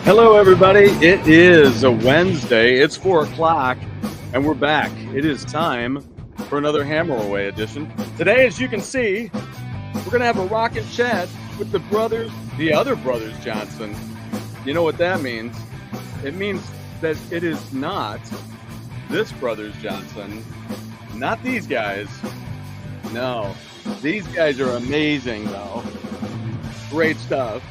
Hello, everybody. It is a Wednesday. It's 4 o'clock, and we're back. It is time for another Hammer Away edition. Today, as you can see, we're going to have a rocket chat with the other brothers Johnson. You know what that means? It means that it is not this brothers Johnson, not these guys. No, these guys are amazing, though. Great stuff.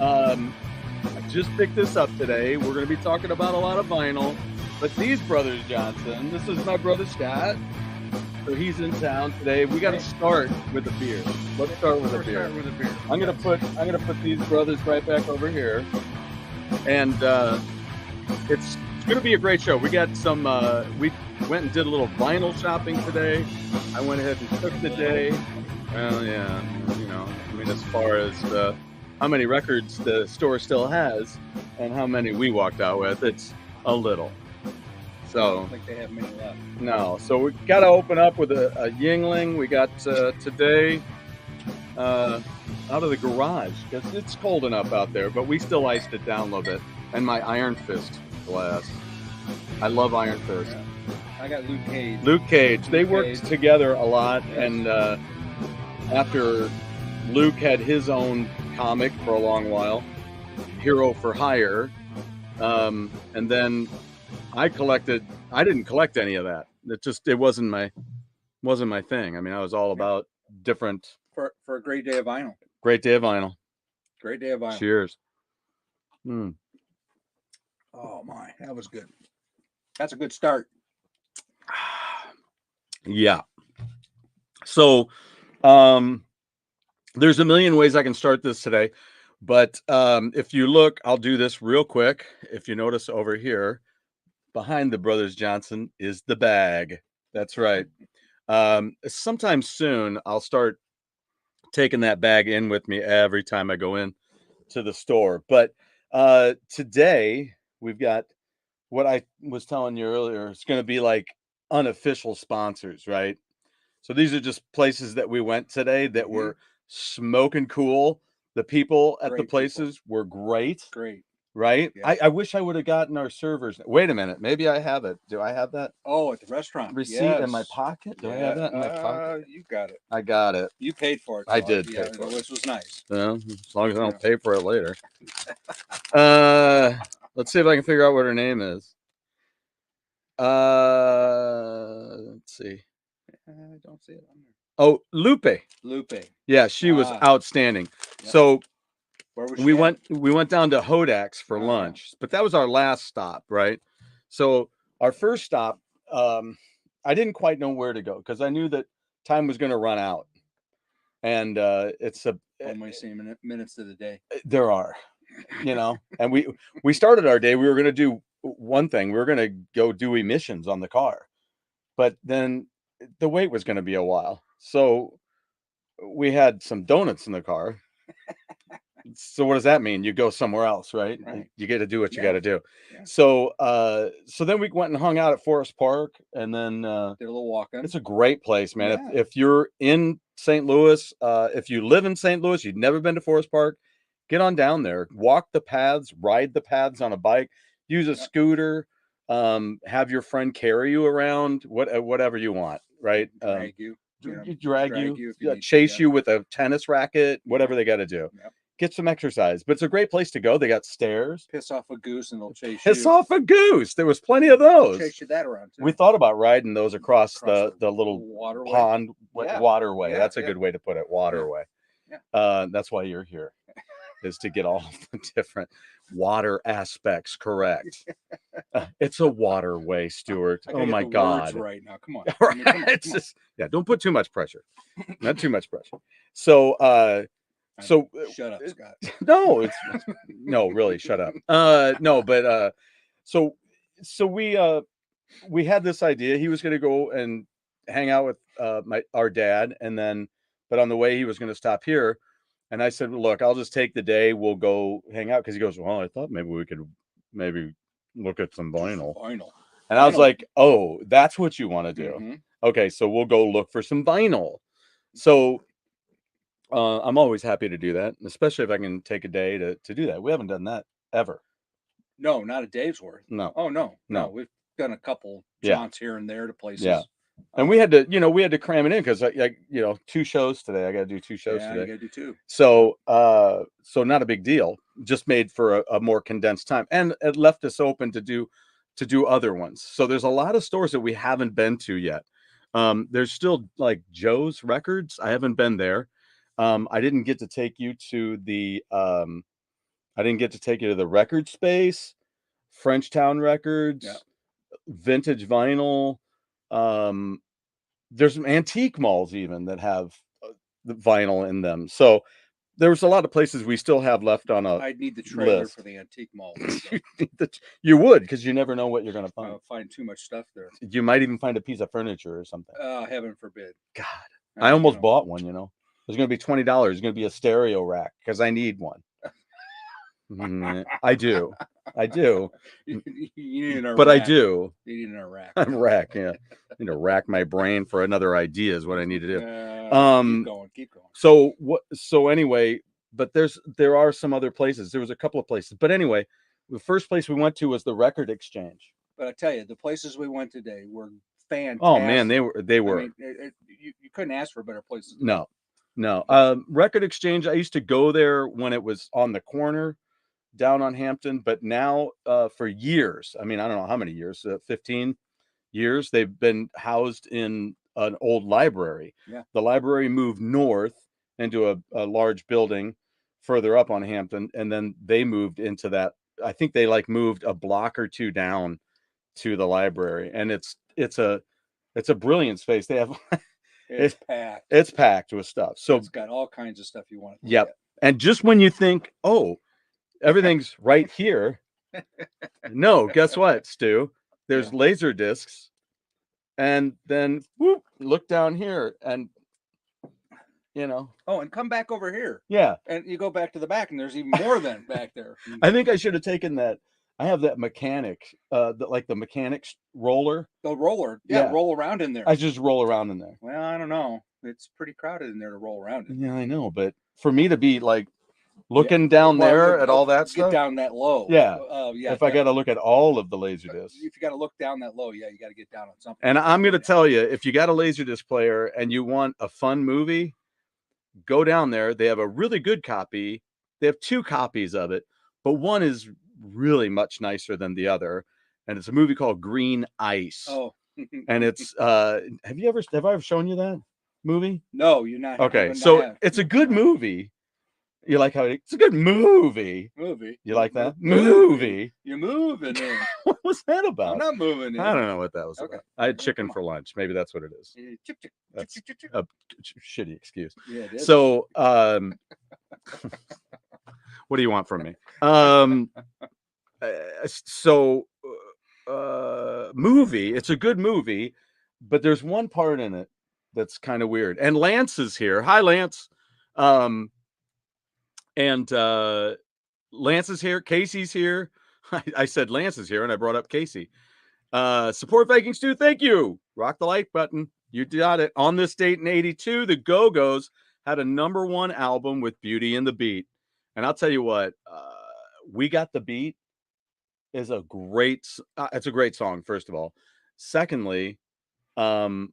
I just picked this up today. We're going to be talking about a lot of vinyl, but these brothers Johnson, this is my brother Scott. So he's in town today. We got to start with a beer. Let's start with a beer. I'm going to put these brothers right back over here. And it's going to be a great show. We got some we went and did a little vinyl shopping today. I went ahead and took the day. Well, yeah, I mean, as far as how many records the store still has and how many we walked out with, it's a little. So I don't think they have many left. No, so we got to open up with a Yingling. We got today out of the garage because it's cold enough out there, but we still iced it down a little bit. And my Iron Fist glass. I love Iron Fist. Yeah. I got Luke Cage. Luke Cage. They worked Cage. together a lot, Yes. and after Luke had his own comic for a long while, Hero for Hire, and then I didn't collect any of that. It wasn't my thing. I mean, I was all about different. For a great day of vinyl. Great day of vinyl. Great day of vinyl. Cheers. Oh my, that was good. That's a good start. Yeah. So, there's a million ways I can start this today, but if you look, I'll do this real quick. If you notice over here, behind the brothers Johnson is the bag. That's right. Sometime soon, I'll start taking that bag in with me every time I go in to the store. But today we've got what I was telling you earlier. It's going to be like unofficial sponsors, right? So these are just places that we went today that were smoking cool. The people at the places were great. Great. Right? Yeah. I wish I would have gotten our servers. Wait a minute. Maybe I have it. Do I have that Oh, at the restaurant. receipt in my pocket? Do I have that in my pocket? You got it. I got it. You paid for it. I so did pay for it. Which was nice. Well, as long as I don't pay for it later. Let's see if I can figure out what her name is. Let's see. I don't see it on there. Oh, Lupe. Lupe. Yeah, she was outstanding. Yep. So Where was we went down to Hodak's for lunch, but that was our last stop, right? So our first stop, I didn't quite know where to go because I knew that time was going to run out, and it's only minutes to the day. There are, and we started our day. We were going to do one thing. We were going to go do emissions on the car, but then the wait was going to be a while, so we had some donuts in the car. So what does that mean? You go somewhere else, right? You get to do what you got to do. Yeah. So then we went and hung out at Forest Park, and then did a little walking. It's a great place, man. Yeah. If you're in St. Louis, if you live in St. Louis, you've never been to Forest Park, get on down there, walk the paths, ride the paths on a bike, use a scooter, have your friend carry you around, whatever you want, right? Drag you. Drag you, if you chase you with a tennis racket, whatever they got to do. Yep. Get some exercise, but it's a great place to go. They got stairs. Piss off a goose and they'll chase you. Piss off a goose. There was plenty of those. Chase you that around too. We thought about riding those across the little waterway. pond waterway. Yeah, That's a good way to put it. Waterway. Yeah. That's why you're here, is to get all the different water aspects correct. It's a waterway, Stuart. Oh my God! Right now, come on. All right. It's just don't put too much pressure. Not too much pressure. So shut up, Scott. No, no, really, shut up. No, but so we had this idea. He was going to go and hang out with our dad, but on the way he was going to stop here, and I said, look, I'll just take the day. We'll go hang out, because he goes, well, I thought maybe we could look at some vinyl. And I was like, oh, that's what you want to do. Mm-hmm. Okay, so we'll go look for some vinyl. So I'm always happy to do that, especially if I can take a day to do that. We haven't done that ever. No, not a day's worth. No. Oh no. No. We've done a couple Yeah. jaunts here and there to places. Yeah. And we had to cram it in because, like, 2 shows today. I got to do 2 shows Yeah, today. you gotta do 2. So, so not a big deal. Just made for a more condensed time, and it left us open to do other ones. So there's a lot of stores that we haven't been to yet. There's still like Joe's Records. I haven't been there. I didn't get to take you to the Record Space, Frenchtown Records, Yeah. Vintage Vinyl. There's some antique malls even that have the vinyl in them. So there's a lot of places we still have left on a I'd need the trailer list. for the antique mall. You would, because you never know what you're going to find. I'll find too much stuff there. You might even find a piece of furniture or something. Heaven forbid. God, I almost bought one. It's going to be $20. It's going to be a stereo rack because I need one. I do. You need a But rack. I do. You need a rack. I'm rack. Yeah, I need to rack my brain for another idea is what I need to do. Keep going. So anyway, but there are some other places. There was a couple of places, but anyway, the first place we went to was the Record Exchange. But I tell you, the places we went today were fantastic. Oh man, they were. I mean, you couldn't ask for better places. No. Record Exchange. I used to go there when it was on the corner down on Hampton, but now for years, I mean, I don't know how many years, 15 years, they've been housed in an old library. Yeah. The library moved north into a large building further up on Hampton, and then they moved into that. I think they moved a block or 2 down to the library, and it's a brilliant space. They have it's packed. It's packed with stuff. So it's got all kinds of stuff you want. Yep. And just when you think, oh, everything's right here, no, guess what, Stu? There's laser discs, and then whoop, look down here, and Oh, and come back over here. Yeah. And you go back to the back, and there's even more than back there. I think I should have taken that. I have that mechanic, the mechanic's roller. The roller, yeah, roll around in there. I just roll around in there. Well, I don't know. It's pretty crowded in there to roll around in. Yeah, I know, but for me to be looking down there at all that stuff, get down that low. Yeah, yeah. If I got to look at all of the laser discs, if you got to look down that low, yeah, you got to get down on something. And I'm going to tell you, if you got a laser disc player and you want a fun movie, go down there. They have a really good copy. They have 2 copies of it, but one is really much nicer than the other, and it's a movie called Green Ice. Oh. And it's have I ever shown you that movie? No, you're not. Okay, so it's a good movie. You like how it's a good movie? You like that movie? You're moving in. What was that about? I'm not moving in. I don't know what that was about. I had chicken for lunch. Maybe that's what it is. That's a shitty excuse. Yeah, it is. So, what do you want from me? Movie. It's a good movie, but there's one part in it that's kind of weird. And Lance is here. Hi, Lance. And Lance is here. Casey's here. I said Lance is here, and I brought up Casey. Support Viking Stew. Thank you. Rock the like button. You got it. On this date in '82, the Go-Go's had a #1 album with Beauty and the Beat. And I'll tell you what, We Got the Beat is a great, it's a great song, first of all. Secondly, it's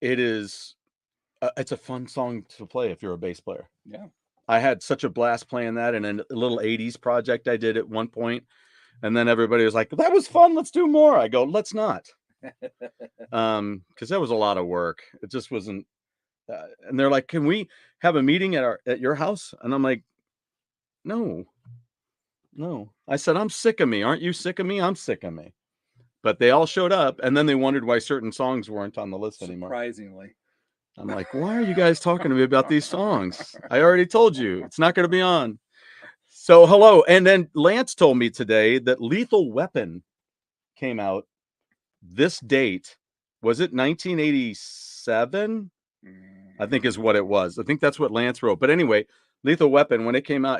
a fun song to play if you're a bass player. Yeah. I had such a blast playing that in a little 80s project I did at one point. And then everybody was like, that was fun. Let's do more. I go, let's not. Because that was a lot of work. It just wasn't. And they're like, can we have a meeting at your house? And I'm like, no. I said, I'm sick of me. Aren't you sick of me? I'm sick of me. But they all showed up, and then they wondered why certain songs weren't on the list anymore. Surprisingly. I'm like, why are you guys talking to me about these songs? I already told you it's not going to be on. So hello. And then Lance told me today that Lethal Weapon came out this date. Was it 1987? I think is what it was. I think that's what Lance wrote. But anyway, Lethal Weapon, when it came out.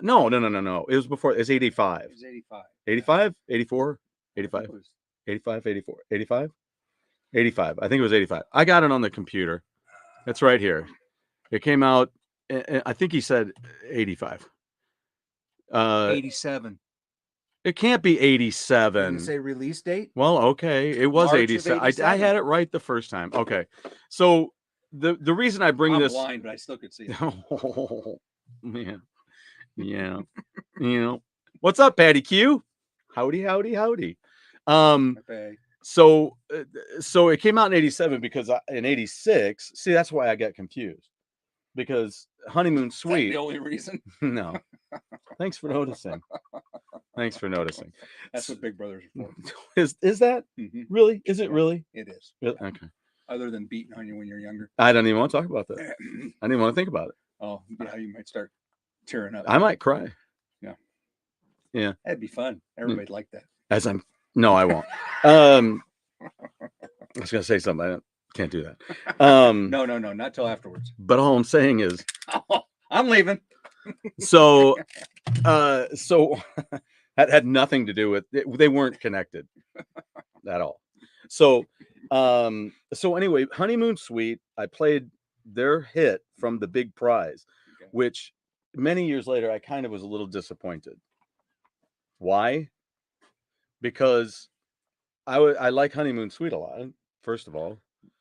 No. It was before. It's 85. It was 85. 85? 84? 85? 85, 84, 85? 85. I think it was 85. I got it on the computer. It's right here. It came out, I think he said 85. 87. It can't be Did you 87. say release date? Well, okay, it was March of 87. I 87. had it right the first time. Okay, so the reason I bring I'm this. blind, but I still could see it. Oh man, yeah, you know, what's up, Patty Q? Howdy, howdy, howdy. Okay. So it came out in 87 because in 86. See, that's why I got confused, because Honeymoon Is that Suite. the only reason? No, thanks for noticing. Thanks for noticing. That's what Big Brothers are for. Is that Mhm. really? Is it Yeah, really? It is. Really? Okay. Other than beating on you when you're younger. I don't even want to talk about that. I didn't even want to think about it. Oh, yeah, you might start tearing up. I might cry. Yeah. Yeah. That'd be fun. Everybody'd like that. No, I won't. I was gonna say something. I can't do that. No, not till afterwards. But all I'm saying is, I'm leaving. so that had nothing to do with it. They weren't connected at all. So anyway, Honeymoon Suite, I played their hit from The Big Prize, which many years later I kind of was a little disappointed. Why? Because I like Honeymoon Suite a lot, first of all.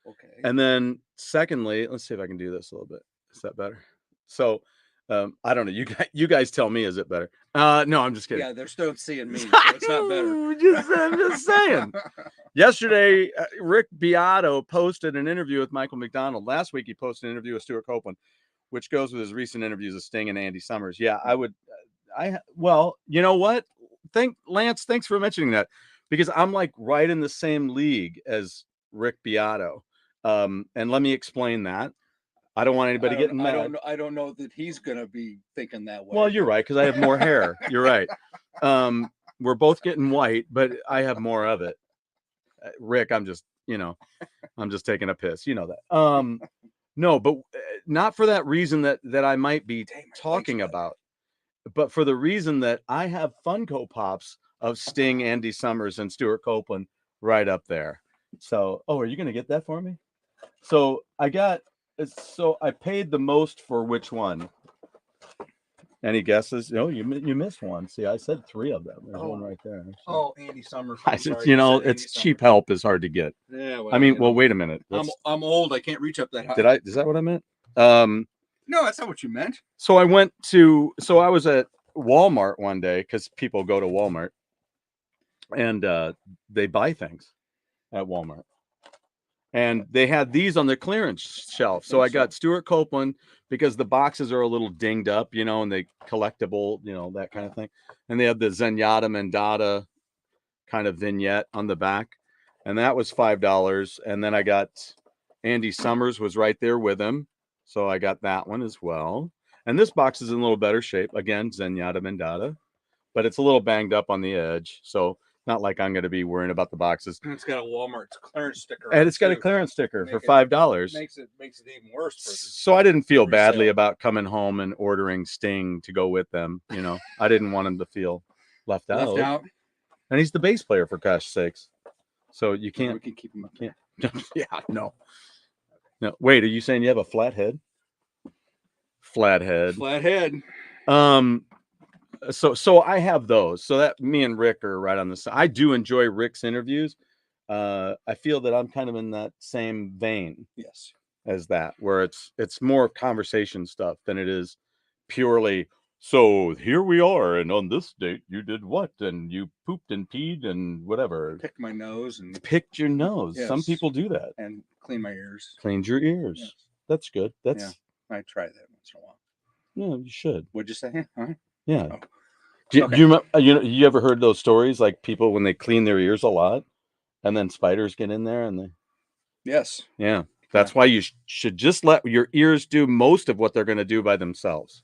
Okay. And then secondly, let's see if I can do this a little bit. Is that better? So I don't know. You guys tell me, is it better? No, I'm just kidding. Yeah, they're still seeing me, so it's not better. I'm just saying. Yesterday, Rick Beato posted an interview with Michael McDonald. Last week, he posted an interview with Stuart Copeland, which goes with his recent interviews of Sting and Andy Summers. Yeah, well, you know what? Lance, thanks for mentioning that, because I'm like right in the same league as Rick Beato. And let me explain that. I don't want anybody getting mad. I don't know that he's gonna be thinking that way. Well, you're right, because I have more hair. You're right. We're both getting white, but I have more of it. Rick, I'm just taking a piss. You know that. No, but not for that reason that I might be talking about, but for the reason that I have Funko Pops of Sting, Andy Summers, and Stuart Copeland right up there. So, are you gonna get that for me? So I paid the most for which one? Any guesses? No, you missed one. See, I said 3 of them. There's one right there. So. Andy Summers. I said, it's cheap help is hard to get. Yeah. Well, I mean, wait a minute. I'm old. I can't reach up that high. Is that what I meant? No, that's not what you meant. So I was at Walmart one day, because people go to Walmart and they buy things at Walmart. And they had these on the clearance shelf. So I got Stuart Copeland, because the boxes are a little dinged up, and they collectible, that kind of thing. And they have the Zenyatta Mendata kind of vignette on the back. And that was $5. And then I got Andy Summers was right there with him. So I got that one as well. And this box is in a little better shape. Again, Zenyatta Mendata. But it's a little banged up on the edge. So not like I'm going to be worrying about the boxes. And it's got a Walmart clearance sticker. And it's got a clearance sticker for $5. Makes it even worse. So I didn't feel badly about coming home and ordering Sting to go with them. I didn't want him to feel left out. And he's the bass player, for gosh sakes. So you can't. We can keep him up. Can't. Yeah, no. Wait, are you saying you have a flat head? Flat head. So I have those. So that me and Rick are right on the side. I do enjoy Rick's interviews. I feel that I'm kind of in that same vein. Yes. As that, where it's more conversation stuff than it is purely. So here we are, and on this date you did what, and you pooped and peed and whatever. Picked my nose and picked your nose. Yes. Some people do that. And clean my ears. Cleaned your ears. Yes. That's good. I try that once in a while. Yeah, you should. What'd you say? Huh? Yeah. Oh. Do you ever heard those stories, like people when they clean their ears a lot, and then spiders get in there and they? Yes. Yeah. That's why you should just let your ears do most of what they're going to do by themselves.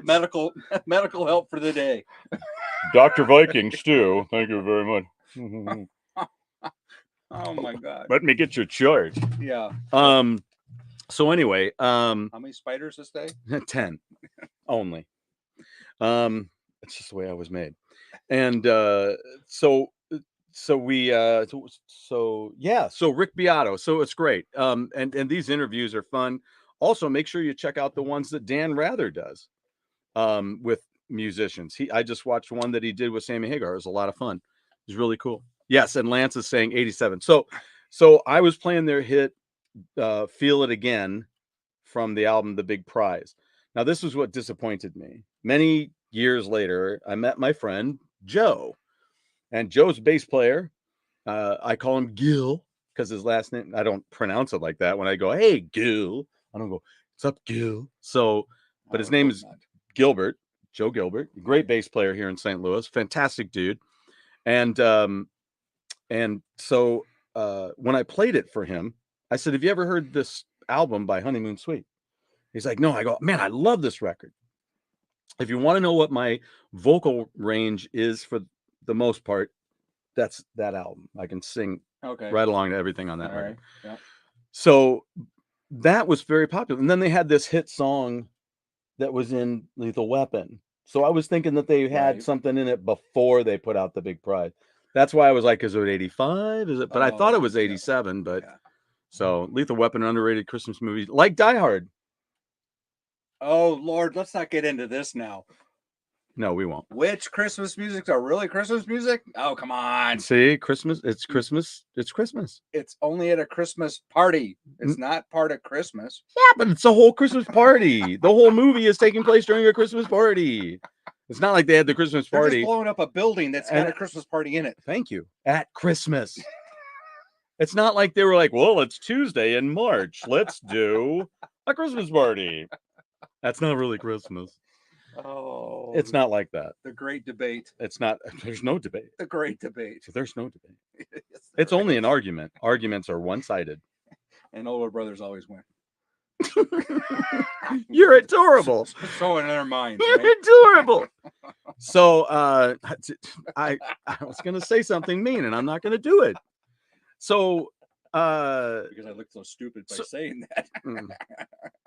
Medical help for the day. Dr. Viking Stew, thank you very much. Oh my God. Let me get your chart. Yeah. So anyway, how many spiders this day? 10 only. It's just the way I was made. And so Rick Beato. So it's great. And these interviews are fun. Also, make sure you check out the ones that Dan Rather does with musicians. I just watched one that he did with Sammy Hagar. It was a lot of fun. It was really cool. Yes, and Lance is saying 87. So I was playing their hit Feel It Again from the album The Big Prize. Now, this was what disappointed me. Many years later, I met my friend Joe, and Joe's a bass player. I call him Gil because his last name, I don't pronounce it like that. When I go, hey, Gil, I don't go, what's up, Gil? So, but his name is Gilbert, Joe Gilbert, great bass player here in St. Louis, fantastic dude. And so when I played it for him, I said, have you ever heard this album by Honeymoon Suite? He's like, no. I go, man, I love this record. If you want to know what my vocal range is for the most part, that's that album. I can sing right along to everything on that record. Right. Yeah. So that was very popular. And then they had this hit song that was in Lethal Weapon. So I was thinking that they had something in it before they put out The Big Prize. That's why I was like, is it 85? Is it? But I thought it was 87. But so Lethal Weapon, underrated Christmas movie, like Die Hard. Oh, Lord, let's not get into this now. No, we won't. Which Christmas music are really Christmas music? Oh, come on. See, Christmas. It's Christmas. It's Christmas. It's only at a Christmas party. It's not part of Christmas. Yeah, but it's a whole Christmas party. The whole movie is taking place during a Christmas party. It's not like they had the Christmas party. They're just blowing up a building that's got a Christmas party in it. Thank you. At Christmas. It's not like they were like, well, it's Tuesday in March. Let's do a Christmas party. That's not really Christmas. Oh, it's not like that. The great debate. It's not. There's no debate. The great debate. There's no debate. Yes, it's only an argument. Arguments are one-sided. And older brothers always win. You're adorable. So in their mind. You're right? adorable. So I was gonna say something mean, and I'm not gonna do it. So because I look so stupid by saying that.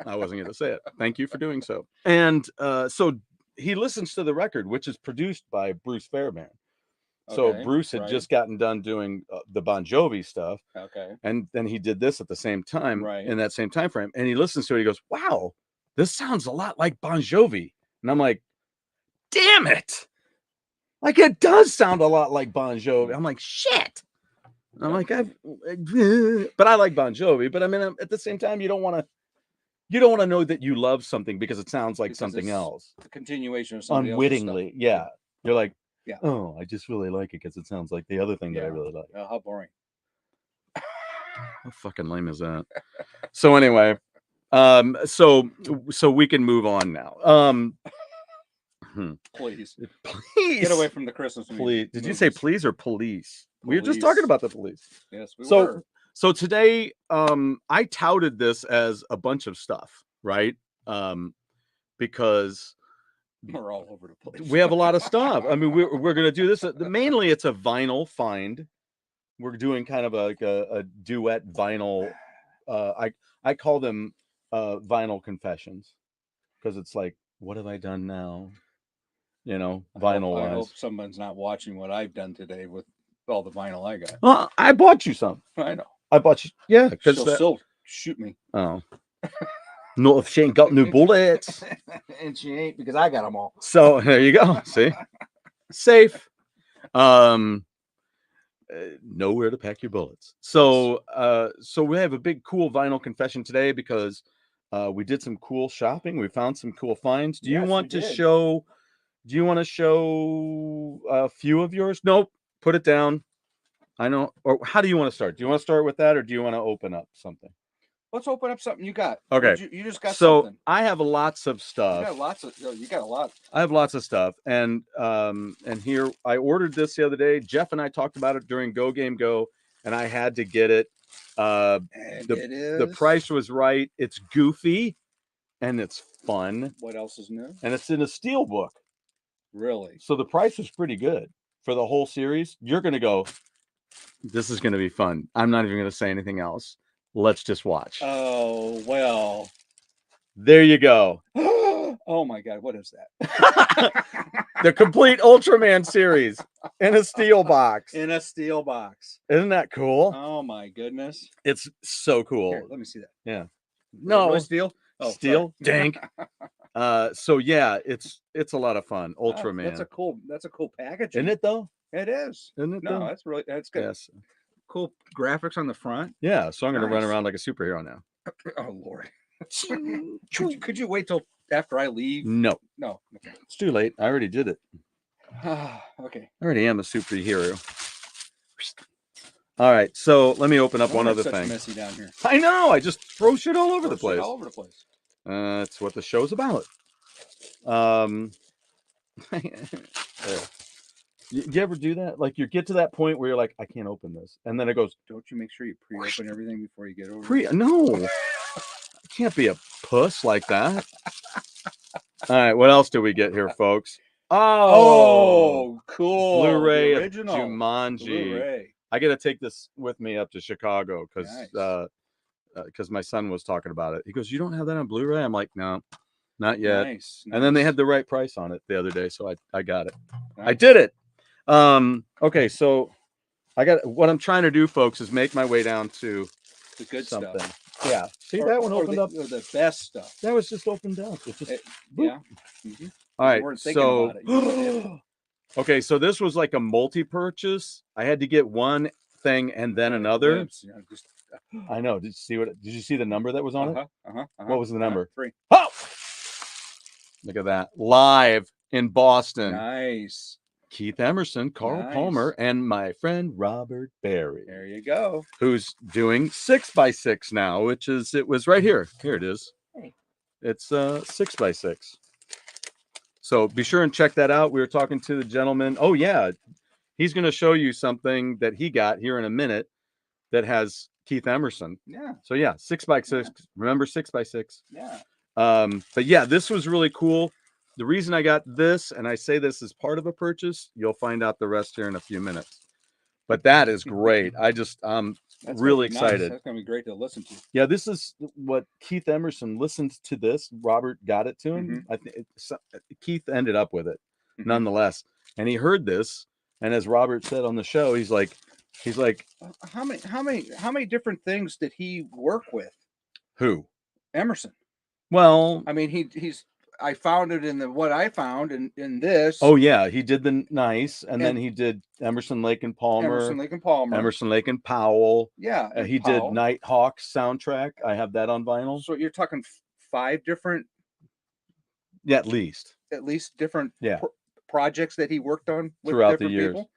I wasn't going to say it. Thank you for doing so. And so he listens to the record, which is produced by Bruce Fairbairn. So Bruce had just gotten done doing the Bon Jovi stuff. Okay. And then he did this at the same time, right, in that same time frame. And he listens to it. He goes, wow, this sounds a lot like Bon Jovi. And I'm like, damn it. Like, it does sound a lot like Bon Jovi. I'm like, shit. I'm like, but I like Bon Jovi. But I mean, at the same time, you don't want to know that you love something because it sounds like something else. The continuation of something unwittingly, yeah. You're like, oh, I just really like it because it sounds like the other thing that I really like. How boring. How fucking lame is that? So anyway, so we can move on now. Please get away from the Christmas please movies. Did you say please or police? We were just talking about the police. Yes, we were. So today I touted this as a bunch of stuff, right? Because we're all over the place. We have a lot of stuff. I mean, we're gonna do this. Mainly it's a vinyl find. We're doing kind of a duet vinyl. I call them vinyl confessions because it's like, what have I done now? You know, vinyl wise. I hope someone's not watching what I've done today with all the vinyl I got. Well, I bought you some. I know. I bought you, yeah, because she'll still shoot me. Oh, not if she ain't got new bullets. And she ain't, because I got them all. So there you go. See, safe. Nowhere to pack your bullets. So so we have a big cool vinyl confession today because we did some cool shopping. We found some cool finds. Do you want to show? Do you want to show a few of yours? Nope. Put it down. I know. Or how do you want to start? Do you want to start with that, or do you want to open up something? Let's open up something you got. Okay. You just got something. So I have lots of stuff. You got a lot. I have lots of stuff. And here I ordered this the other day. Jeff and I talked about it during Go Game Go, and I had to get it. The price was right. It's goofy and it's fun. What else is new? And it's in a steel book. Really? So the price is pretty good for the whole series. You're going to go, this is going to be fun. I'm not even going to say anything else. Let's just watch. Oh, well. There you go. Oh, my God. What is that? The complete Ultraman series in a steel box. In a steel box. Isn't that cool? Oh, my goodness. It's so cool. Here, let me see that. Yeah. No. Really steel? Oh, Steel, sorry. dank. So yeah, it's a lot of fun. Ultraman. That's a cool packaging. Isn't it though? It is. Isn't it No, though? that's good. Yes. Cool graphics on the front. Yeah. So I'm gonna run Nice. around like a superhero now. Oh Lord. could you wait till after I leave? No, No. Okay. it's too late. I already did it. Okay. I already am a superhero. All right, so let me open up one other thing. Messy down here. I know. I just throw shit all over the place. All over the place. That's what the show's about. You ever do that? Like you get to that point where you're like, I can't open this, and then it goes. Don't you make sure you pre-open everything before you get over? No, I can't be a puss like that. All right, what else do we get here, folks? Oh, cool! Blu-ray the of original Jumanji. Blu-ray. I got to take this with me up to Chicago because Nice. my son was talking about it. He goes, "You don't have that on Blu-ray?" I'm like, "No, not yet." Nice. And then they had the right price on it the other day, so I got it. Nice. I did it. Okay, so I got what I'm trying to do, folks, is make my way down to the good something. stuff. Yeah. See that one opened up. The best stuff. That was just opened up. It just yeah. All right. So okay, so this was like a multi-purchase. I had to get one thing and then another. I know. Did you see the number that was on it? What was the number? 3. Oh! Look at that. Live in Boston. Nice. Keith Emerson, Carl Palmer, and my friend Robert Barry. There you go. Who's doing 6x6 now, it was right here. Here it is. Hey. It's 6x6. So be sure and check that out. We were talking to the gentleman. Oh yeah. He's going to show you something that he got here in a minute that has Keith Emerson. Yeah. So yeah, 6x6. Yeah. Remember 6x6? Yeah. But yeah, this was really cool. The reason I got this, and I say this as part of a purchase, you'll find out the rest here in a few minutes. But that is great. I'm really excited. Nice. That's gonna be great to listen to. Yeah, this is what Keith Emerson listened to. This Robert got it to him. I think Keith ended up with it, nonetheless, and he heard this. And as Robert said on the show, he's like, how many different things did he work with? Who? Emerson. Well, I mean, he's. I found it in what I found in this. Oh yeah, he did the nice, and then he did Emerson, Lake and Palmer, Emerson, Lake and Powell. Yeah, he did Nighthawk soundtrack. I have that on vinyl. So you're talking 5 different. Yeah, at least different projects that he worked on with throughout the years. People.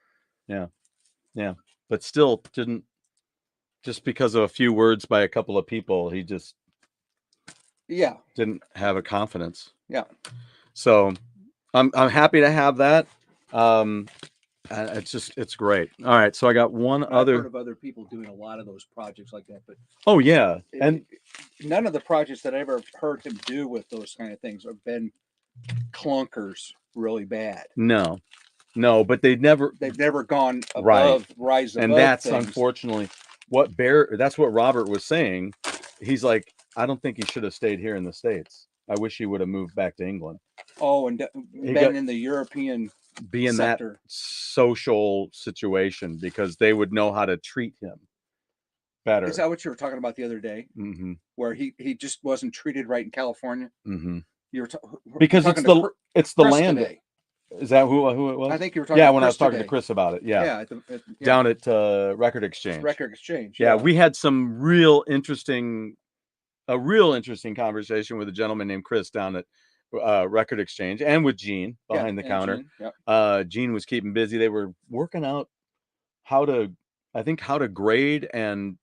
Yeah, but still didn't. Just because of a few words by a couple of people, he just. Yeah, didn't have a confidence. Yeah, so I'm happy to have that. It's great. All right, so I got one other. I've heard of other people doing a lot of those projects like that, but oh yeah, and none of the projects that I ever heard him do with those kind of things have been clunkers really bad. No, but they've never gone above rise above, and that's things. Unfortunately that's what Robert was saying. He's like, I don't think he should have stayed here in the States. I wish he would have moved back to England. Oh, and been in the European sector. That social situation, because they would know how to treat him better. Is that what you were talking about the other day? Mm-hmm. Where he just wasn't treated right in California? Mm-hmm. You were because it's the land. Today. Is that who it was? I think you were talking. Yeah, when I was talking to Chris about it. Yeah. Down at Record Exchange. Yeah, we had some real interesting conversation with a gentleman named Chris down at Record Exchange, and with Gene behind the counter. Gene was keeping busy. They were working out how to grade and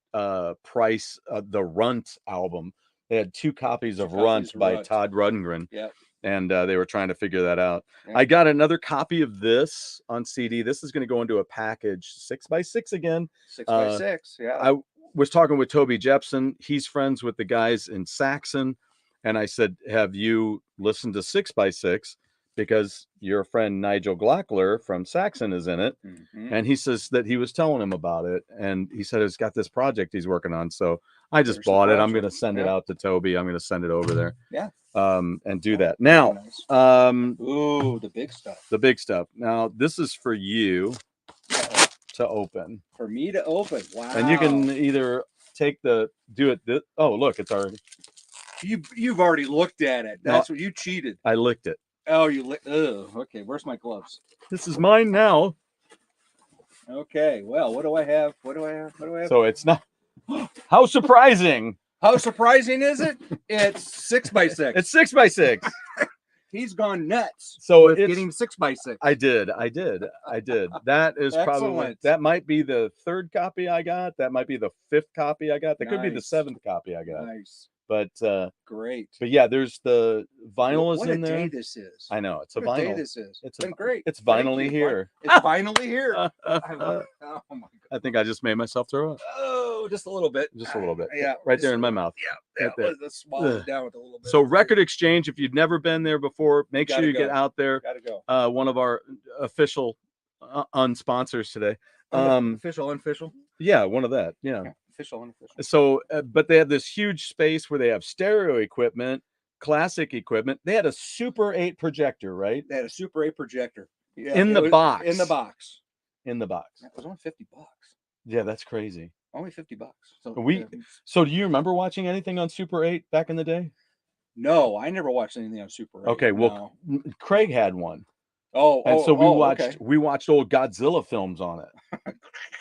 price the Runt album. They had 2 copies of Runt by Todd Rundgren. Yeah. And they were trying to figure that out. Yeah. I got another copy of this on CD. This is going to go into a package, 6x6 again. 6x6. Yeah. I was talking with Toby Jepson. He's friends with the guys in Saxon. And I said, have you listened to 6x6? Because your friend Nigel Glockler from Saxon is in it. Mm-hmm. And he says that he was telling him about it. And he said he's got this project he's working on. So I just bought it. I'm going to send it out to Toby. I'm going to send it over there. Yeah. And do that. Now, ooh, the big stuff. The big stuff. Now, this is for you to open. For me to open. Wow. And you can either do it. Oh, look, it's already. You've already looked at it. That's what you cheated. I licked it. Oh, you licked. Oh, okay. Where's my gloves? This is mine now. Okay. Well, what do I have? What do I have? What do I have? So it's not. How surprising! How surprising is it? It's 6x6. It's 6x6. He's gone nuts. So with it's getting 6x6. I did. That is probably Excellent. that might be the 3rd copy I got. That might be the 5th copy I got. That could be the Nice. 7th copy I got. Nice. But Great. But yeah, there's the vinyl is what in a there. day this is. I know it's a What a day vinyl. this is. It's been great. It's Thank finally you. here. It's finally here. I love it. Oh my god. I think I just made myself throw up. Oh, just a little bit. Just a little bit. Yeah. Right there in my mouth. Yeah. Right there. Let's swallow it down with a little bit. So Record Exchange, if you've never been there before, make sure you get out there. Gotta go. One of our official unsponsors today. Official, unofficial. Yeah, one of that. Yeah. Official, unofficial. So, but they have this huge space where they have stereo equipment, classic equipment. They had a Super 8 projector, right? They had a Super 8 projector. Yeah, In the box. In the box. In the box. It was only $50. Yeah, that's crazy. Only $50. So So do you remember watching anything on Super 8 back in the day? No, I never watched anything on Super 8. Okay, well, Craig had one. So we watched old Godzilla films on it.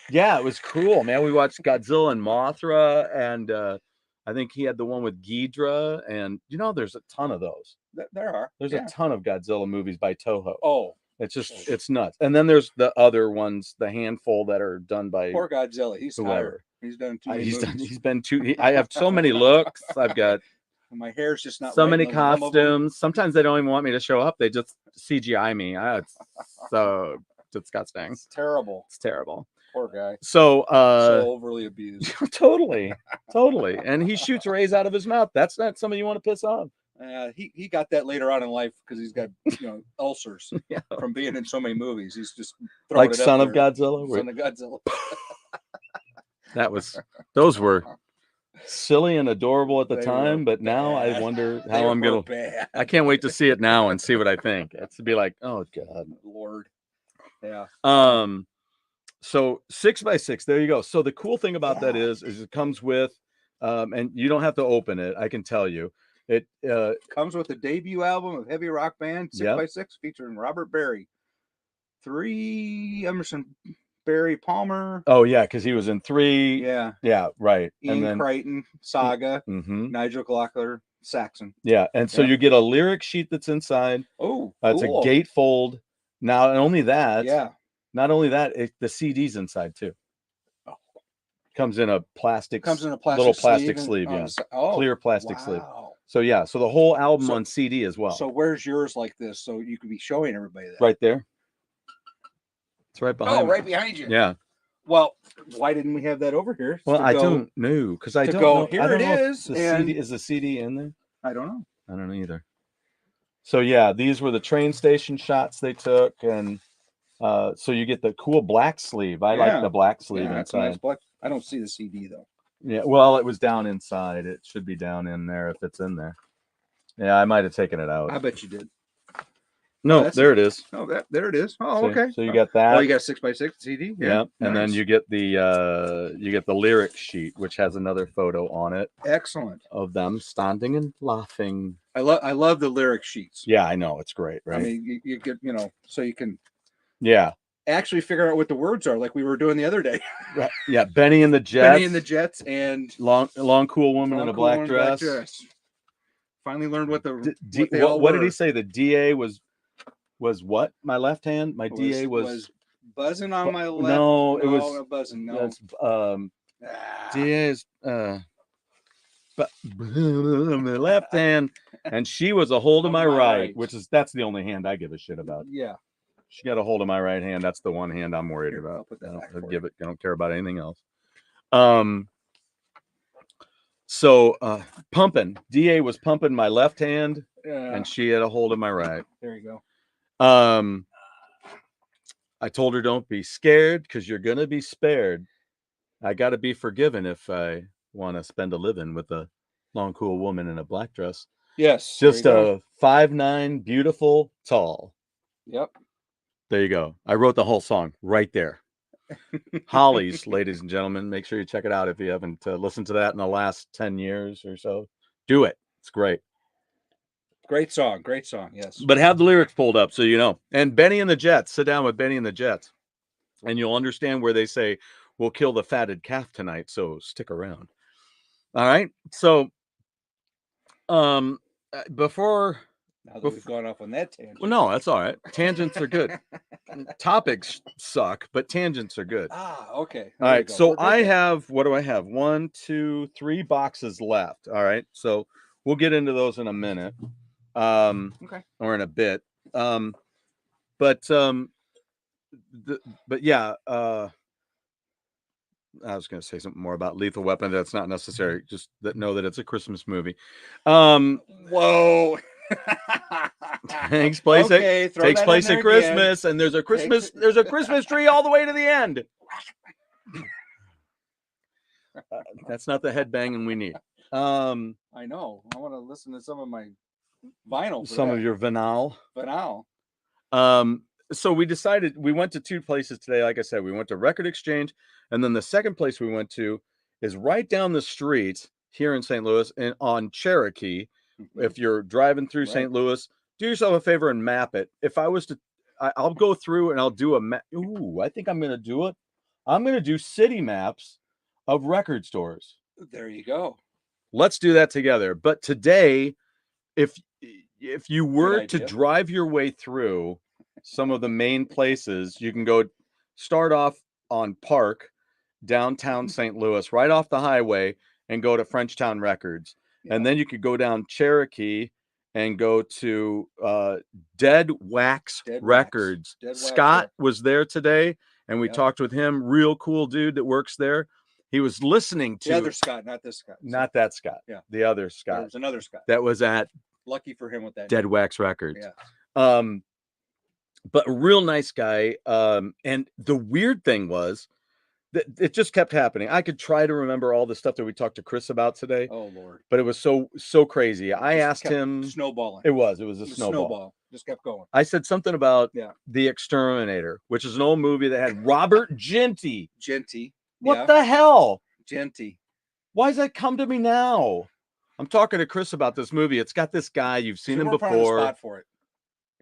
Yeah, it was cool, man. We watched Godzilla and Mothra, and I think he had the one with Ghidra, and there's a ton of those. There are. There's a ton of Godzilla movies by Toho. Oh, it's nuts. And then there's the other ones, the handful that are done by poor Godzilla. He's tired. He's done too many movies. I have so many looks. I've got my hair's just not so right many in the costumes. Sometimes they don't even want me to show up. They just CGI me. It's so disgusting. It's terrible. It's terrible. Poor guy. So overly abused. Totally. And he shoots rays out of his mouth. That's not somebody you want to piss off. He got that later on in life because he's got ulcers from being in so many movies. He's just like Son of Godzilla. Son of Godzilla. Those were silly and adorable at the time, but now I wonder how I'm gonna. I can't wait to see it now and see what I think. It's to be like, oh God, Lord. Yeah. So 6x6. There you go. So the cool thing about that is it comes with, and you don't have to open it. I can tell you. It comes with a debut album of heavy rock band 6x6 featuring Robert Berry, 3 Emerson, Barry Palmer. Oh yeah, because he was in 3. Yeah, right. Ian and then Crichton, Saga, Nigel Glockler, Saxon. Yeah, and so you get a lyric sheet that's inside. Oh, it's a gatefold. Now, and only that. Yeah. Not only that, the CD's inside too. Comes in a plastic. Little plastic sleeve. Yeah. Clear plastic sleeve. So yeah, so the whole album on CD as well. So where's yours like this? So you could be showing everybody that. Right there. It's right behind. Oh, right behind you. Yeah. Well, why didn't we have that over here? Well, I don't know because I don't know. Here it is. Is the CD in there? I don't know. I don't know either. So yeah, these were the train station shots they took, and so you get the cool black sleeve. I like the black sleeve inside. Nice black. I don't see the CD though. Yeah, well, it was down inside. It should be down in there if it's in there. Yeah, I might have taken it out. I bet you did. No, there it is. Oh, there it is. Oh, okay. So you got that. Oh, you got 6x6 CD. Yeah, and then you get the lyric sheet, which has another photo on it. Excellent. Of them standing and laughing. I love the lyric sheets. Yeah, I know, it's great, right? I mean, you get so you can. Yeah. Actually figure out what the words are like we were doing the other day. Right. Yeah, Benny and the Jets. Benny and the Jets and long cool woman in a black dress. Finally learned what what did he say? The DA was what? My left hand? My DA was buzzing on my left. No, it was buzzing. No. That's DA's but my left hand, and she was a hold of my right, that's the only hand I give a shit about. Yeah. She got a hold of my right hand. That's the one hand I'm worried about. I'll put that back I don't care about anything else. So pumping. DA was pumping my left hand, and she had a hold of my right. There you go. I told her, don't be scared because you're gonna be spared. I gotta be forgiven if I want to spend a living with a long, cool woman in a black dress. Yes. Just a 5'9", beautiful, tall. Yep. There you go. I wrote the whole song right there. Hollies, ladies and gentlemen. Make sure you check it out if you haven't listened to that in the last 10 years or so. Do it. It's great. Great song. Yes. But have the lyrics pulled up so you know. And Benny and the Jets. Sit down with Benny and the Jets, and you'll understand where they say, "We'll kill the fatted calf tonight, so stick around." All right. So, before. Now that we've gone off on that tangent. Well, no, that's all right. Tangents are good. Topics suck, but tangents are good. Okay. All right. So I have, what do I have? 1, 2, 3 boxes left. All right. So we'll get into those in a minute. Okay. Or in a bit. But yeah, I was going to say something more about Lethal Weapon. That's not necessary. Just know that it's a Christmas movie. Whoa. takes place at Christmas, and there's a Christmas tree all the way to the end. That's not the headbanging we need. I know. I want to listen to some of my vinyl. Of your vinyl. Vinyl. So we decided, we went to 2 places today. Like I said, we went to Record Exchange, and then the second place we went to is right down the street here in St. Louis and on Cherokee. Mm-hmm. If you're driving through St. Louis, do yourself a favor and map it. If I was to, I'll go through and I'll do a map. Ooh, I think I'm going to do it. I'm going to do city maps of record stores. There you go. Let's do that together. But today, if you were to drive your way through some of the main places, you can go start off on Park, downtown St. Louis, right off the highway, and go to Frenchtown Records. Yeah. And then you could go down Cherokee and go to Dead Wax Records. Scott was there today, and we talked with him. Real cool dude that works there. He was listening to the other Scott, not this Scott. Not that Scott. Yeah. The other Scott. There was another Scott. That was at lucky for him with that Dead Wax Records. Yeah. But a real nice guy. And the weird thing was that it just kept happening. I could try to remember all the stuff that we talked to Chris about today. Oh Lord. But it was so crazy. I asked him snowballing. It was a snowball. Just kept going. I said something about The Exterminator, which is an old movie that had Robert Ginty. What the hell? Ginty. Why does that come to me now? I'm talking to Chris about this movie. It's got this guy. You've seen him before. Spot for it.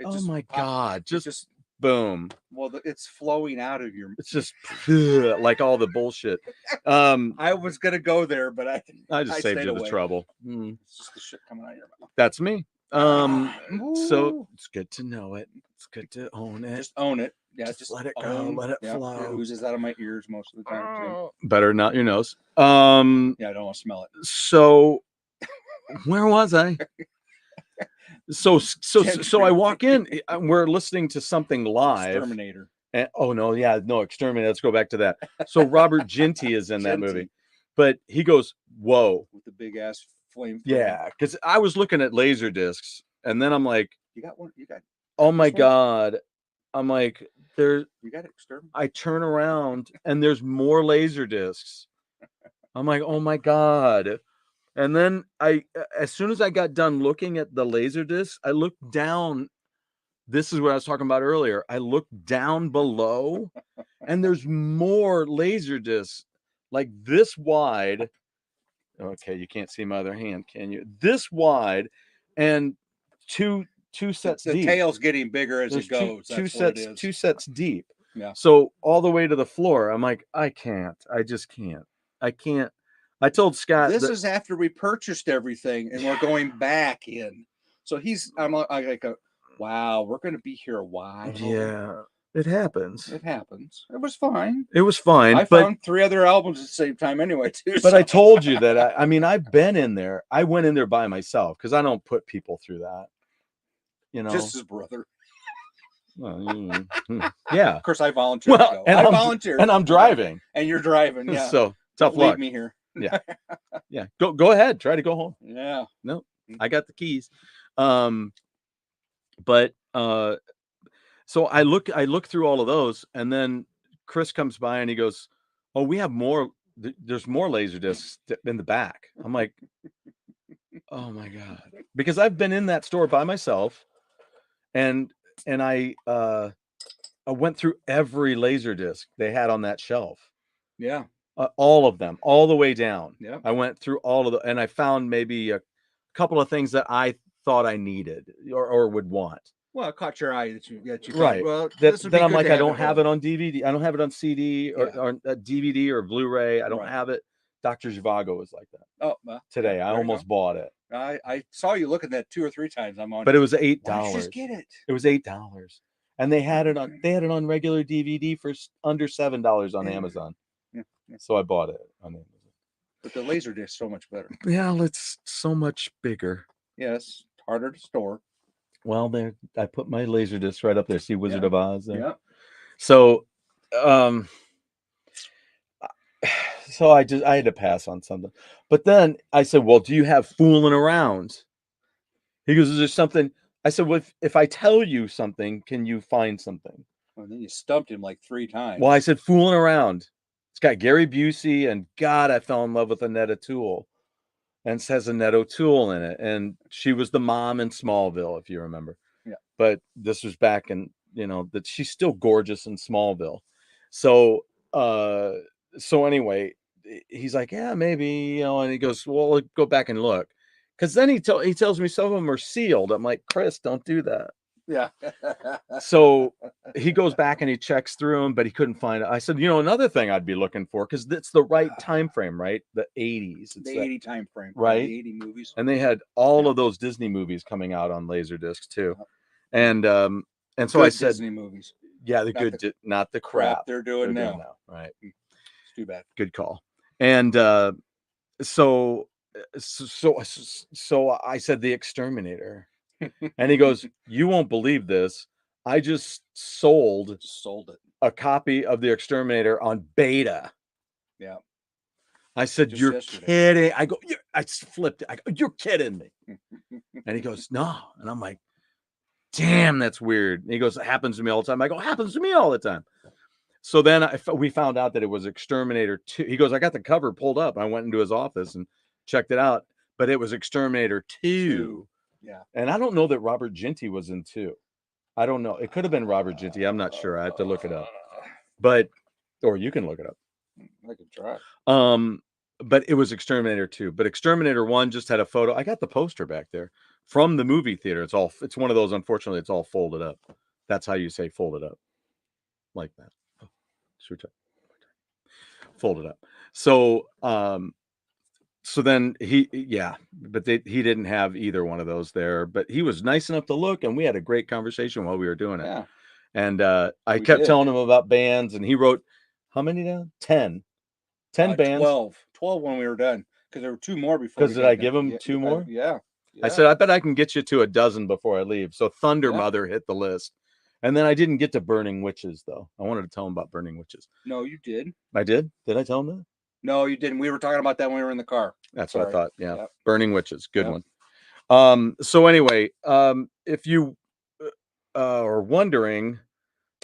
Oh my God. Just boom. Well, it's flowing out of your. It's just like all the bullshit. I was going to go there, but I just saved you the trouble. It's just the shit coming out of your mouth. That's me. So it's good to know it. It's good to own it. Just own it. Yeah, just let it go. Let it flow. It oozes out of my ears most of the time too. Better not your nose. Yeah, I don't want to smell it. So where was I? So I walk in. We're listening to something live. Exterminator. And, Exterminator. Let's go back to that. So Robert Ginty is in that movie, but he goes, "Whoa!" with the big ass flame. Yeah, because I was looking at laser discs, and then I'm like, "You got one? You got?" Oh my God! I'm like, "There." You got Exterminator. I turn around, and there's more laser discs. I'm like, "Oh my God!" And then as soon as I got done looking at the laser discs, I looked down. This is what I was talking about earlier. I looked down below, and there's more laser discs like this wide. Okay, you can't see my other hand, can you? This wide, and two sets deep. The tail's getting bigger as it goes. Two sets deep. Yeah. So all the way to the floor. I'm like, I can't. I just can't. I can't. I told Scott this is after we purchased everything and we're going back in. So I'm like, wow, we're going to be here a while. Yeah, it happens. It happens. It was fine. I found 3 other albums at the same time anyway, too. But I told you that I've been in there. I went in there by myself because I don't put people through that. You know, just his brother. Well, yeah. Of course, I volunteered. Well, and I volunteered, and I'm driving, and you're driving. Yeah. So tough luck. Leave me here. Yeah. Go ahead. Try to go home. Yeah. No, I got the keys. But so I look through all of those, and then Chris comes by and he goes, "Oh, we have more. There's more laser discs in the back." I'm like, "Oh my God!" Because I've been in that store by myself, and I went through every laser disc they had on that shelf. Yeah. All of them, all the way down. Yeah. I went through all of them, and I found maybe a couple of things that I thought I needed or would want. Well, it caught your eye that you right. Well, then I'm like, I don't have it on DVD. I don't have it on CD or DVD or Blu-ray. I don't have it. Dr. Zhivago was like that. Oh, well, today I almost bought it. I saw you look at that 2 or 3 times. I'm on. But it was $8. Just get it. It was $8, and they had it on regular DVD for under $7 on Amazon. Yeah. So I bought it on Amazon. But the Laserdisc is so much better. Yeah, it's so much bigger. Yes, harder to store. Well, I put my Laserdisc right up there. See Wizard of Oz there? Yeah. So, so I had to pass on something. But then I said, well, do you have Fooling Around? He goes, is there something? I said, well, if I tell you something, can you find something? Well, then you stumped him like 3 times. Well, I said, Fooling Around. It's got Gary Busey, and God, I fell in love with Annette O'Toole. And it says Annette O'Toole in it. And she was the mom in Smallville, if you remember. Yeah. But this was back in, that she's still gorgeous in Smallville. So, anyway, he's like, yeah, maybe, and he goes, well, go back and look. Because then he tells me some of them are sealed. I'm like, Chris, don't do that. Yeah. So he goes back and he checks through them, but he couldn't find it. I said, another thing I'd be looking for, because it's the right time frame, right? The 80s. It's the 80 time frame. Right? The 80 movies. And they had all of those Disney movies coming out on Laserdisc too. And so good I said, Disney movies. Yeah, not the crap they're doing now. Right. It's too bad. Good call. And so I said The Exterminator. And he goes, you won't believe this. I just sold it. A copy of The Exterminator on beta. Yeah. I said, you're kidding. I flipped it. I go, you're kidding me. And he goes, no. And I'm like, damn, that's weird. And he goes, it happens to me all the time. I go, it happens to me all the time. So then we found out that it was Exterminator 2. He goes, I got the cover pulled up. I went into his office and checked it out, but it was Exterminator 2. Yeah. And I don't know that Robert Ginty was in 2. I don't know. It could have been Robert Ginty. I'm not sure. I have to look it up. Or you can look it up. I could try. But it was Exterminator 2. But Exterminator 1 just had a photo. I got the poster back there from the movie theater. It's one of those, unfortunately, it's all folded up. That's how you say folded up. Like that. Oh, sure. Folded up. So so then he didn't have either one of those there, but he was nice enough to look, and we had a great conversation while we were doing it. Yeah. And I kept telling him about bands, and he wrote how many down? 10 bands. 12 when we were done, because there were 2 more before. Because did I give him 2 more? Yeah. I said, I bet I can get you to a dozen before I leave. So Thunder Mother hit the list. And then I didn't get to Burning Witches, though. I wanted to tell him about Burning Witches. No, you did. I did? Did I tell him that? No, you didn't. We were talking about that when we were in the car. That's what I thought. Yeah. Yep. Burning Witches. Good one. So anyway, if you are wondering,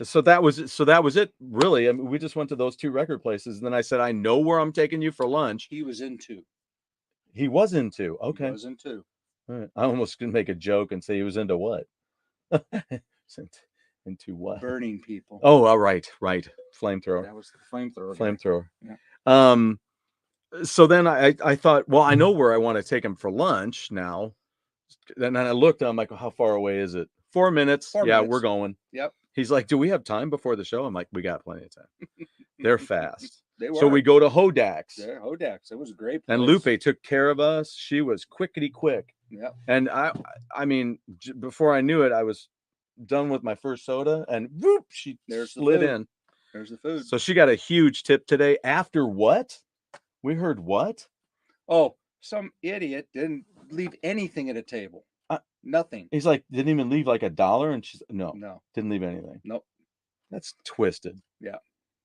so that was it, really. I mean, we just went to those 2 record places. And then I said, I know where I'm taking you for lunch. He was in 2. He was in 2. Okay. He was in 2. All right. I almost could make a joke and say he was into what? Into what? Burning people. Oh, all right. Flamethrower. That was the flamethrower. Flamethrower. Yeah. So then I thought, well, I know where I want to take him for lunch now. And then I looked, and I'm like, how far away is it? 4 minutes. 4 yeah, minutes. we're going. Yep. He's like, do we have time before the show? I'm like, we got plenty of time. They're fast. They were. So we go to Hodak's. Yeah, Hodak's. It was a great place. And Lupe took care of us. She was quickety quick. Yeah. And I mean, before I knew it, I was done with my first soda, and whoop, she slid in. There's the food. So she got a huge tip today. After what? We heard what? Oh, some idiot didn't leave anything at a table. Nothing. He's like, didn't even leave like $1, and she's no, didn't leave anything. Nope. That's twisted. Yeah.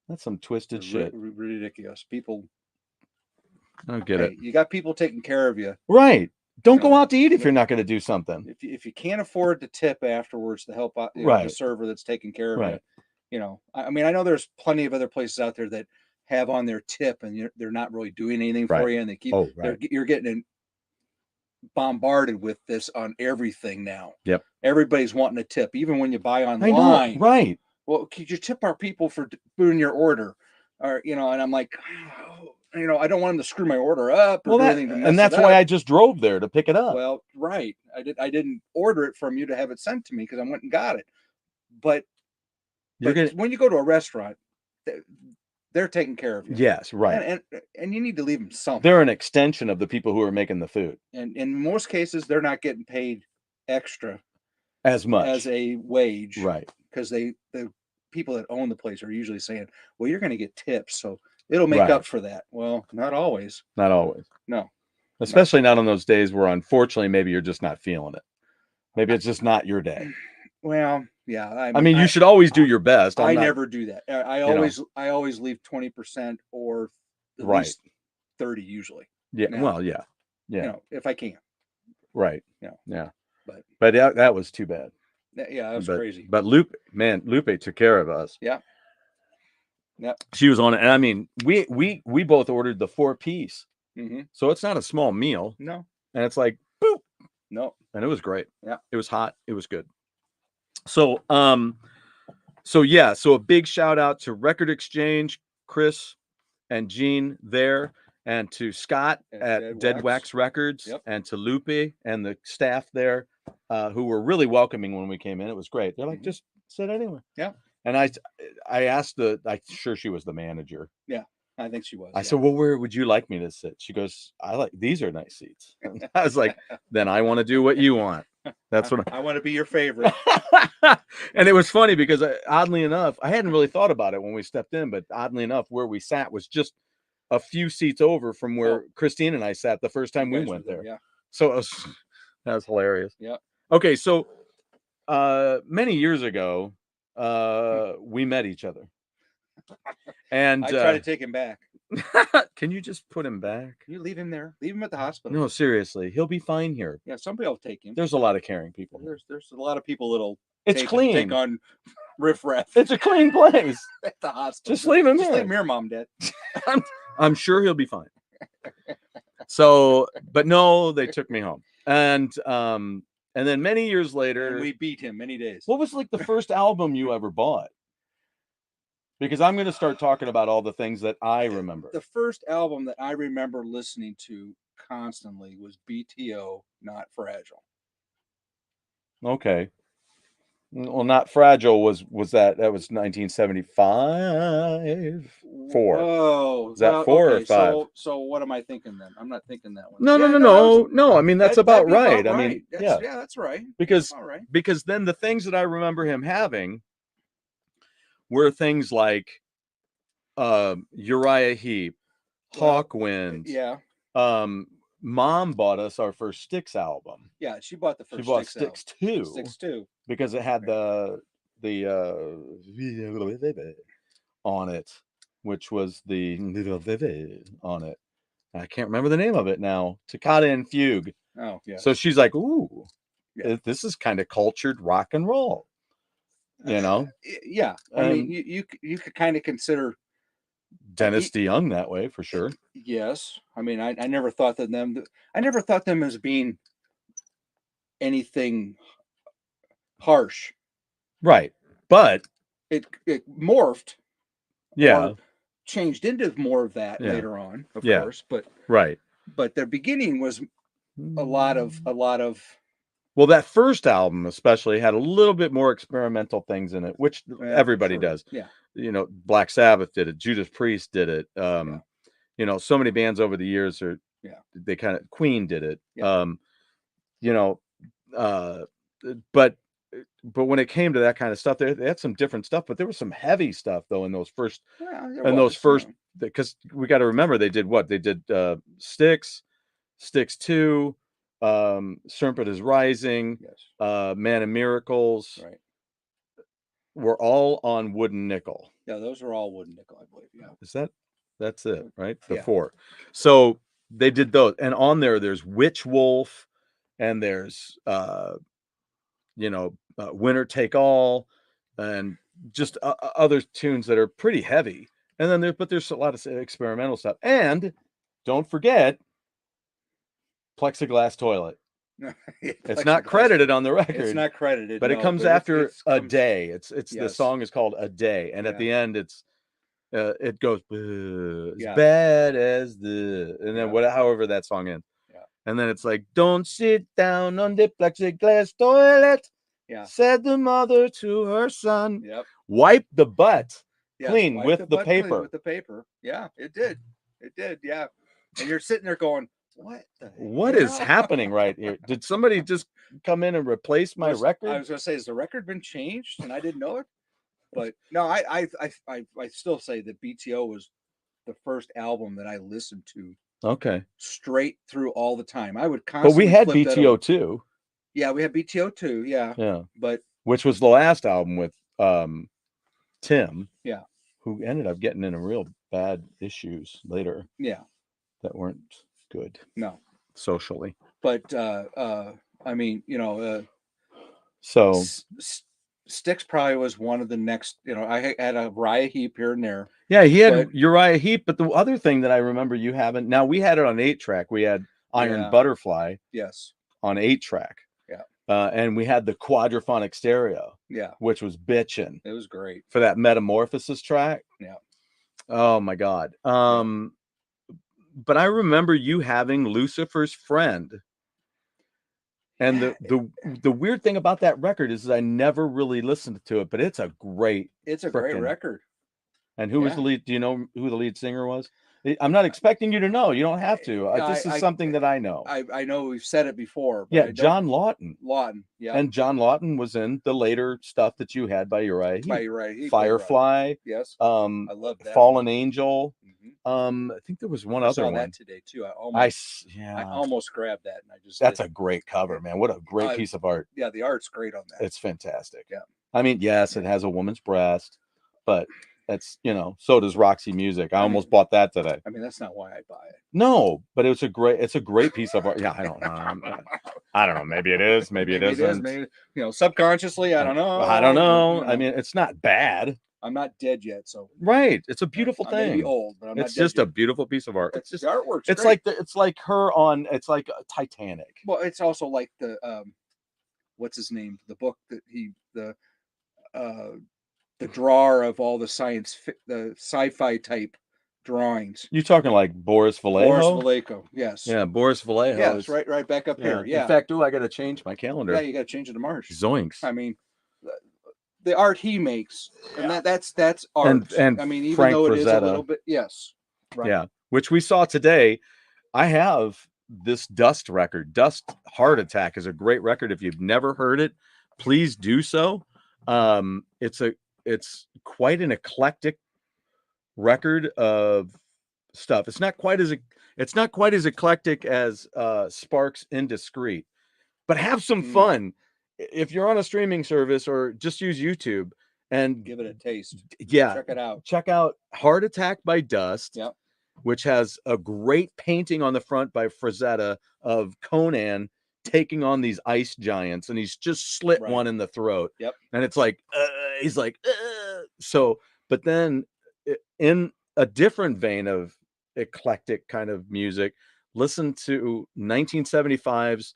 That's some twisted shit. Ridiculous. People. I don't get it. You got people taking care of you. Right. Don't go out to eat if you're not going to do something. If you can't afford to tip afterwards to help out the server that's taking care of you, I mean, I know there's plenty of other places out there that have on their tip and they're not really doing anything for you, and they keep you're getting bombarded with this on everything now. Yep. Everybody's wanting a tip, even when you buy online. I know, right. Well, could you tip our people for doing your order? Or, and I'm like, you know, I don't want them to screw my order up or well, do that, anything to mess and that's it why up. I just drove there to pick it up. Well, right. I didn't order it from you to have it sent to me because I went and got it. But when you go to a restaurant, they're taking care of you. Yes, right. And you need to leave them something. They're an extension of the people who are making the food. And in most cases, they're not getting paid extra as much as a wage. Right. Because the people that own the place are usually saying, well, you're going to get tips. So it'll make up for that. Well, not always. Not always. No. Especially not on those days where, unfortunately, maybe you're just not feeling it. Maybe it's just not your day. Well, yeah. I mean, you should always do your best. I never do that. I always leave 20% or at least 30 usually. Yeah. Now, well, yeah. You know, if I can. Right. You know, yeah. But that was too bad. Yeah, that was crazy. But Lupe took care of us. Yeah. Yep. She was on it. And I mean, we both ordered the 4-piece. Mm-hmm. So it's not a small meal. No. And it's like, boop. No. And it was great. Yeah. It was hot. It was good. So, so a big shout out to Record Exchange, Chris and Gene there, and to Scott at Dead Wax Records, and to Lupe and the staff there, who were really welcoming when we came in. It was great. They're like, just sit anywhere. Yeah. And I asked I'm sure she was the manager. Yeah. I think she was. I said, well, where would you like me to sit? She goes, these are nice seats. And I was like, then I want to do what you want. That's what I want to be your favorite. And it was funny because oddly enough, I hadn't really thought about it when we stepped in, but oddly enough, where we sat was just a few seats over from where Christine and I sat the first time we went there. Yeah. So that was hilarious. Yeah. Okay. So, many years ago, we met each other. And I try to take him back. Can you just put him back? Can you leave him there? Leave him at the hospital. No, seriously, he'll be fine here. Yeah, somebody will take him. There's a lot of caring people. There's a lot of people that'll clean. Take on riffraff. It's a clean place at the hospital. Just leave him here. Leave him here, Mom, Dad. I'm sure he'll be fine. So, but no, they took me home, and then many years later, and we beat him many days. What was like the first album you ever bought? Because I'm going to start talking about all the things that I remember. The first album that I remember listening to constantly was BTO, Not Fragile. Okay. Well, Not Fragile was that was 1975. 4. Oh, is that 4 or 5? So what am I thinking then? I'm not thinking that one. No. I mean, that's about right. I mean, that's right. Because then the things that I remember him having were things like Uriah Heep, Hawkwind. Yeah. Mom bought us our first Styx album. Yeah, she bought the first. She bought Styx 2. Styx 2 because it had the on it, which was the on it. I can't remember the name of it now. Toccata and Fugue. Oh yeah. So she's like, ooh, this is kind of cultured rock and roll. You know? Yeah. I mean, you could kind of consider Dennis DeYoung that way for sure. Yes. I mean, I never thought that them as being anything harsh. Right. But it morphed. Yeah. Changed into more of that later on, of course. But right. But their beginning was a lot of well, that first album especially had a little bit more experimental things in it, which everybody does. Yeah. You know, Black Sabbath did it, Judas Priest did it. You know, so many bands over the years they kind of Queen did it. Yeah. You know, but when it came to that kind of stuff, they had some different stuff, but there was some heavy stuff though in those first because we got to remember they did Styx 2, Serpent is Rising, Man of Miracles, right, were all on Wooden Nickel. Yeah, those are all Wooden Nickel, I believe. Yeah. That's it, right? The 4. So they did those, and on there's Witch Wolf, and there's Winner Take All, and just other tunes that are pretty heavy. And then there's a lot of experimental stuff. And don't forget Plexiglass Toilet. It's not credited on the record. It's not credited, but it comes after A Day. It's the song is called A Day, and at the end it's it goes as bad as the, and then however that song ends. Yeah. And then it's like, don't sit down on the plexiglass toilet. Yeah. Said the mother to her son. Yep. Wipe the butt clean with the paper. Clean with the paper. Yeah, it did. It did. Yeah. And you're sitting there going, what is happening right here? Did somebody just come in and replace my record? I was going to say, has the record been changed and I didn't know it? But no, I still say that BTO was the first album that I listened to. Okay. Straight through all the time. I would constantly. But we had BTO too. Yeah, we had BTO too. Yeah. Yeah. But which was the last album with Tim. Yeah. Who ended up getting into real bad issues later. Yeah. That weren't good. No. Socially. But I mean, so Styx probably was one of the next, I had a Uriah Heep here and there. Yeah, he had Uriah Heep, but the other thing that I remember you haven't, now we had it on 8-track. We had Iron Butterfly. Yes. On 8-track. Yeah. And we had the quadraphonic stereo. Yeah. Which was bitchin'. It was great. For that Metamorphosis track. Yeah. Oh my God. But I remember you having Lucifer's Friend. And the weird thing about that record is I never really listened to it, but it's a great record. And who was the lead? Do you know who the lead singer was? I'm not expecting you to know. You don't have to. This is something that I know. I know we've said it before. But John Lawton. Yeah. And John Lawton was in the later stuff that you had by Uriah Heep. Firefly. Yes. I love that. Fallen Angel. I think there was one other one. I saw that today too. I almost grabbed that, and I just. That's a great cover, man. What a great piece of art. Yeah, the art's great on that. It's fantastic. Yeah. I mean, yes, it has a woman's breast, but that's so does Roxy Music. I almost bought that today. I mean, that's not why I buy it. No, but it's a great piece of art. Yeah, I don't know. I don't know. Maybe it is. Maybe it isn't. Maybe, subconsciously, I don't know. I don't know. I mean, it's not bad. I'm not dead yet, so right. It's a beautiful thing. I may be old, but I'm it's just a beautiful piece of art. It's just the artwork. It's great. It's like her on. It's like Titanic. Well, it's also like the what's his name? The book that the drawer of all the the sci-fi type drawings. You talking like Boris Vallejo? Boris Vallejo, yes. Yeah, Boris Vallejo. Yes, right back up here. Yeah. In fact, I got to change my calendar. Yeah, you got to change it to March. Zoinks. I mean, the art he makes, and that's art. And I mean, even Frank though it Frazetta. is a little bit, yes. Right. Yeah, which we saw today. I have this Dust record. Dust Heart Attack is a great record. If you've never heard it, please do so. It's quite an eclectic record of stuff. It's not quite as eclectic as Sparks Indiscreet, but have some fun. If you're on a streaming service or just use YouTube and give it a taste. Yeah. Check it out. Check out Heart Attack by Dust. Yep. Which has a great painting on the front by Frazetta of Conan taking on these ice giants, and he's just slit one in the throat. Yep. And it's like, he's like, so, but then in a different vein of eclectic kind of music, listen to 1975's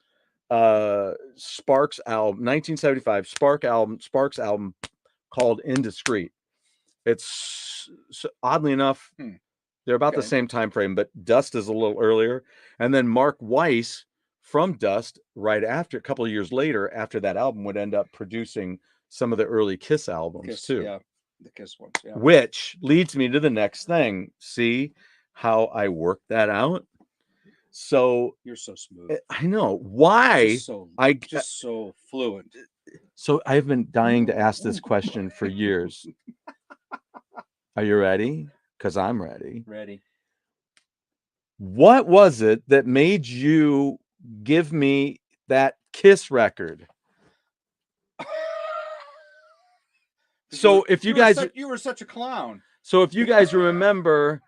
Sparks album, 1975 Sparks album called Indiscreet. It's oddly enough, they're about the same time frame, but Dust is a little earlier. And then Mark Weiss from Dust, right after, a couple of years later, after that album, would end up producing some of the early Kiss albums too. Yeah, the Kiss ones. Yeah. Which leads me to the next thing. See how I worked that out? So you're so smooth. I know why. Just so fluent. So I've been dying to ask this question for years. Are you ready? Because I'm ready. Ready. What was it that made you give me that Kiss record? So if you guys, you were such a clown. So if you guys remember,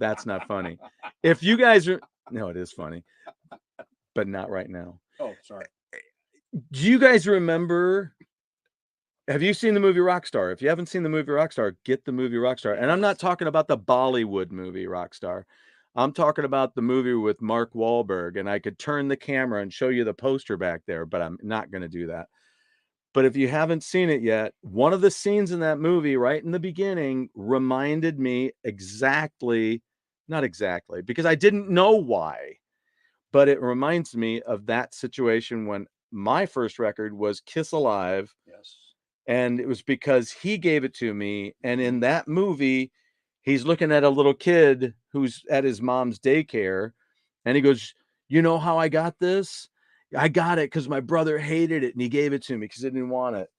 that's not funny. If you guys are, no, it is funny, but not right now. Oh, sorry. Do you guys remember? Have you seen the movie Rockstar? If you haven't seen the movie Rockstar, get the movie Rockstar. And I'm not talking about the Bollywood movie Rockstar. I'm talking about the movie with Mark Wahlberg. And I could turn the camera and show you the poster back there, but I'm not going to do that. But if you haven't seen it yet, one of the scenes in that movie right in the beginning reminded me not exactly, because I didn't know why, but it reminds me of that situation when my first record was Kiss Alive. Yes. And it was because he gave it to me. And in that movie, he's looking at a little kid who's at his mom's daycare. And he goes, you know how I got this? I got it because my brother hated it and he gave it to me because he didn't want it.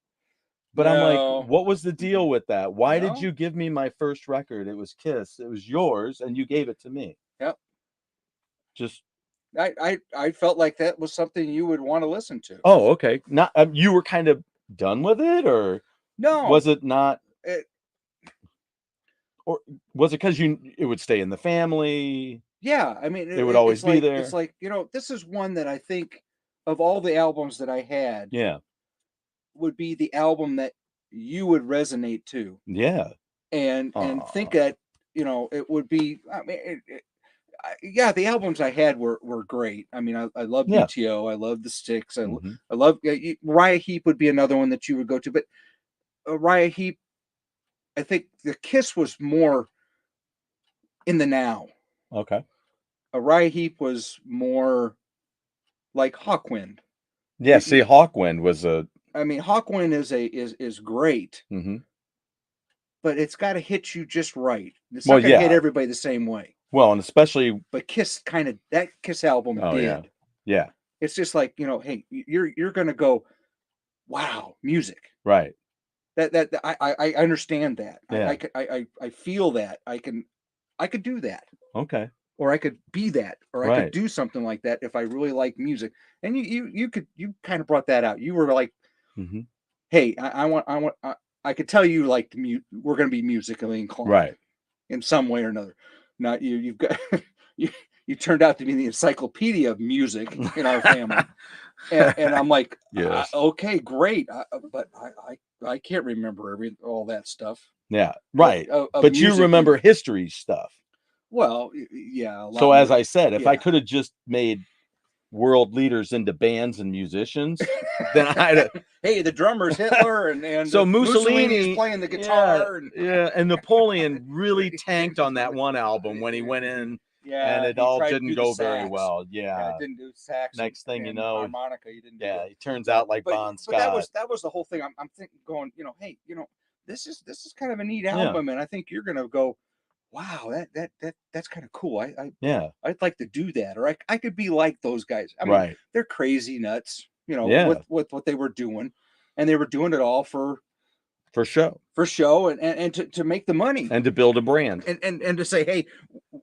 But I'm like, what was the deal with that? Why did you give me my first record? It was Kiss. It was yours and you gave it to me. Yep. Just I felt like that was something you would want to listen to. Oh, okay. Not you were kind of done with it, or no? Was it not? Or was it because it would stay in the family? Yeah, I mean, it would always be there. It's like, this is one that I think of all the albums that I had, would be the album that you would resonate to. Yeah, and think that it would be. I mean, the albums I had were great. I mean, I love BTO, I love the Styx, I love Uriah Heep would be another one that you would go to, but Uriah Heep, I think the Kiss was more in the now. Okay. Uriah Heep was more like Hawkwind. Yeah, see, Hawkwind was I mean, Hawkwind is great, but it's got to hit you just right. It's not going to hit everybody the same way. Well, and especially, but Kiss that Kiss album did. Yeah. It's just like, hey, you're going to go, wow, music. Right. That I understand that. Yeah. I feel that I could do that. Okay. Or I could be that, or I could do something like that if I really like music. And you kind of brought that out. You were like, hey, I could tell you like we're going to be musically inclined, right, in some way or another. Not you. You've got you turned out to be the encyclopedia of music in our family, and I'm like, yes. Okay, great, but I can't remember all that stuff. Yeah, right. But you remember history stuff. Well, yeah. So as I said, if I could have just made world leaders into bands and musicians, then I'd hey, the drummer's Hitler, and so Mussolini's playing the guitar, and Napoleon really tanked on that one album when he went in, and it all didn't go very well. Yeah, didn't do sax. Next thing you know, harmonica, he didn't. Yeah, he turns out like Bon Scott. But that was the whole thing. I'm thinking, going, hey, this is kind of a neat album, and I think you're gonna go, wow, that's kind of cool. I'd like to do that, or I could be like those guys. I mean, they're crazy nuts, with what they were doing, and they were doing it all for show, and to make the money, and to build a brand, and to say, hey,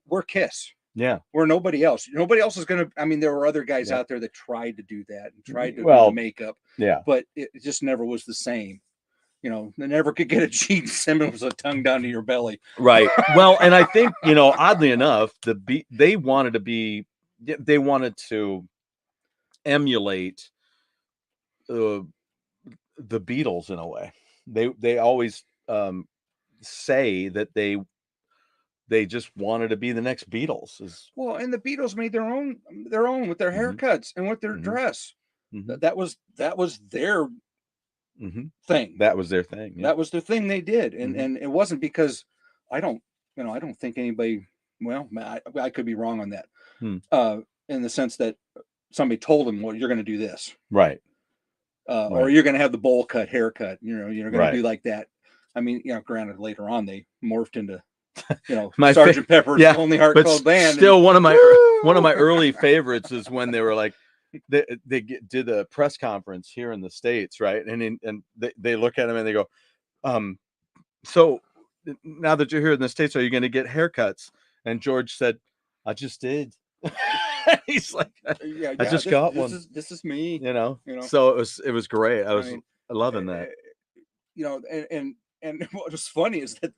we're Kiss. Yeah, we're nobody else. Nobody else is gonna. I mean, there were other guys out there that tried to do that and tried to do the makeup. Yeah, but it just never was the same. They never could get a Gene Simmons with a tongue down to your belly. Right. Well, and I think, oddly enough, they wanted to emulate the Beatles in a way. They always say that they just wanted to be the next Beatles. Well, and the Beatles made their own with their haircuts and with their dress. That was their thing. That was their thing. Yeah. That was the thing they did, and it wasn't because I don't think anybody. Well, I could be wrong on that. In the sense that somebody told them, well, you're going to do this, right? Or you're going to have the bowl cut haircut. You're going to do like that. I mean, granted, later on they morphed into, Sgt. Pepper's Lonely Heart Club Band. Still, one of my early favorites is when they were like, they did a press conference here in the States, right? And they look at him and they go, so now that you're here in the States, are you going to get haircuts? And George said, I just did. He's like, I just got one. This is me. So it was great. I was loving that. And what was funny is that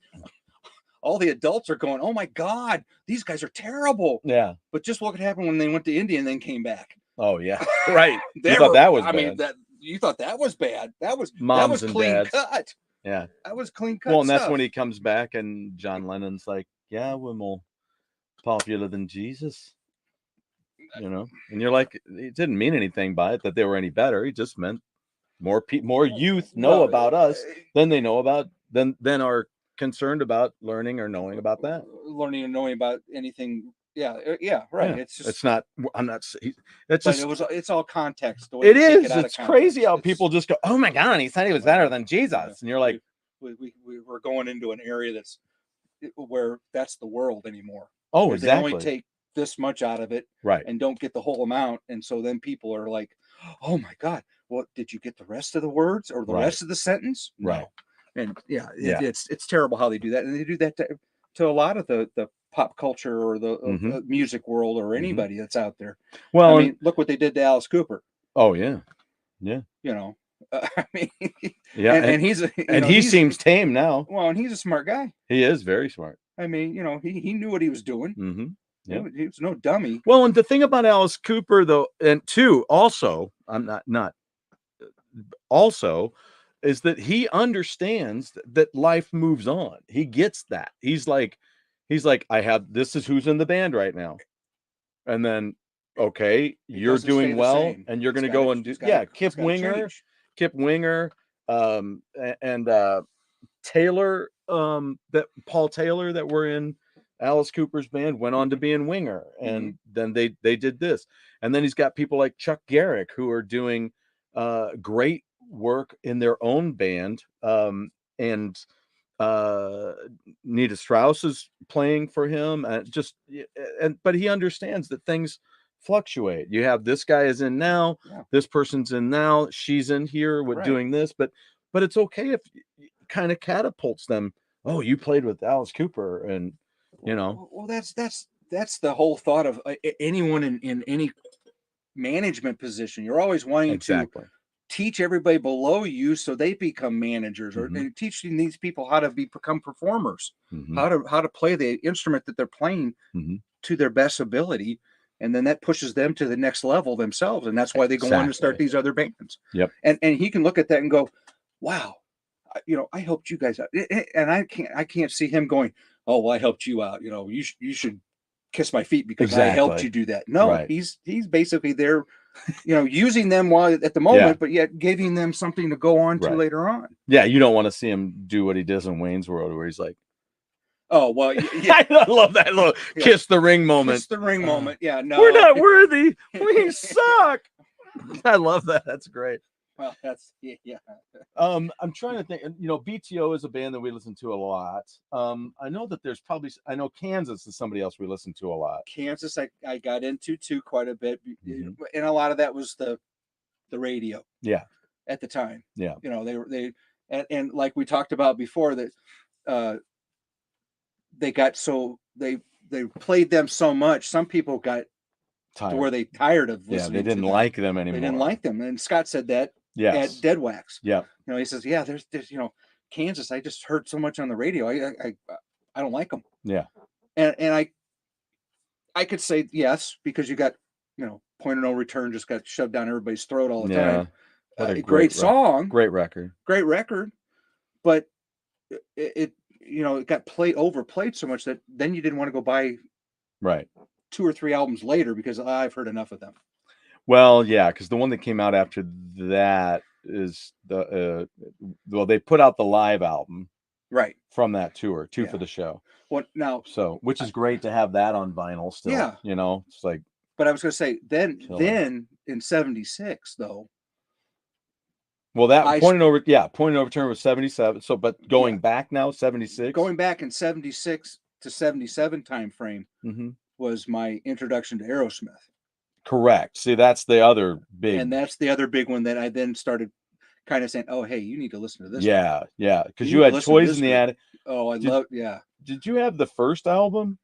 all the adults are going, oh my God, these guys are terrible. Yeah. But just what happened when they went to India and then came back. Oh yeah, right. You thought that was bad. I mean, you thought that was bad. That was clean dads. Cut. Yeah, that was clean cut. Well, and that's when he comes back, and John Lennon's like, "Yeah, we're more popular than Jesus," and you're like, he didn't mean anything by it that they were any better. He just meant more youth know about us than they know about than are concerned about learning or knowing about that. Learning and knowing about anything. Yeah, right. Yeah. It's just, it's not. I'm not. It's but just. it's all context. It is. It's crazy how people just go, "Oh my God, he said he was better than Jesus," and you're like, we're going into an area that's where that's the world anymore. Oh, exactly. They only take this much out of it, right, and don't get the whole amount, and so then people are like, "Oh my God, what did you get the rest of the words or the rest of the sentence?" No. Right. And it's terrible how they do that, and they do that to a lot of the pop culture or the music world or anybody that's out there. Well, I mean, look what they did to Alice Cooper. Oh yeah, yeah. You know, I mean, yeah, and he's he seems tame now. Well, and he's a smart guy. He is very smart. I mean, he knew what he was doing. Mm-hmm. Yeah, he was no dummy. Well, and the thing about Alice Cooper, though, and two, also, I'm not also, is that he understands that life moves on. He gets that. He's like, this is who's in the band right now. And then, okay, you're doing well, and you're going to go and do, Kip Winger, and Taylor, that Paul Taylor that were in Alice Cooper's band went on to be in Winger, and then they did this, and then he's got people like Chuck Garrick who are doing great work in their own band, and Nita Strauss is playing for him, but he understands that things fluctuate. You have this guy is in now, this person's in now, she's in here with doing this, but it's okay if it kind of catapults them. Oh, you played with Alice Cooper, and well, that's the whole thought of anyone in any management position. You're always wanting to teach everybody below you so they become managers, or teaching these people how to become performers, how to play the instrument that they're playing to their best ability, and then that pushes them to the next level themselves, and that's why they go on to start these other bands. Yep. And he can look at that and go, wow, I helped you guys out, and I can't see him going, oh, well, I helped you out, you should kiss my feet because I helped you do that. No, he's basically there, using them while at the moment, but yet giving them something to go on to later on. Yeah, you don't want to see him do what he does in Wayne's World, where he's like, oh, well, I love that little kiss the ring moment. Kiss the ring moment. Yeah, no, we're not worthy. We suck. I love that. That's great. Well, that's I'm trying to think. BTO is a band that we listen to a lot. I know that I know Kansas is somebody else we listen to a lot. Kansas, I got into too quite a bit, and a lot of that was the radio. Yeah. At the time. Yeah. They and like we talked about before, that they got they played them so much. Some people got tired. To where they tired of listening. Yeah, they didn't like them anymore. They didn't like them, and Scott said that. At Dead Wax. Yeah. He says, yeah, there's Kansas, I just heard so much on the radio. I don't like them. Yeah. And I could say yes, because you got, Point of No Return just got shoved down everybody's throat all the time. What a great song. Great record. Great record. But it got overplayed so much that then you didn't want to go buy 2 or 3 albums later because I've heard enough of them. Well, yeah, because the one that came out after that is they put out the live album from that tour, Two for the Show. Well, now, which is great to have that on vinyl still. Yeah, it's like. But I was going to say then in '76 though. Well, that Point of No Return was 77. So, but going back now, 76. Going back in 76 to 77 time frame was my introduction to Aerosmith. Correct. See, that's the other big, and that's the other big one that I then started kind of saying, "Oh, hey, you need to listen to this." Yeah, yeah, because you had Toys in the Attic. Oh, I love. Yeah. Did you have the first album?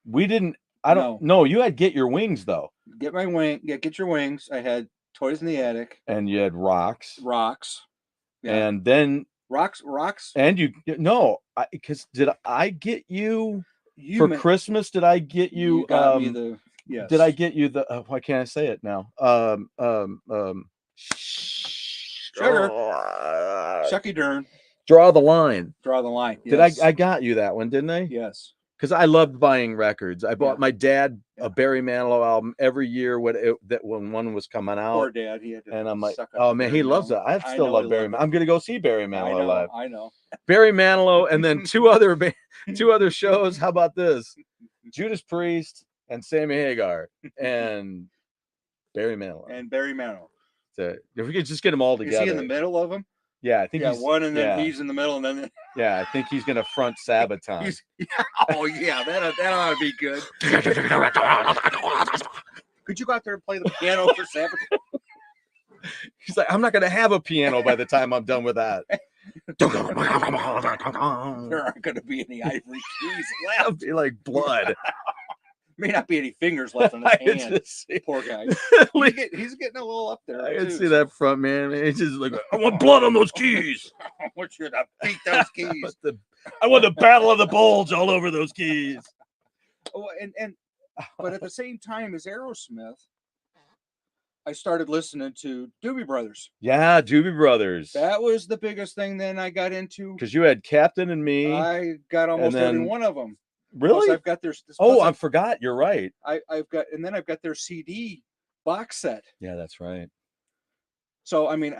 We didn't. I don't know. You had Get Your Wings though. Get My Wing. Yeah, Get Your Wings. I had Toys in the Attic. And you had Rocks. Yeah. And then Rocks. And because did I get you for Christmas? Did I get you? You got me the. Yes. Did I get you the? Why can't I say it now? Sugar. Shucky Dern. Draw the Line. Draw the Line. Yes. Did I got you that one? Didn't I? Yes. because I loved buying records. I bought my dad a Barry Manilow album every year when one was coming out. Poor Dad, he had to. And I'm like, oh man, he loves it. I still love Barry. I'm gonna go see Barry Manilow live. I know. Barry Manilow, and then two other shows. How about this? Judas Priest and Sammy Hagar and Barry Manilow. So if we could just get them all together. Is he in the middle of them? Yeah, I think he's one, and then he's in the middle, and then I think he's gonna front Sabaton. Oh yeah, that ought to be good. Could you go out there and play the piano for Sabaton? He's like, I'm not gonna have a piano by the time I'm done with that. There aren't gonna be any ivory keys left. It'll be like blood. May not be any fingers left on his hand. Poor guy. He's getting a little up there. I can see that front man. He's just like, I want blood on those keys. I want you to beat those keys. I want the Battle of the Bulge all over those keys. But at the same time as Aerosmith, I started listening to Doobie Brothers. Yeah, Doobie Brothers. That was the biggest thing then I got into. Because you had Captain and Me. I got almost every one of them. Really? Plus I've got their. I forgot. You're right. I've got their CD box set. Yeah, that's right. So I mean,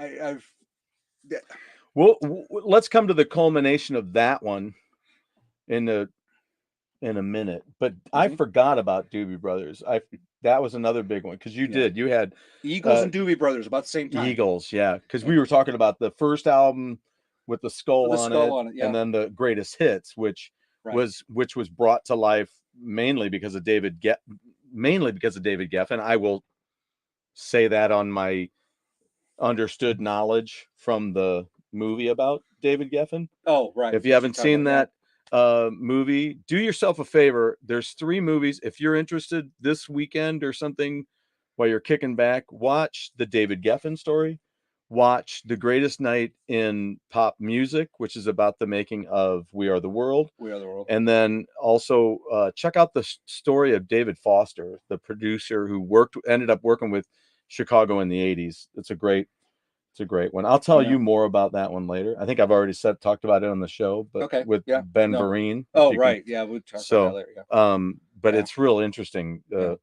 Well, let's come to the culmination of that one in a minute. But I forgot about Doobie Brothers. That was another big one because you had Eagles and Doobie Brothers about the same time. Eagles, yeah, because we were talking about the first album with the skull on it, and then the greatest hits, which was brought to life mainly because of David Geffen. I will say that on my understood knowledge from the movie about David Geffen. Oh, right. If you haven't seen that movie, do yourself a favor. There's 3 movies. If you're interested this weekend or something while you're kicking back, watch the David Geffen story. Watch The Greatest Night in Pop Music, which is about the making of We Are the World. We Are the World. And then also check out the story of David Foster, the producer who ended up working with Chicago in the 80s. It's a great one. I'll tell you more about that one later. I think I've already talked about it on the show, but with Ben Vereen. Oh, right. Yeah, we'll talk about that later. Yeah. But it's real interesting to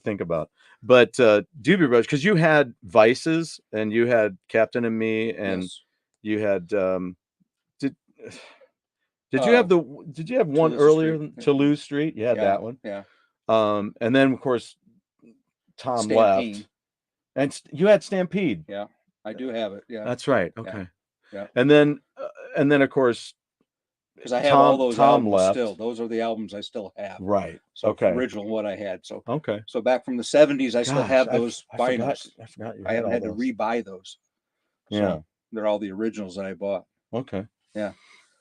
think about. But Doobie Brothers, because you had Vices and you had Captain and Me, and you had did you have one earlier, Toulouse Street? You had that one. Yeah. And then of course Tom left. And you had Stampede. Yeah. I do have it. Yeah. That's right. Okay. Yeah. And then of course, because I have all those albums still. Those are the albums I still have. Right. So okay. Original what I had. So okay. So back from the 70s, I still have those vinyls. I forgot. I haven't had to rebuy those. So yeah. They're all the originals that I bought. Okay. Yeah.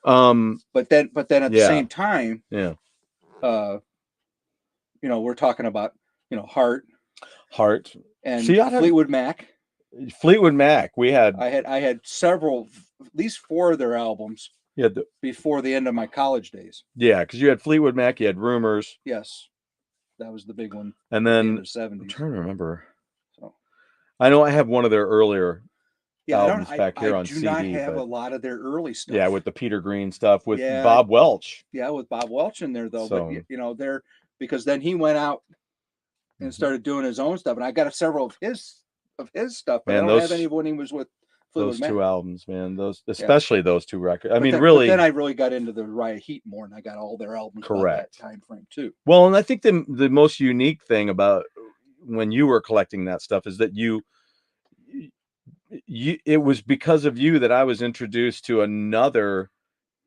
But then at the same time, we're talking about Heart and Fleetwood Mac. Fleetwood Mac. I had several, at least 4 of their albums. Yeah. Before the end of my college days. Yeah, because you had Fleetwood Mac, you had Rumors. Yes, that was the big one. And then the 70s. I'm trying to remember. So I know I have one of their earlier albums back here on CD. I do not have a lot of their early stuff. Yeah, with the Peter Green stuff with Bob Welch. Yeah, with Bob Welch in there though. So, but because then he went out and started doing his own stuff, and I got several of his stuff, but I don't have any when he was with Fleetwood Mac. 2 albums, man. Especially those 2 records. But then I really got into the Uriah Heep more, and I got all their albums. Correct. That time frame too. Well, and I think the most unique thing about when you were collecting that stuff is that it was because of you that I was introduced to another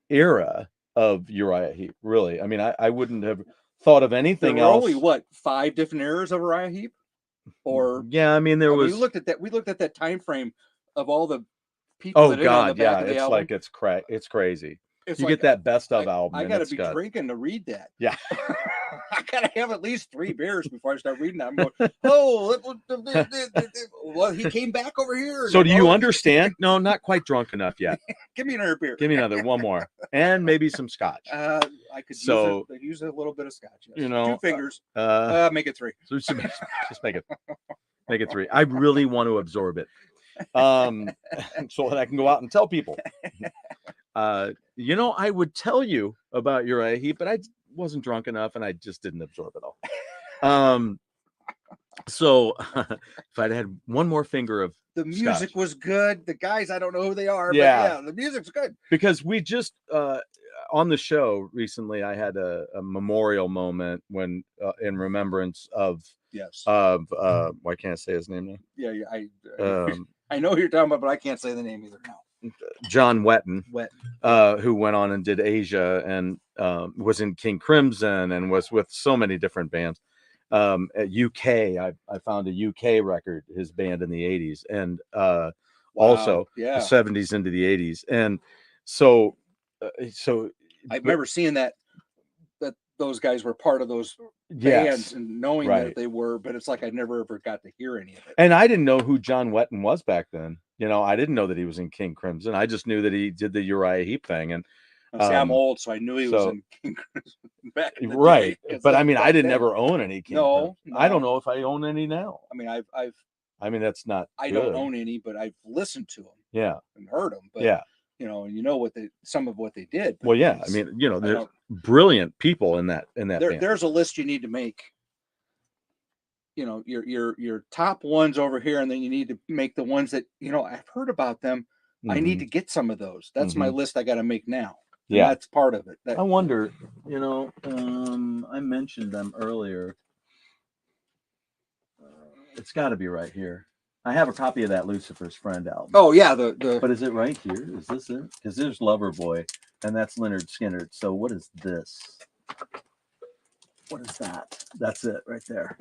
era of Uriah Heep. Really, I mean, I wouldn't have thought of anything else. Only 5 different eras of Uriah Heep, or I mean, we looked at that. We looked at that time frame of all the people. It's like it's crazy. You get that best of album. I gotta be drinking to read that. Yeah. I gotta have at least 3 beers before I start reading that. I'm going, well, he came back over here. So do you understand? No, not quite drunk enough yet. Give me another beer. Give me another, one more, and maybe some scotch. I could use a little bit of scotch. Yes. 2 fingers. Make it 3. Just make it 3. I really want to absorb it, so that I can go out and tell people. I would tell you about Uriah Heep, but wasn't drunk enough, and I just didn't absorb it all. So if I'd had one more finger of the music scotch. Was good. The guys, I don't know who they are, but yeah, the music's good. Because we just on the show recently, I had a memorial moment when in remembrance of why can't I say his name now? Yeah, I know who you're talking about, but I can't say the name either now. John Wetton, who went on and did Asia and was in King Crimson and was with so many different bands. At UK, I found a UK record, his band in the 80s, and also the 70s into the 80s. And so I remember seeing that those guys were part of those bands and knowing that they were, but it's like I never ever got to hear any of it. And I didn't know who John Wetton was back then. I didn't know that he was in King Crimson. I just knew that he did the Uriah Heep thing. And I'm old, so I knew he was in King Crimson back in the day, but I mean, I didn't ever own any King Crimson. No. I don't know if I own any now. I mean, I mean, that's not. I don't own any, but I've listened to them. Yeah. And heard them. But, and what some of what they did. Well, yeah. I mean, there's brilliant people in that band. There's a list you need to make. Your top ones over here, and then you need to make the ones that I've heard about them. Mm-hmm. I need to get some of those. That's my list I got to make now. And that's part of it. I wonder, I mentioned them earlier. It's got to be right here. I have a copy of that Lucifer's Friend album. Oh yeah, but is it right here? Is this it? Because there's Loverboy, and that's Leonard Skinner. So what is this? What is that? That's it right there.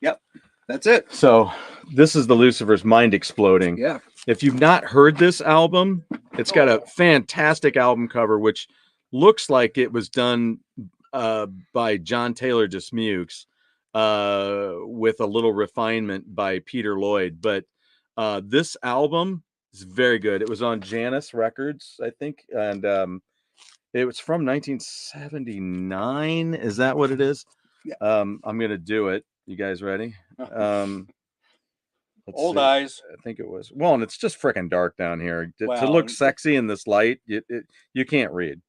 Yep, that's it. So this is the Lucifer's Mind Exploding. Yeah. If you've not heard this album, it's got a fantastic album cover, which looks like it was done by John Taylor Dismukes with a little refinement by Peter Lloyd. But this album is very good. It was on Janus Records, I think, and it was from 1979. Is that what it is? Yeah. I'm going to do it. You guys ready? Old eyes. I think it was. Well, and it's just freaking dark down here. To look sexy in this light, you can't read.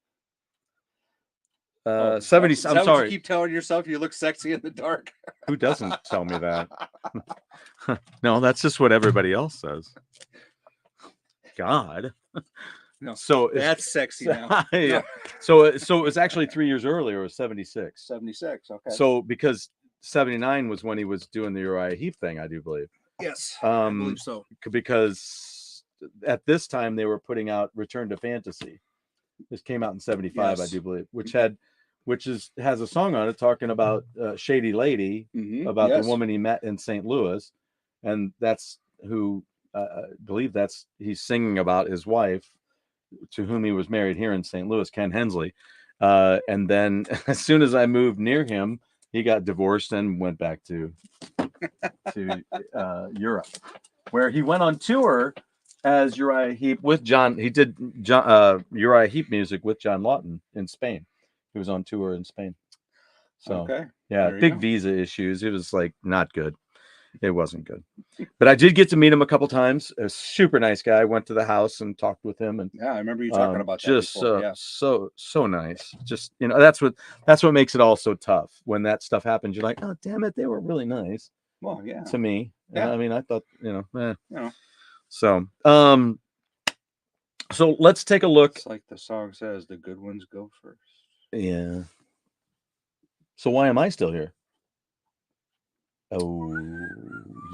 70. I'm sorry. You keep telling yourself you look sexy in the dark. Who doesn't tell me that? No, that's just what everybody else says. God. No. So that's sexy now. Yeah. So it was actually 3 years earlier. It was 76. 76. Okay. So because 79 was when he was doing the Uriah Heep thing, I do believe. Yes, I believe so. Because at this time they were putting out Return to Fantasy. This came out in 75, I do believe, which has a song on it talking about Shady Lady, about the woman he met in St. Louis, and that's who I believe he's singing about his wife, to whom he was married here in St. Louis, Ken Hensley. And then as soon as I moved near him, he got divorced and went back to Europe, where he went on tour as Uriah Heep with John. He did Uriah Heep music with John Lawton in Spain. He was on tour in Spain. So big visa issues. It was like not good. It wasn't good. But I did get to meet him a couple times. A super nice guy. I went to the house and talked with him. And I remember you talking about that just before. So nice. Just that's what makes it all so tough. When that stuff happens, you're like, oh damn it, they were really nice. Well, yeah. To me. Yeah. I mean, I thought, So so let's take a look. It's like the song says, the good ones go first. Yeah. So why am I still here? Oh,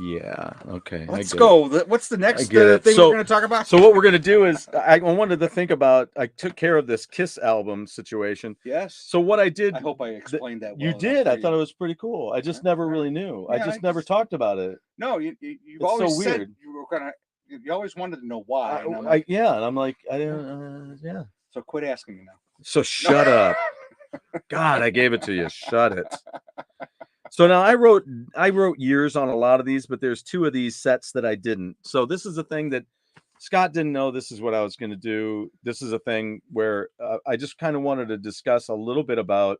yeah. Okay. Let's go. What's the next thing we're going to talk about? So what we're going to do is I wanted to think about, I took care of this Kiss album situation. Yes. So what I did. I hope I explained that well. You did. I thought it was pretty cool. I just never really knew. Yeah, I just never talked about it. No, you've always said you were going to. You always wanted to know why. And I'm like, I didn't. Yeah. So quit asking me now. So shut up. God, I gave it to you. Shut it. So now I wrote years on a lot of these, but there's two of these sets that I didn't. So this is a thing that Scott didn't know this is what I was going to do. This is a thing where I just kind of wanted to discuss a little bit about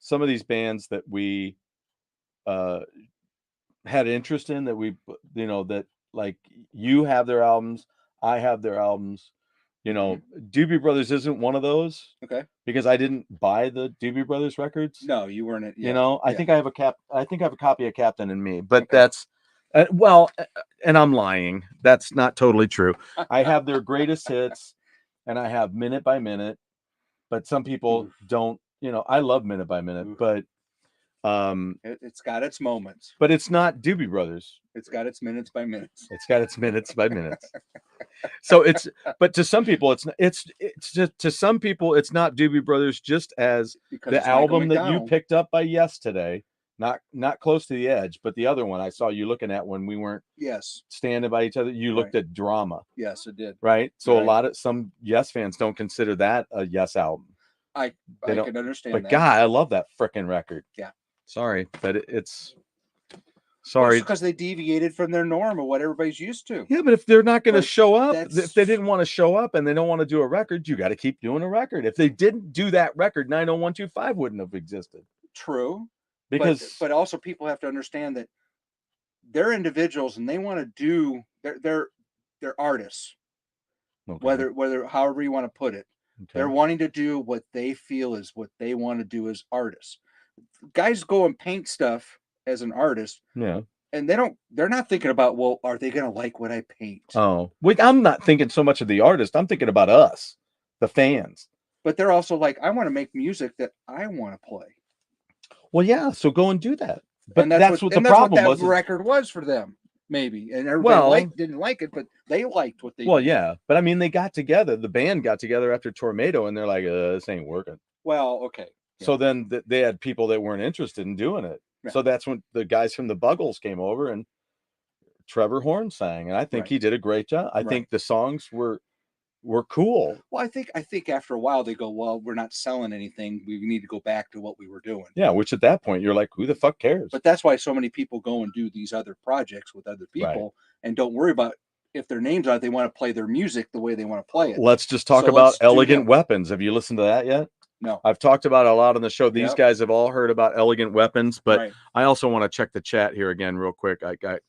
some of these bands that we had interest in, that we, that like you have their albums, I have their albums. You know, Doobie Brothers isn't one of those. Okay. Because I didn't buy the Doobie Brothers records. No, you weren't. You know, I think I have a copy of Captain and Me, but that's well, and I'm lying. That's not totally true. I have their greatest hits, and I have Minute by Minute. But some people don't. You know, I love Minute by Minute, but it's got its moments. But it's not Doobie Brothers. It's got its minutes by minutes. It's got its minutes by minutes. So it's, but to some people, it's just, to some people, it's not Doobie Brothers, just as because the album that you picked up by Yes today, not Close to the Edge, but the other one I saw you looking at when we weren't standing by each other. You looked at Drama. Yes, it did. Right. So a lot of some Yes fans don't consider that a Yes album. I can understand. But God, I love that frickin' record. Yeah. Sorry, but it's. Sorry, because they deviated from their norm of what everybody's used to. Yeah, but if they're not going to show up, if they didn't want to show up and they don't want to do a record, you got to keep doing a record. If they didn't do that record, 90125 wouldn't have existed. True, because but also people have to understand that they're individuals and they want to do they're artists. Okay. Whether however you want to put it, they're wanting to do what they feel is what they want to do as artists. Guys go and paint stuff as an artist, and they're not thinking about, well, are they going to like what I paint? Oh, wait, I'm not thinking so much of the artist. I'm thinking about us, the fans. But they're also like, I want to make music that I want to play. Well, yeah, so go and do that. But that's what the problem was. That record was for them, maybe, and everybody didn't like it, but they liked what they. Well, did. Yeah, but I mean, they got together. The band got together after Tornado, and they're like, "This ain't working." Well, okay. Yeah. So then they had people that weren't interested in doing it. Yeah. So that's when the guys from the Buggles came over and Trevor Horn sang, and I think he did a great job. I think the songs were cool. Well, I think after a while they go, well, we're not selling anything. We need to go back to what we were doing. Yeah, which at that point you're like, who the fuck cares? But that's why so many people go and do these other projects with other people and don't worry about if their names on it. They want to play their music the way they want to play it. Let's just talk about Elegant Weapons. Have you listened to that yet? No. I've talked about it a lot on the show. These guys have all heard about Elegant Weapons, but I also want to check the chat here again real quick. We got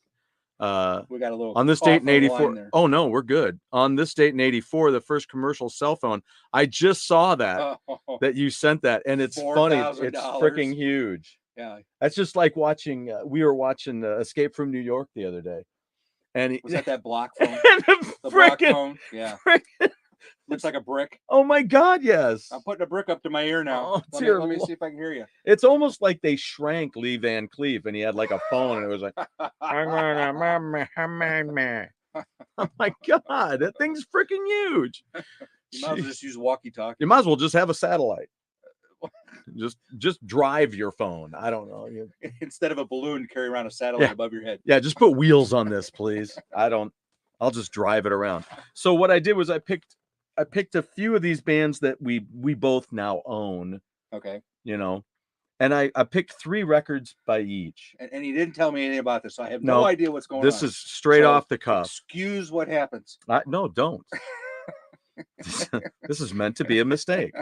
a little on this date in 84. Oh no, we're good. On this date in 84, the first commercial cell phone. I just saw that that you sent that, and it's funny. It's freaking huge. Yeah, that's just like watching. We were watching Escape from New York the other day, and was that block phone? The block phone. Yeah. Looks like a brick. Oh my God, yes. I'm putting a brick up to my ear now. Let me see if I can hear you. It's almost like they shrank Lee Van Cleef and he had like a phone and it was like, oh my God, that thing's freaking huge. You might as well just use walkie-talkie. You might as well just have a satellite. Just drive your phone. I don't know. Instead of a balloon, carry around a satellite above your head. Yeah, just put wheels on this, please. I'll just drive it around. So what I did was I picked a few of these bands that we both now own. Okay. And I picked 3 records by each. And he didn't tell me anything about this. So I have no idea what's going on. This is straight off the cuff. Excuse what happens. No, don't. This is meant to be a mistake.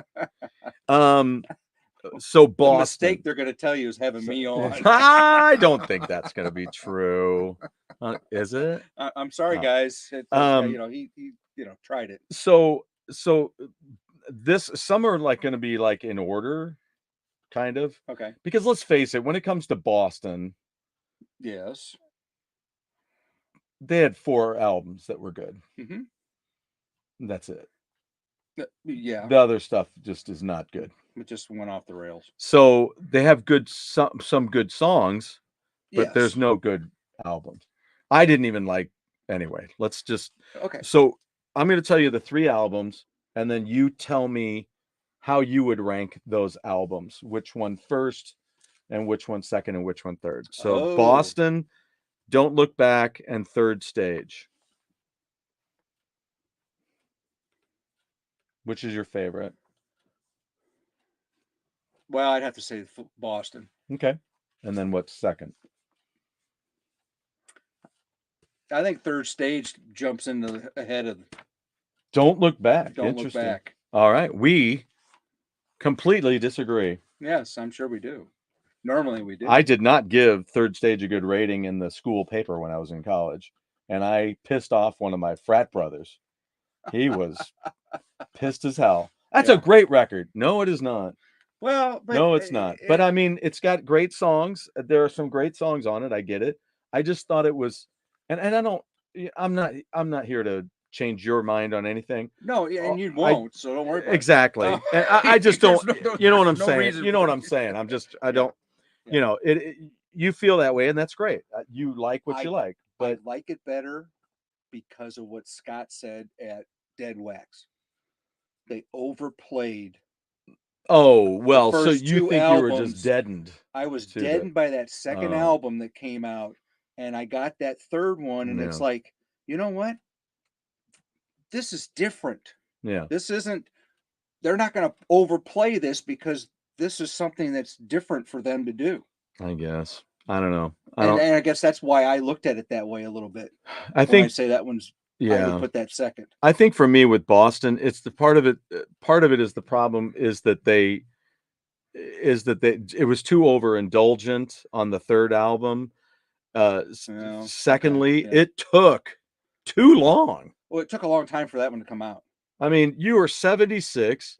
So Boston. The mistake they're going to tell you is having me on. I don't think that's going to be true. Is it? I'm sorry, guys. He tried it. So some are like going to be like in order, kind of. Okay. Because let's face it, when it comes to Boston, yes, they had 4 albums that were good. Mm-hmm. That's it. Yeah. The other stuff just is not good. It just went off the rails. So they have some good songs, but there's no good albums. I didn't even like. Anyway, let's just. Okay. So I'm going to tell you the 3 albums, and then you tell me how you would rank those albums. Which one first, and which one second, and which one third. So Boston, Don't Look Back, and Third Stage. Which is your favorite? Well, I'd have to say Boston. Okay. And then what's second? I think Third Stage jumps into ahead of Don't Look Back. Don't Look Back. All right. We completely disagree. Yes, I'm sure we do. Normally we do. I did not give Third Stage a good rating in the school paper when I was in college. And I pissed off one of my frat brothers He was pissed as hell. That's a great record. No, it is not. Well, but, no, it's not. But I mean, it's got great songs. There are some great songs on it. I get it. I just thought it was, and I don't. I'm not here to change your mind on anything. No, and you won't. So don't worry about exactly. it. And I just don't. You know what I'm saying? Reason you know what I'm saying? I'm just. I don't. Yeah. You know it. You feel that way, and that's great. You like what you like, but I like it better because of what Scott said at Dead Wax. They overplayed. Oh, well, so you think you were just deadened. I was deadened by that second album that came out, and I got that third one, and it's like, you know what? This is different. Yeah. This isn't, they're not going to overplay this because this is something that's different for them to do. I guess. I don't know. And I guess that's why I looked at it that way a little bit. I think I say that one's, I would put that second. I think for me with Boston, it's the part of it is the problem is that it was too overindulgent on the third album. Secondly, it took too long. Well, it took a long time for that one to come out. I mean, you were 76,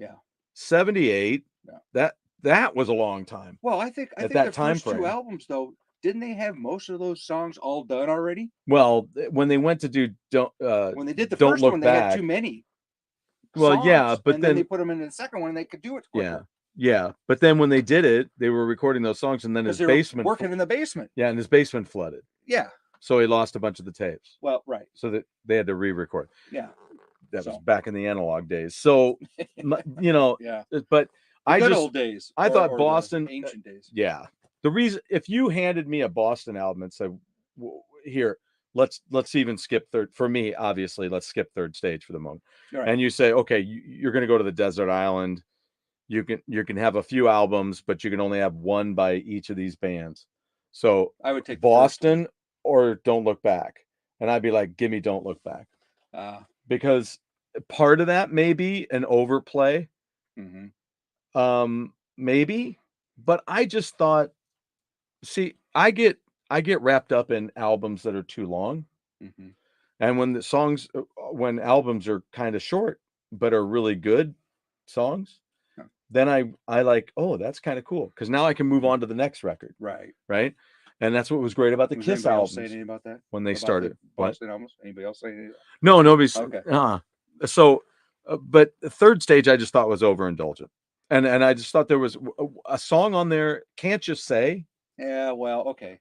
78. Yeah. That was a long time. Well, I think that the time first two albums, though, didn't they have most of those songs all done already? Well, when they went to do when they did the first one, they had too many. Well, songs, but then they put them in the second one, and they could do it quicker. Yeah. But then when they did it, they were recording those songs, and then his basement working in the basement. Yeah, and his basement flooded. Yeah. So he lost a bunch of the tapes. Well, right. So that they had to re-record. Yeah. That was back in the analog days. So, you know. Yeah. But old days. I thought Boston, ancient days. Yeah. The reason, if you handed me a Boston album and said, "Here, let's even skip third." For me, obviously, let's skip third stage for the moment. Right. And you say, "Okay, you're going to go to the desert island. You can have a few albums, but you can only have one by each of these bands." So I would take Boston or Don't Look Back, and I'd be like, "Give me Don't Look Back," because part of that may be an overplay. Mm-hmm. Maybe, but I just thought, see, I get wrapped up in albums that are too long. Mm-hmm. And when albums are kind of short but are really good songs, then I like, oh, that's kind of cool, because now I can move on to the next record. Right. And that's what was great about the Kiss albums. Say anything about that when they started? Boston albums? Anybody else say anything? No, nobody's. Okay. So, but the third stage I just thought was overindulgent. And I just thought there was a song on there, Can't You Say? Yeah, well, okay.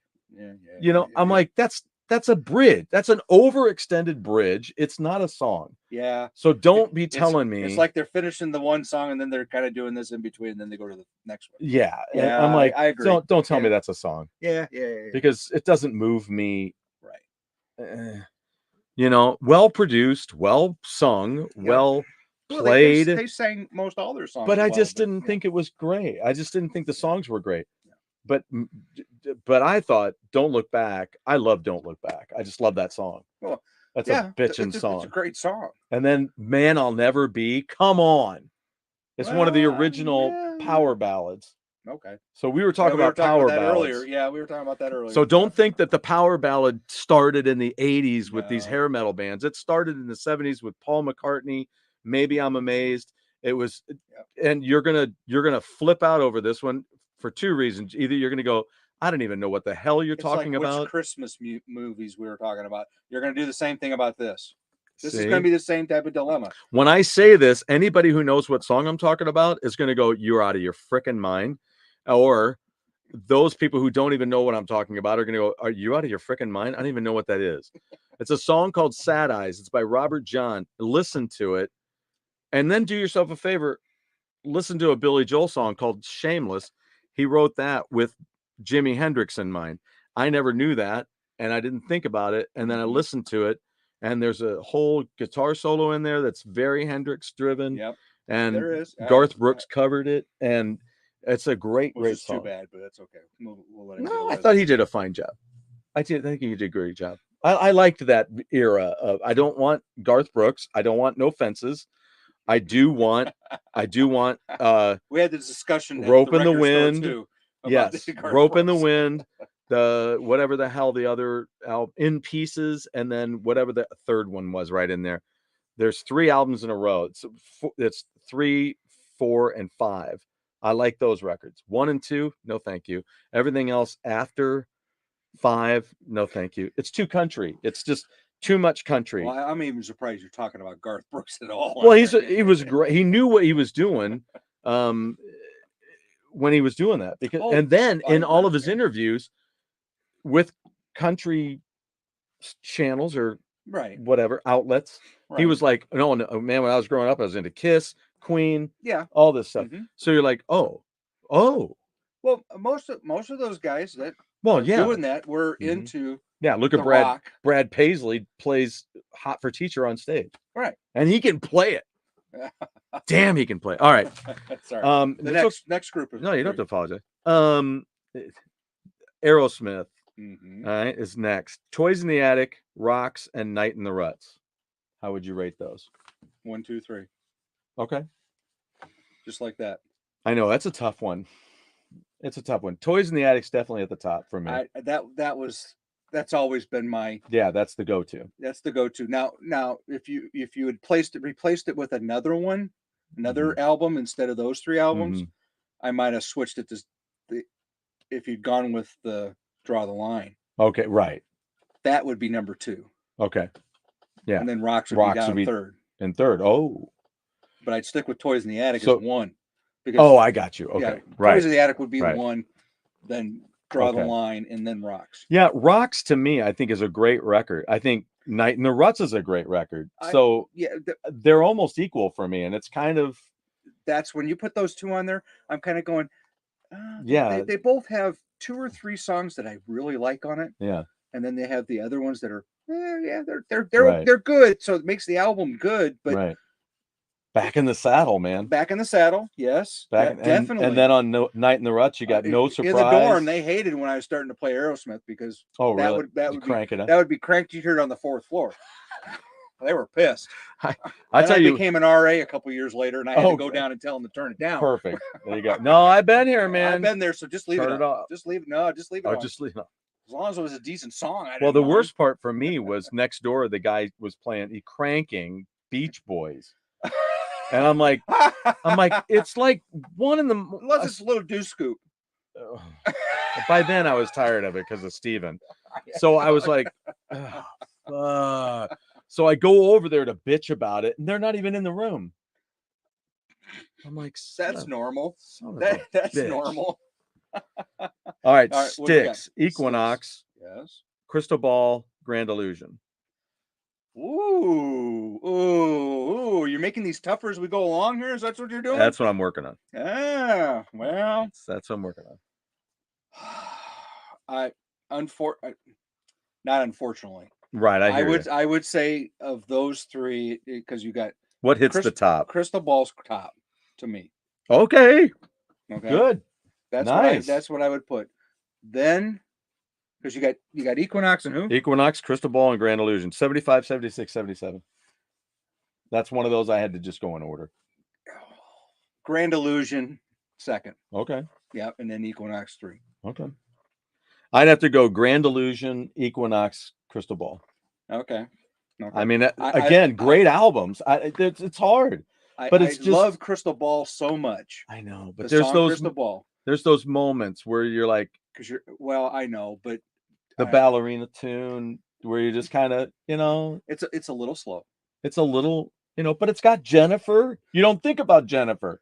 Yeah. I'm like, that's a bridge. That's an overextended bridge. It's not a song. Yeah. So don't be telling me. It's like they're finishing the one song and then they're kind of doing this in between, and then they go to the next one. Yeah. Yeah. I'm like, I agree. Don't tell me that's a song. Yeah. Because it doesn't move me. Right. Well produced, well sung, well played. They sang most all their songs, but I just didn't think it was great. I just didn't think the songs were great. But I thought Don't Look Back. I love Don't Look Back. I just love that song. Well, that's a bitchin' song. It's a great song. And then Man I'll Never Be. Come on, it's one of the original power ballads. Okay. So we were talking about power ballads earlier. Yeah, we were talking about that earlier. So don't think that the power ballad started in the 80s with these hair metal bands. It started in the 70s with Paul McCartney. Maybe I'm Amazed. It was, and you're gonna flip out over this one for two reasons. Either you're gonna go, I don't even know what the hell you're talking about. Which Christmas movies we were talking about. You're gonna do the same thing about this. This is gonna be the same type of dilemma. When I say this, anybody who knows what song I'm talking about is gonna go, "You're out of your freaking mind," or those people who don't even know what I'm talking about are gonna go, "Are you out of your freaking mind? I don't even know what that is." It's a song called Sad Eyes. It's by Robert John. Listen to it. And then do yourself a favor, listen to a Billy Joel song called Shameless. He wrote that with Jimi Hendrix in mind. I never knew that, and I didn't think about it. And then I listened to it, and there's a whole guitar solo in there that's very Hendrix driven. Yep. And there is. Garth Brooks covered it, and it's a great song. Too bad, but that's okay. We'll let him no, I thought he did a fine job. I think he did a great job. I liked that era of, I don't want Garth Brooks. I don't want No Fences. I do want we had this discussion Rope in the Wind too, yes, Rope in the Wind, the whatever the hell the other In Pieces, and then whatever the third one was right in there, There's 3 albums in a row. It's 3, 4, and 5. I like those records. 1 and 2, no thank you. Everything else after 5, no thank you. It's too country. It's just too much country. Well, I'm even surprised you're talking about Garth Brooks at all. Well, he was great. He knew what he was doing when he was doing that, because and then in all of his interviews with country channels or whatever outlets, he was like, no, man, when I was growing up, I was into Kiss, Queen, all this stuff. So you're like, oh. Well, most of those guys that doing that were into look at Brad Paisley plays Hot for Teacher on stage, and he can play it. Damn, he can play. All right. Sorry. The next group of no, you don't have to apologize. Aerosmith, all right, is next. Toys in the Attic, Rocks, and Night in the Ruts. How would you rate those? 1, 2, 3. Okay. Just like that. I know that's a tough one. It's a tough one. Toys in the Attic's definitely at the top for me. That's always been my that's the go-to. That's the go-to. Now if you had replaced it with another album instead of those 3 albums, I might have switched it to if you'd gone with the Draw the Line. Okay, right. That would be number 2. Okay. Yeah. And then Rocks would be down third. And third. Oh. But I'd stick with Toys in the Attic as 1. Because, I got you. Okay. Right. Toys in the Attic would be 1, then Draw the Line, and then Rocks. Yeah, Rocks to me, I think, is a great record. I think Night in the Ruts is a great record. So they're almost equal for me, and it's kind of. That's when you put those 2 on there, I'm kind of going. They both have 2 or 3 songs that I really like on it. Yeah. And then they have the other ones that are, they're good. So it makes the album good, but. Back in the Saddle, man. Back in the Saddle, yes, definitely. And then on Night in the Ruts, you got No Surprise. In the Dorm, they hated when I was starting to play Aerosmith because that would crank it up. That would be cranked. You hear it on the 4th floor. They were pissed. I became an RA a couple years later, and I had to go down and tell them to turn it down. Perfect. There you go. No, I've been here, man. I've been there, so just leave it off. Just leave it. No, just leave it. Oh, just leave it. As long as it was a decent song. Well, the worst part for me was next door. The guy was cranking Beach Boys. And I'm like, it's like 1 in the. Unless it's a little do scoop. By then, I was tired of it because of Steven. So I was like, so I go over there to bitch about it, and they're not even in the room. I'm like, that's normal. That's normal. All right, Styx, Equinox, yes, Crystal Ball, Grand Illusion. Ooh, you're making these tougher as we go along here? Is that what you're doing? That's what I'm working on. Ah, well. That's what I'm working on. Not unfortunately. Right, I would say of those 3, because you got... What hits the top? Crystal Ball's top, to me. Okay. Good. That's what I would put. Then... Because you got Equinox and who? Equinox, Crystal Ball, and Grand Illusion. 75, 76, 77. That's one of those I had to just go in order. Grand Illusion, 2nd. Okay. Yeah, and then Equinox 3. Okay. I'd have to go Grand Illusion, Equinox, Crystal Ball. Okay. I mean, again, great albums. It's hard. But I love Crystal Ball so much. I know, but there's those Crystal Ball. There's those moments where you're like, I know, but the ballerina tune where you just kind of, it's a little slow. It's a little, but it's got Jennifer. You don't think about Jennifer.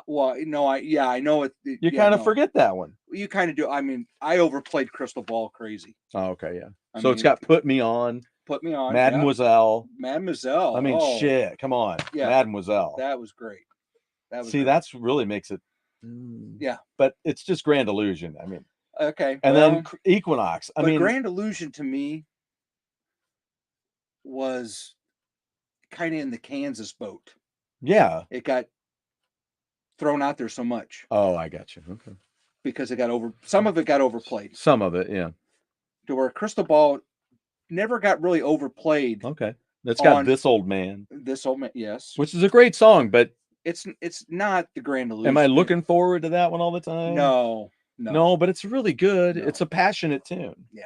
Well, no, I know it. You kind of forget that one. You kind of do. I mean, I overplayed Crystal Ball crazy. Oh, okay, yeah. So it's got Put Me On, Mademoiselle. Mademoiselle. I mean, shit. Come on, Mademoiselle. That was great. That's really makes it. Yeah, but it's just Grand Illusion. I mean. Okay. And then Equinox. I mean, Grand Illusion to me was kind of in the Kansas boat. Yeah. It got thrown out there so much. Oh, I got you. Okay. Because some of it got overplayed. Some of it, yeah. To where Crystal Ball never got really overplayed. Okay. It's got This Old Man. This Old Man, yes. Which is a great song, but it's not the Grand Illusion. Am I looking forward to that one all the time? No, but it's really good. Yeah. It's a passionate tune. Yeah.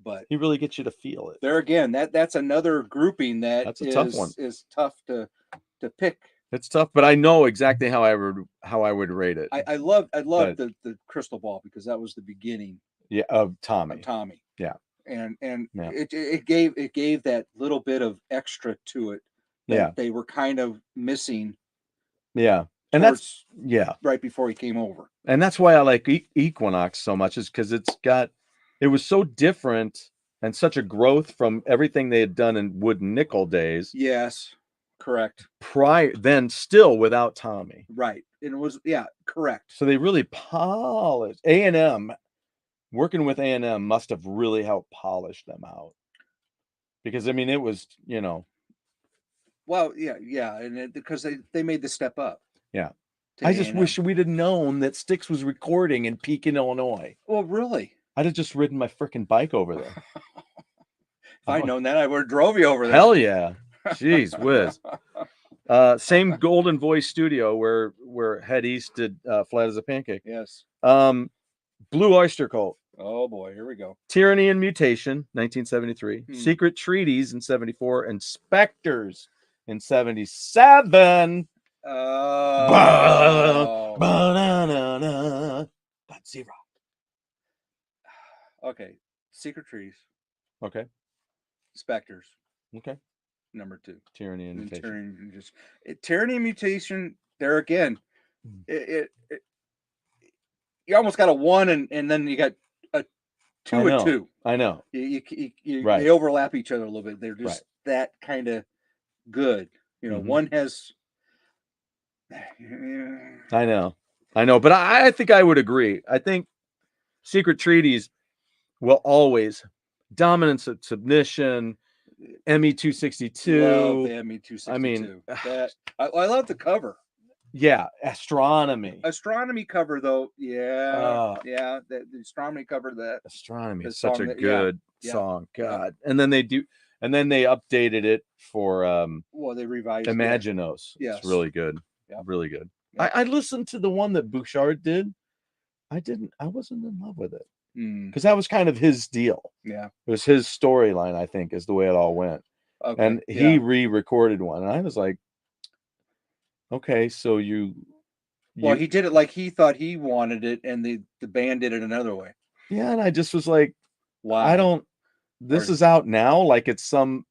But he really gets you to feel it. There again, that's another grouping that's a tough one. Is tough to pick. It's tough, but I know exactly how I would rate it. I love the Crystal Ball because that was the beginning. Yeah, of Tommy. Yeah. And it gave that little bit of extra to it that they were kind of missing. Yeah. And that's right before he came over. And that's why I like Equinox so much, is because it was so different and such a growth from everything they had done in Wood and Nickel days. Yes, correct. Then still without Tommy. Right. And it was, correct. So they really polished. A&M, working with A&M must have really helped polish them out. Because, I mean, it was, Well, yeah. And because they made the step up. Yeah. I just wish we'd have known that Styx was recording in Pekin, Illinois. Well, really? I'd have just ridden my freaking bike over there. If I'd known that, I would have drove you over there. Hell yeah. Jeez whiz. Same Golden Voice studio where Head East did Flat as a Pancake. Yes. Blue Oyster Cult. Oh boy, here we go. Tyranny and Mutation, 1973. Secret Treaties in 74. And Spectres in 77. Zero. Okay. Secret Trees. Okay. Spectres. Okay. Number 2. Tyranny and Mutation. Tyranny and Mutation. There again, you almost got a 1 and then you got a 2 and 2. I know. They overlap each other a little bit. They're just that kind of good. One has. I know, but I think I would agree. I think Secret Treaties will always dominance of submission. ME 262. Love the ME 262. I mean, I love the cover. Yeah, Astronomy cover though. The Astronomy cover. That Astronomy is such a good song. God, and then they updated it for they revised Imaginos. Yes. It's really good. Yeah. Really good. Yeah. I listened to the one that Bouchard did. I wasn't in love with it because that was kind of his deal. Yeah, it was his storyline. I think is the way it all went. Okay. And he re-recorded one, and I was like, okay, so you he did it like he thought he wanted it, and the band did it another way. Yeah, and I just was like, wow, this is out now, like it's an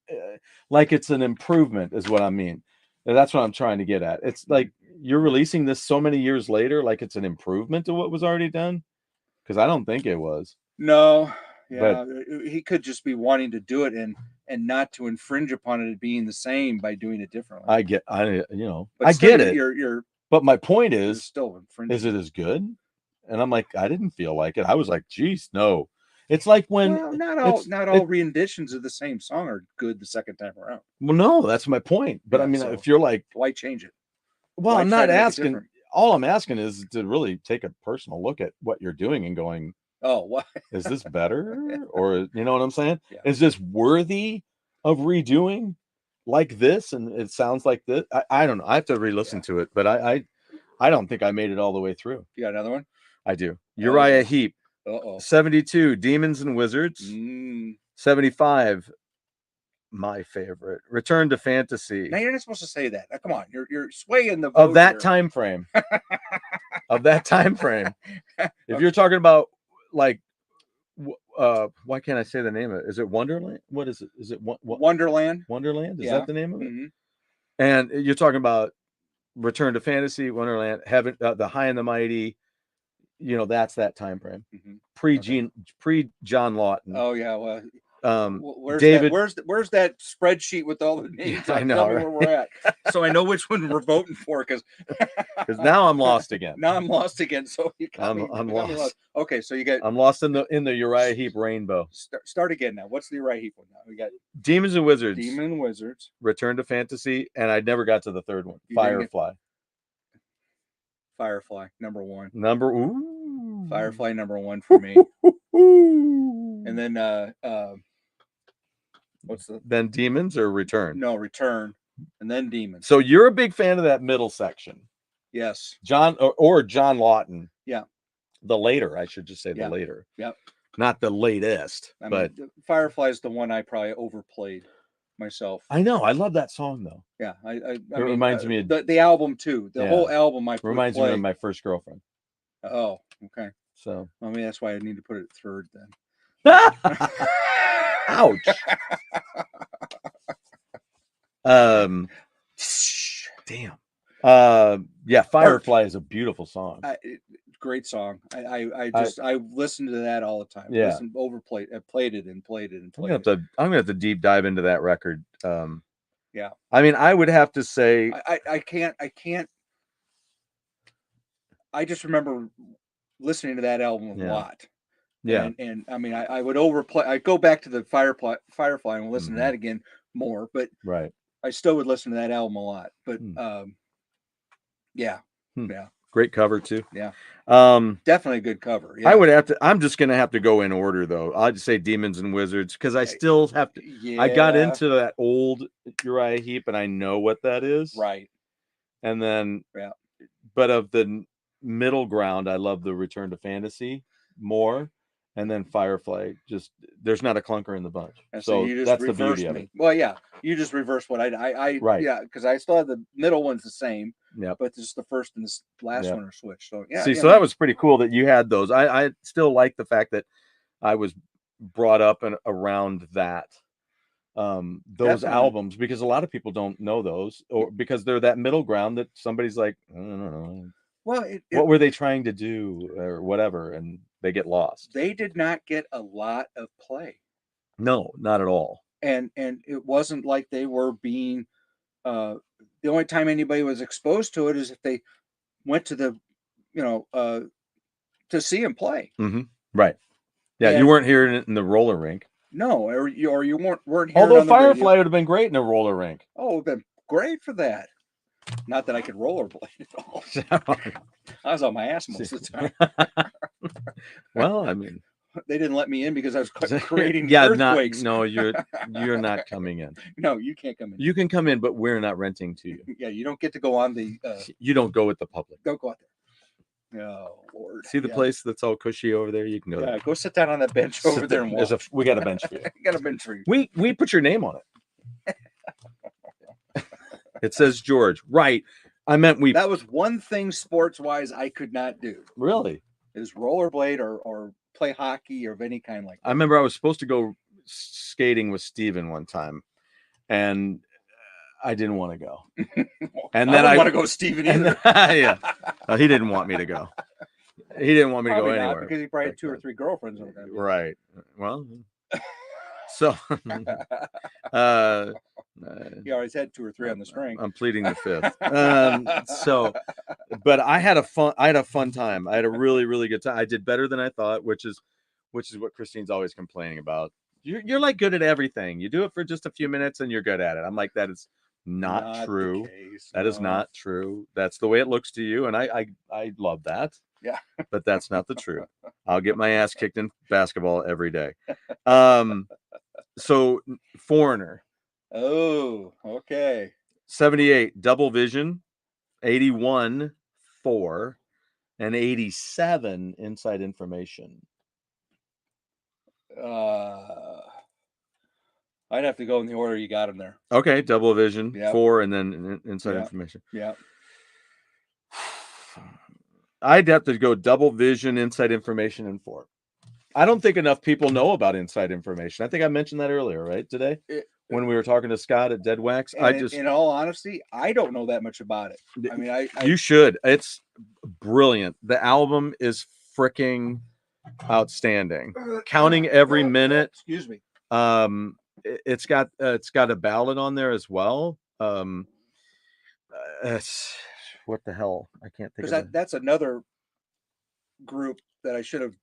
improvement, is what I mean. That's what I'm trying to get at. It's like you're releasing this so many years later, like it's an improvement to what was already done. Because I don't think it was. No, yeah, but he could just be wanting to do it and not to infringe upon it being the same by doing it differently. I get it. You're but my point is, still infringing. Is it as good? And I'm like, I didn't feel like it. I was like, geez, no. It's like when not all renditions of the same song are good the second time around. Well, no, that's my point. But I mean, if you're like, why change it? Well, I'm not asking. All I'm asking is to really take a personal look at what you're doing and going, oh, what is this better? Or you know what I'm saying? Yeah. Is this worthy of redoing like this? And it sounds like this. I don't know. I have to re-listen to it, but I don't think I made it all the way through. You got another one? I do. Uriah Heep. 72, Demons and Wizards. 75, my favorite, Return to Fantasy. Now you're not supposed to say that. Now, come on, you're swaying the of that time frame. Of that time frame. If you're talking about like, why can't I say the name of it? Is it Wonderland? What is it? Is it Wonderland? Wonderland? Is that the name of it? Mm-hmm. And you're talking about Return to Fantasy, Wonderland, Heaven, the High and the Mighty. That's that time frame. Mm-hmm. Pre John Lawton. Oh yeah, well, where's David? Where's that spreadsheet with all the names? I know, right? Where we're at, so I know which one we're voting for. Because now I'm lost again. Now I'm lost again. So I'm lost. Okay, so you got. I'm lost in the Uriah Heep rainbow. Start again now. What's the Uriah Heep one now? We got Demons and Wizards. Demon and Wizards. Return to Fantasy, and I never got to the third one. Firefly. Firefly number 1. Ooh. Firefly number 1 for me. And then then Demons or Return? No, Return, and then Demons. So you're a big fan of that middle section. Yes. John or John Lawton. Yeah. The later, I should just say the later. Yep. not the latest, but Firefly is the one I probably overplayed myself. I know. I love that song though. Yeah, I it reminds me of the album too. The whole album reminds me of my first girlfriend. Oh, okay. So I mean, that's why I need to put it third then. Ouch. Damn. Yeah, Firefly is a beautiful song. Great song. I listened to that all the time. Yeah. Played it. I'm gonna have to deep dive into that record. Yeah. I mean, I would have to say I can't. I just remember listening to that album a lot. Yeah. And I mean, I would overplay. I go back to the Firefly and listen to that again more, but I still would listen to that album a lot. But yeah. Great cover too. Yeah. Definitely a good cover. Yeah. I would have to. I'm just gonna have to go in order though. I'd say Demons and Wizards because I still have to. Yeah. I got into that old Uriah Heep and I know what that is. Right. And then but of the middle ground, I love the Return to Fantasy more. And then Firefly, just there's not a clunker in the bunch. And so you just that's the beauty of it. Well, yeah, you just reverse what I yeah, because I still have the middle one's the same. Yeah, but just the first and the last one are switched. So yeah. So that was pretty cool that you had those. I still like the fact that I was brought up and around that those albums because a lot of people don't know those or because they're that middle ground that somebody's like, I don't know. Well, what were they trying to do or whatever, and they get lost. They did not get a lot of play. No, not at all. And it wasn't like they were being. The only time anybody was exposed to it is if they went to the, to see him play. Mm-hmm. Right. Yeah, you weren't hearing it in the roller rink. No, or you weren't hearing. Although Firefly would have been great in a roller rink. Oh, it would have been great for that. Not that I could rollerblade at all. I was on my ass most of the time. Well, I mean, they didn't let me in because I was creating earthquakes. No, you're not coming in. No, you can't come in. You can come in, but we're not renting to you. Yeah, you don't get to go on the. You don't go with the public. Don't go out there. Oh Lord! See the place that's all cushy over there. You can go. Yeah, go sit down on that bench over there and watch. We got a bench for you. Got a bench for you. We put your name on it. It says George. Right. I meant we. That was one thing sports-wise I could not do. Really? Is rollerblade or play hockey or of any kind like that. I remember I was supposed to go skating with Steven one time, and I didn't want to go. And then I want to go, Steven either. Yeah, he didn't want me to go. He didn't want me to go anywhere because he probably had 2 or 3 girlfriends over there. Right. Well, so he always had 2 or 3 on the string. I'm pleading the 5th. But I had a fun time. I had a really, really good time. I did better than I thought, which is what Christine's always complaining about. You're like good at everything. You do it for just a few minutes and you're good at it. I'm like, that is not true. That is not true. That's the way it looks to you. And I love that. Yeah. But that's not the truth. I'll get my ass kicked in basketball every day. So Foreigner. Oh, okay. 78 Double Vision, 81 4, and 87 Inside Information. I'd have to go in the order you got them there. Okay, Double Vision, 4, and then Inside Information. Yeah. I'd have to go Double Vision, Inside Information, and 4. I don't think enough people know about Inside Information. I think I mentioned that earlier, right? Today? When we were talking to Scott at Dead Wax. In all honesty, I don't know that much about it. I mean, you should. It's brilliant. The album is freaking outstanding. Counting every minute. Excuse me. It's got a ballad on there as well. What the hell? I can't think of it. That's another group that I should have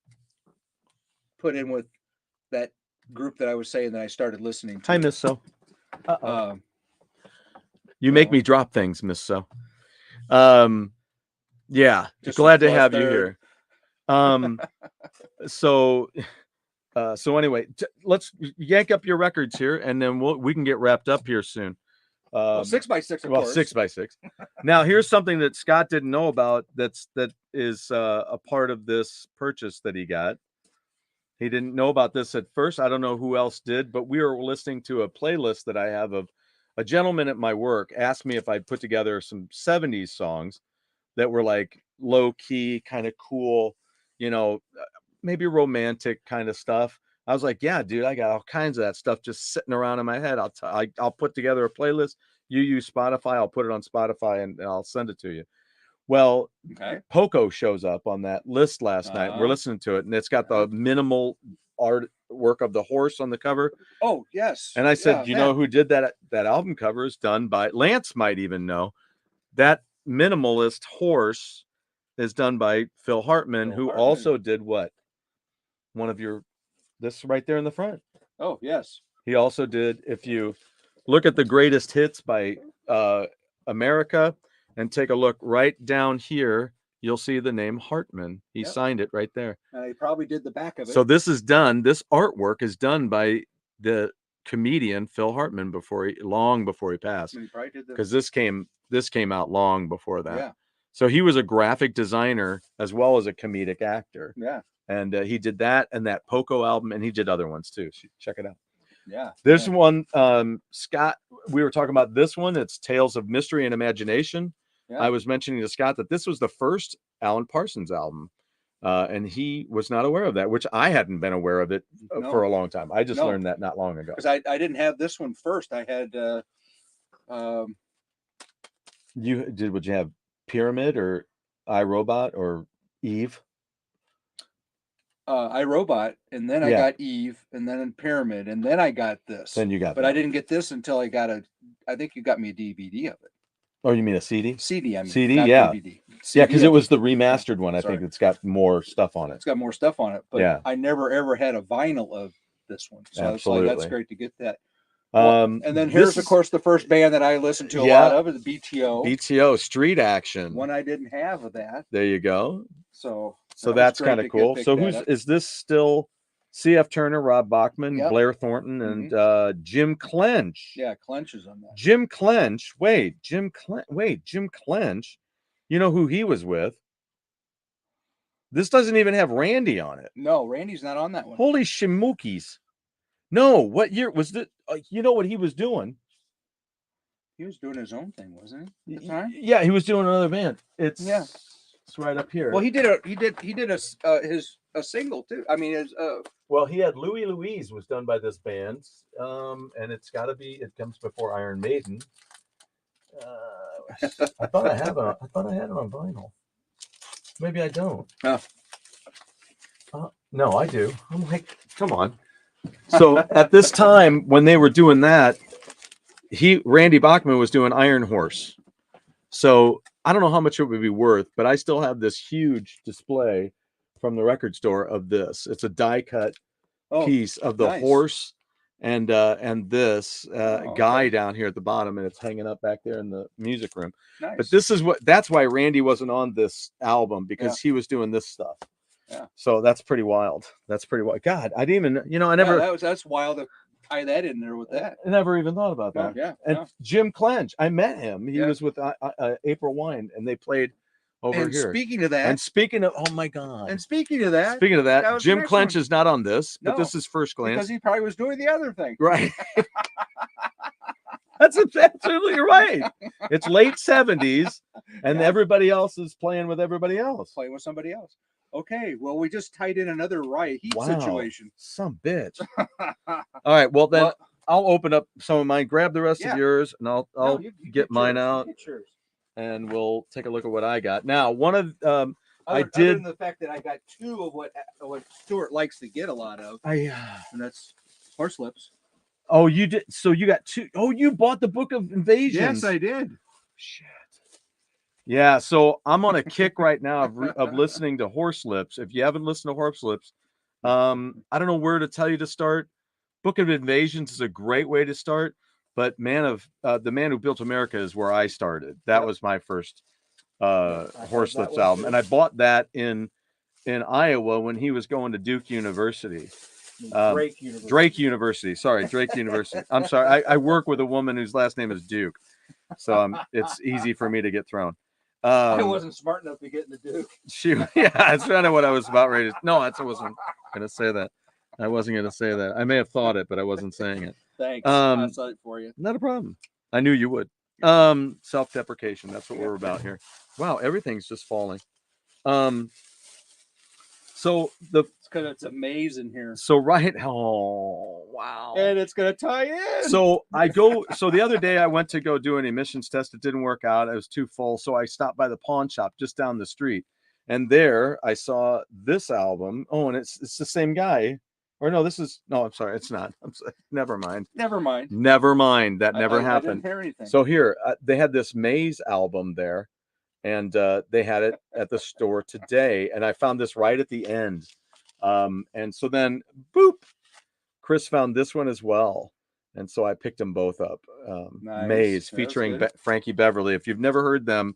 put in with that group that I was saying that I started listening to. Hi, Miss So. You make me drop things, Miss So. Yeah, glad to have you here. So anyway, let's yank up your records here, and then we can get wrapped up here soon. 6x6, of course. 6x6. Now, here's something that Scott didn't know about. That is a part of this purchase that he got. He didn't know about this at first. I don't know who else did, but we were listening to a playlist that I have of a gentleman at my work asked me if I'd put together some 70s songs that were like low key, kind of cool, you know, maybe romantic kind of stuff. I was like, yeah, dude, I got all kinds of that stuff just sitting around in my head. I'll put together a playlist. You use Spotify. I'll put it on Spotify and I'll send it to you. Well, Poco shows up on that list last night. We're listening to it, and it's got the minimal artwork of the horse on the cover. Oh, yes. And I said, you know who did that? That album cover is done by Lance. Might even know that minimalist horse is done by Phil Hartman, who also did what? One of your this right there in the front. Oh, yes. He also did. If you look at the greatest hits by America. And take a look right down here. You'll see the name Hartman. He signed it right there. He probably did the back of it. So this is done. This artwork is done by the comedian Phil Hartman long before he passed. Because this came out long before that. Yeah. So he was a graphic designer as well as a comedic actor. Yeah. And he did that and that Poco album, and he did other ones too. Check it out. Yeah. This one, Scott, we were talking about this one. It's Tales of Mystery and Imagination. Yeah. I was mentioning to Scott that this was the first Alan Parsons album, and he was not aware of that, which I hadn't been aware of it for a long time. I just learned that not long ago. Because I didn't have this one first. I had would you have Pyramid or iRobot or Eve? iRobot, and then I got Eve, and then Pyramid, and then I got this. Then you got but I didn't get this until I got I think you got me a DVD of it. Oh, you mean a CD? CD, I mean. CD, yeah. DVD. CD, yeah, because it was the remastered one. I think it's got more stuff on it. It's got more stuff on it, but I never, ever had a vinyl of this one. So absolutely. That's great to get that. And then here's, of course, the first band that I listened to a lot of is BTO. BTO, Street Action. One I didn't have of that. There you go. So that's kind of cool. So is this still C.F. Turner, Rob Bachman, Blair Thornton, and Jim Clench? Yeah, Clench is on that. Jim Clench. Jim Clench. You know who he was with? This doesn't even have Randy on it. No, Randy's not on that one. Holy shimookies. No, what year was this? You know what he was doing? He was doing his own thing, wasn't he? At the time? Yeah, he was doing another band. It's right up here. Well, he did a single too. I mean, well, he had Louis Louise was done by this band, and it comes before Iron Maiden. I thought I had it on vinyl. Maybe I don't. No, I do. I'm like, come on. So at this time when they were doing that, Randy Bachman was doing Iron Horse. So I don't know how much it would be worth, but I still have this huge display from the record store of this. It's a die cut piece of the horse and this guy down here at the bottom, and it's hanging up back there in the music room. Nice. But that's why Randy wasn't on this album, because he was doing this stuff. Yeah. So that's pretty wild. God, I didn't even, I never. That's wild to tie that in there with that. I never even thought about that. Yeah. And Jim Clench, I met him. He was with April Wine, and they played over here. Speaking of that, oh my God. And speaking of that, Jim Clench is not on this, but this is First Glance. Because he probably was doing the other thing. Right. That's absolutely right. It's late 70s, and everybody else is playing with everybody else. Playing with somebody else. Okay, well, we just tied in another Uriah Heep situation. Some bitch. All right, well, then I'll open up some of mine, grab the rest of yours, and I'll get mine out, and we'll take a look at what I got. Now, one of other than the fact that I got two of what Stuart likes to get a lot of, and that's horse lips. Oh, you did? So you got two? Oh, you bought the Book of Invasions? Yes, I did. Shit. Yeah, so I'm on a kick right now of listening to Horse Lips. If you haven't listened to Horse Lips, I don't know where to tell you to start. Book of Invasions is a great way to start, but The Man Who Built America is where I started. That was my first Horse Lips album, and I bought that in Iowa when he was going to Duke University. Drake University. Sorry, Drake University. I'm sorry. I work with a woman whose last name is Duke, so it's easy for me to get thrown. I wasn't smart enough to get in the Duke. That's kind of what I was about ready to. No, I wasn't going to say that. I wasn't going to say that. I may have thought it, but I wasn't saying it. Thanks. I saw it for you. Not a problem. I knew you would. Self-deprecation. That's what we're about here. Wow, everything's just falling. So it's because it's amazing here. So oh wow. And it's gonna tie in. So so the other day I went to go do an emissions test. It didn't work out. It was too full. So I stopped by the pawn shop just down the street. And there I saw this album. Oh, and it's the same guy. Or no, I'm sorry, it's not. I'm sorry. Never mind. That never happened. I didn't hear anything. So here, they had this Maze album there, and they had it at the store today. And I found this right at the end. And so then, boop, Chris found this one as well. And so I picked them both up. Nice. Maze, featuring Frankie Beverly. If you've never heard them,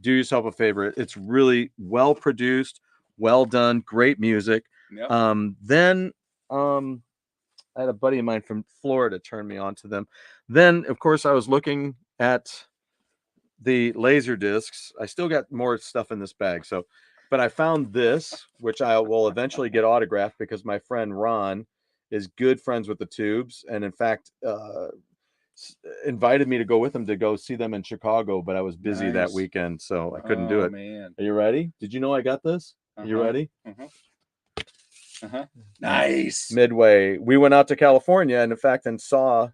do yourself a favor. It's really well produced, well done, great music. Yep. Then I had a buddy of mine from Florida turn me on to them. Then, of course, I was looking at the laser discs. I still got more stuff in this bag. But I found this, which I will eventually get autographed because my friend Ron is good friends with the Tubes. And in fact, invited me to go with him to go see them in Chicago, but I was busy that weekend, so I couldn't do it. Man. Are you ready? Did you know I got this? You ready? Nice. Midway. We went out to California and in fact saw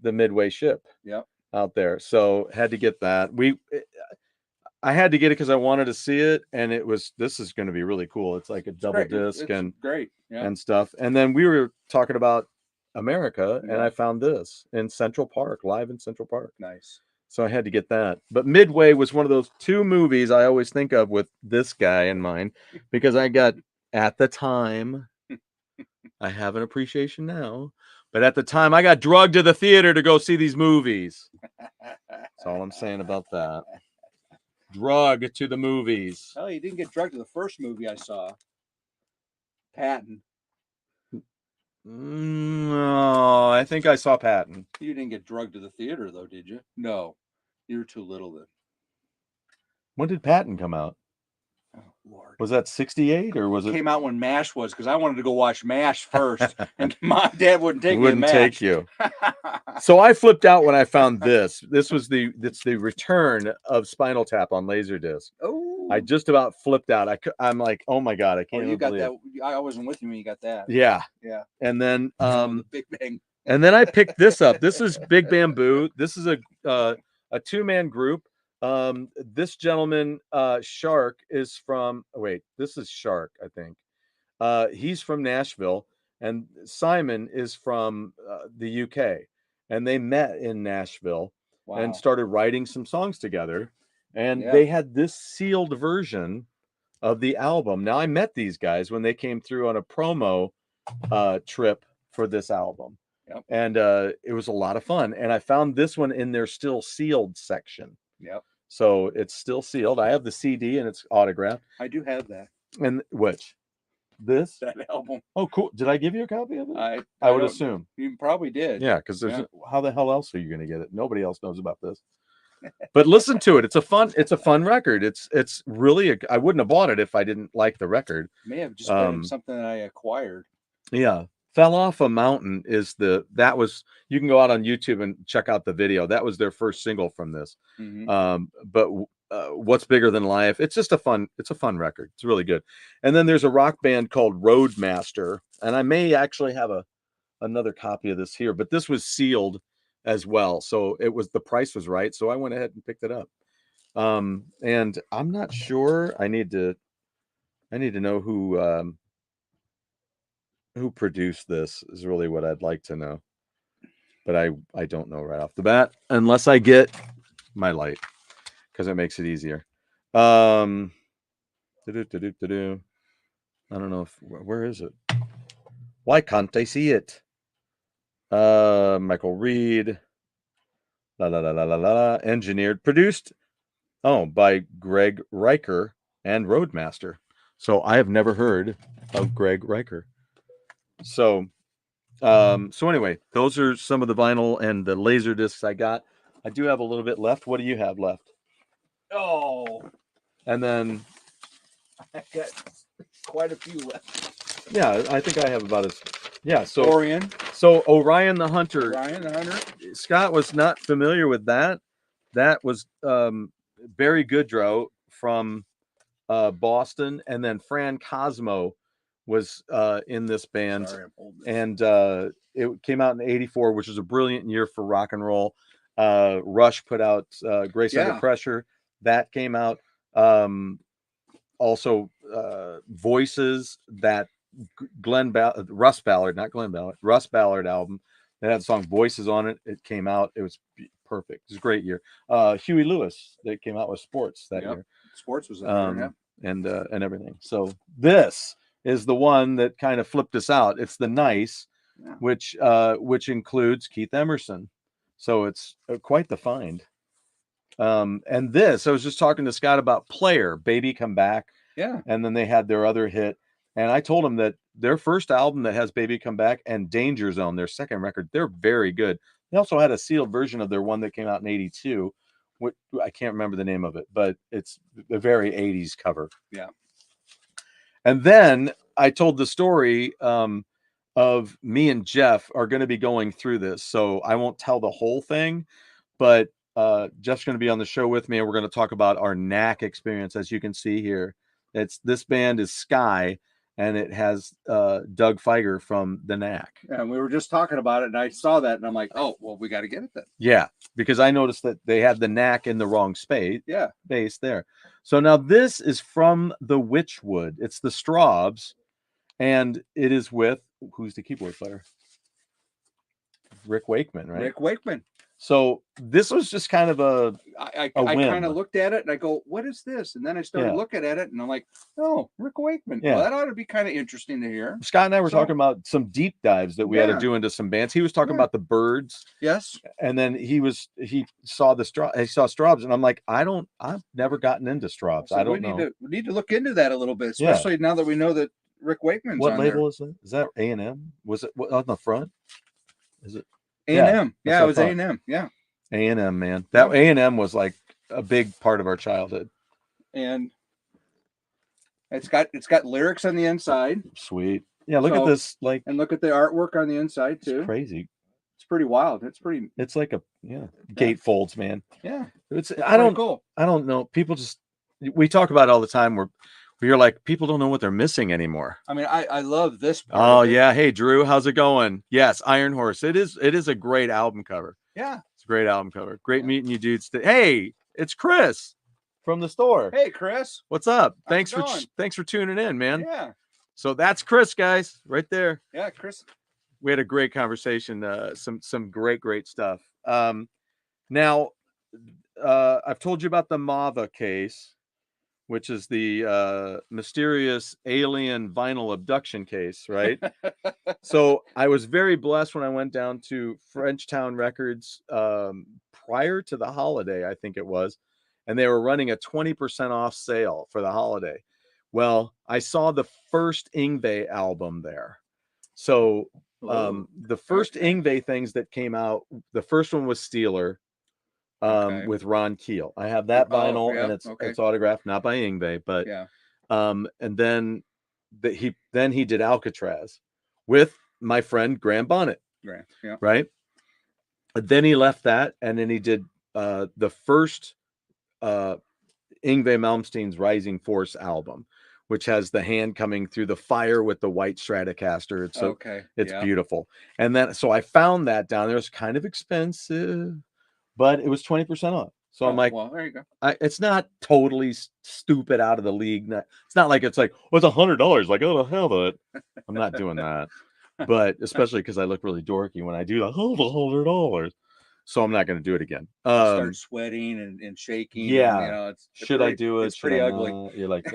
the Midway ship out there. So had to get that. I had to get it because I wanted to see it, and this is going to be really cool. It's like a double disc and great and stuff. And then we were talking about America, and I found this in Central Park, live in Central Park. Nice. So I had to get that. But Midway was one of those two movies I always think of with this guy in mind, because I got, at the time, I have an appreciation now, but at the time I got drugged to the theater to go see these movies. That's all I'm saying about that. Drug to the movies. Oh, you didn't get drugged to the first movie I saw. Patton. No, I think I saw Patton. You didn't get drugged to the theater, though, did you? No, you were too little then. When did Patton come out? Oh, Lord. Was that 68 or was it? Came out when MASH was, because I wanted to go watch MASH first, and Mom and Dad wouldn't take me to MASH. Take you. So I flipped out when I found this. It's the return of Spinal Tap on Laserdisc. Oh. I just about flipped out. I'm like, oh my God, I can't. You got that. I wasn't with you when you got that. Yeah. Yeah. And then the Big Bang. And then I picked this up. This is Big Bamboo. This is a two-man group. This gentleman, Shark, is from. This is Shark, I think. He's from Nashville, and Simon is from the UK. And they met in Nashville and started writing some songs together. And they had this sealed version of the album. Now, I met these guys when they came through on a promo trip for this album. Yep. And it was a lot of fun. And I found this one in their still sealed section. Yep. So it's still sealed. I have the CD and it's autographed. I do have that. And which? This? That album. Oh, cool. Did I give you a copy of it? I would assume. You probably did. Yeah, because how the hell else are you going to get it? Nobody else knows about this. But listen to it. It's a fun record. It's really I wouldn't have bought it if I didn't like the record. May have just been something that I acquired. Yeah. Fell Off a Mountain you can go out on YouTube and check out the video. That was their first single from this. Mm-hmm. But What's Bigger Than Life? It's a fun record. It's really good. And then there's a rock band called Roadmaster, and I may actually have another copy of this here, but this was sealed as well. So the price was right. So I went ahead and picked it up. And I'm not sure. I need to know who produced this is really what I'd like to know. But I don't know right off the bat unless I get my light, because it makes it easier. I don't know where is it? Why can't I see it? Michael Reed. Engineered, produced by Greg Riker and Roadmaster. So I have never heard of Greg Riker. So anyway, those are some of the vinyl and the laser discs I got. I do have a little bit left. What do you have left? Oh, and then I got quite a few left. Yeah, I think I have about as. Yeah, so Orion. So Orion the Hunter. Orion the Hunter. Scott was not familiar with that. That was Barry Goodrow from Boston, and then Fran Cosmo was in this band. Sorry, and it came out in '84, which was a brilliant year for rock and roll. Rush put out Grace Under Pressure. That came out. Also, Voices, that Russ Ballard album that had the song Voices on it. It came out. It was perfect. It was a great year. Huey Lewis, they came out with Sports that year. Sports was there, and everything. So this is the one that kind of flipped us out. It's the Nice, which includes Keith Emerson. So it's quite the find. And this, I was just talking to Scott about Player, Baby Come Back. Yeah. And then they had their other hit. And I told him that their first album that has Baby Come Back and Danger Zone, their second record, they're very good. They also had a sealed version of their one that came out in '82. I can't remember the name of it, but it's a very 80s cover. Yeah. And then I told the story of me and Jeff are going to be going through this. So I won't tell the whole thing, but Jeff's going to be on the show with me, and we're going to talk about our Knack experience. As you can see here, this band is Sky, and it has Doug Feiger from the Knack. And we were just talking about it, and I saw that, and I'm like, oh, well, we got to get it then. Yeah, because I noticed that they had the Knack in the wrong space. Yeah, base there. So now this is from the Witchwood. It's the Straubs, and it is with, who's the keyboard player? Rick Wakeman, right? Rick Wakeman. So this was just kind of I kind of looked at it and I go, what is this? And then I started looking at it and I'm like, oh, Rick Wakeman. Yeah. Well, that ought to be kind of interesting to hear. Scott and I were talking about some deep dives that we had to do into some bands. He was talking about the Byrds. Yes. And then he saw Straubs, and I'm like, I've never gotten into Straubs. So I don't know. We need to look into that a little bit, especially now that we know that Rick Wakeman's what on label there. is that? Is that A&M? Was it on the front? Is it? A&M. Yeah, it was A&M. Yeah. A&M, man. That A&M was like a big part of our childhood. And it's got lyrics on the inside. Sweet. Yeah, look at this, and look at the artwork on the inside too. It's crazy. It's pretty wild. It's like gatefolds, man. Yeah. I don't know. People we talk about it all the time where you're like, people don't know what they're missing anymore. I mean, I love this part. Oh yeah. Hey Drew, how's it going? Yes, Iron Horse. It is a great album cover. Yeah. It's a great album cover. Great meeting you dudes. Hey, it's Chris from the store. Hey Chris. What's up? Thanks for tuning in, man. Yeah. So that's Chris, guys, right there. Yeah, Chris. We had a great conversation. Some great stuff. Now, I've told you about the Mava case, which is the mysterious alien vinyl abduction case, right? So I was very blessed when I went down to Frenchtown Records prior to the holiday, I think it was, and they were running a 20% off sale for the holiday. Well, I saw the first Yngwie album there. So the first Yngwie things that came out, the first one was Steeler. With Ron Keel. I have that vinyl, and it's autographed, not by Yngwie, but and then he did Alcatraz with my friend Graham Bonnet. Right. And then he left that, and then he did the first Yngwie Malmsteen's Rising Force album, which has the hand coming through the fire with the white Stratocaster. It's beautiful. And then so I found that down there. It was kind of expensive, but it was 20% off. So I'm like, well, there you go. It's not totally stupid out of the league. It's not like it's like, well, it's $100. Like, oh, the hell with it. I'm not doing that. But especially because I look really dorky when I do that, $100. So I'm not going to do it again. Start sweating and shaking. Yeah. And, should I do it? It's pretty ugly. You're like,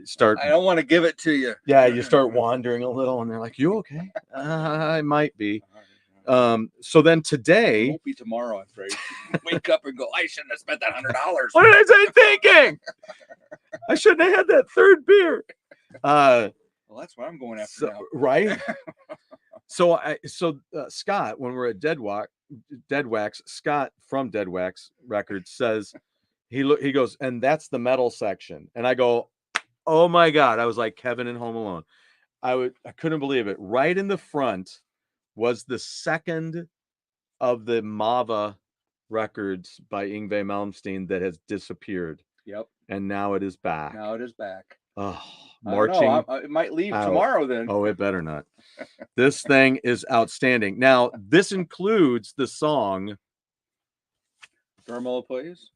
start. I don't want to give it to you. Yeah. You start wandering a little, and they're like, you okay? I might be. So then today, it won't be tomorrow, I'm afraid. Wake up and go, I shouldn't have spent that $100. What did I say thinking? I shouldn't have had that third beer. Well, that's what I'm going after now. Right. So Scott, when we're at Dead Wax, Scott from Dead Wax Records says he goes, and that's the metal section. And I go, Oh my God. I was like Kevin in Home Alone. I couldn't believe it. Right in the front was the second of the Mava records by Yngwie Malmsteen that has disappeared. Yep. And now it is back. Now it is back. Oh, marching. It might leave out tomorrow then. Oh, it better not. This thing is outstanding. Now, this includes the song. Dermot, please.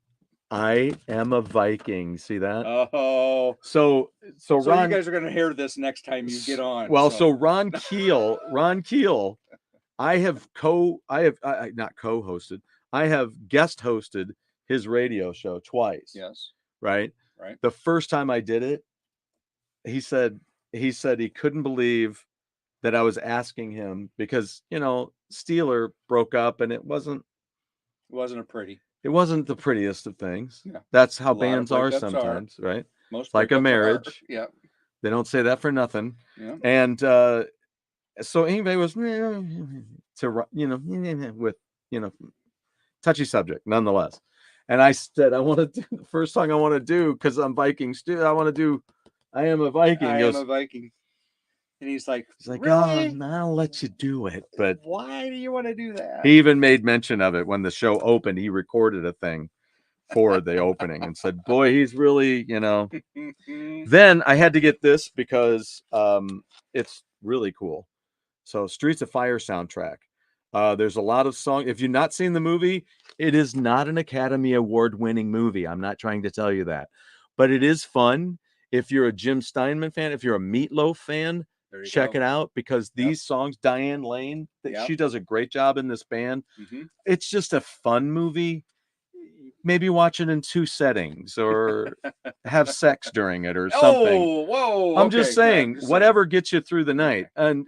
I Am a Viking. See that? Oh. So Ron, you guys are going to hear this next time you get on. Well, so Ron Keel, I have not co-hosted. I have guest hosted his radio show twice. Yes. Right? Right. The first time I did it, he said he couldn't believe that I was asking him because, Steeler broke up and it wasn't the prettiest of things. Yeah. That's how bands are sometimes, right? Most like a marriage. Yeah. They don't say that for nothing. Yeah. And so Yngwie was with touchy subject nonetheless. And I said, I want to do the first song I want to do because I'm Viking Stew. I want to do I Am a Viking. I Am a Viking. And he's like, really? Oh, I'll let you do it. But why do you want to do that? He even made mention of it when the show opened. He recorded a thing for the opening and said, boy, he's really, Then I had to get this because it's really cool. So Streets of Fire soundtrack. There's a lot of songs. If you've not seen the movie, it is not an Academy Award winning movie. I'm not trying to tell you that, but it is fun. If you're a Jim Steinman fan, if you're a Meatloaf fan, check it out because these songs, Diane Lane, she does a great job in this band. Mm-hmm. It's just a fun movie. Maybe watch it in 2 settings or have sex during it or something. Oh, whoa! I'm just saying, whatever gets you through the night. And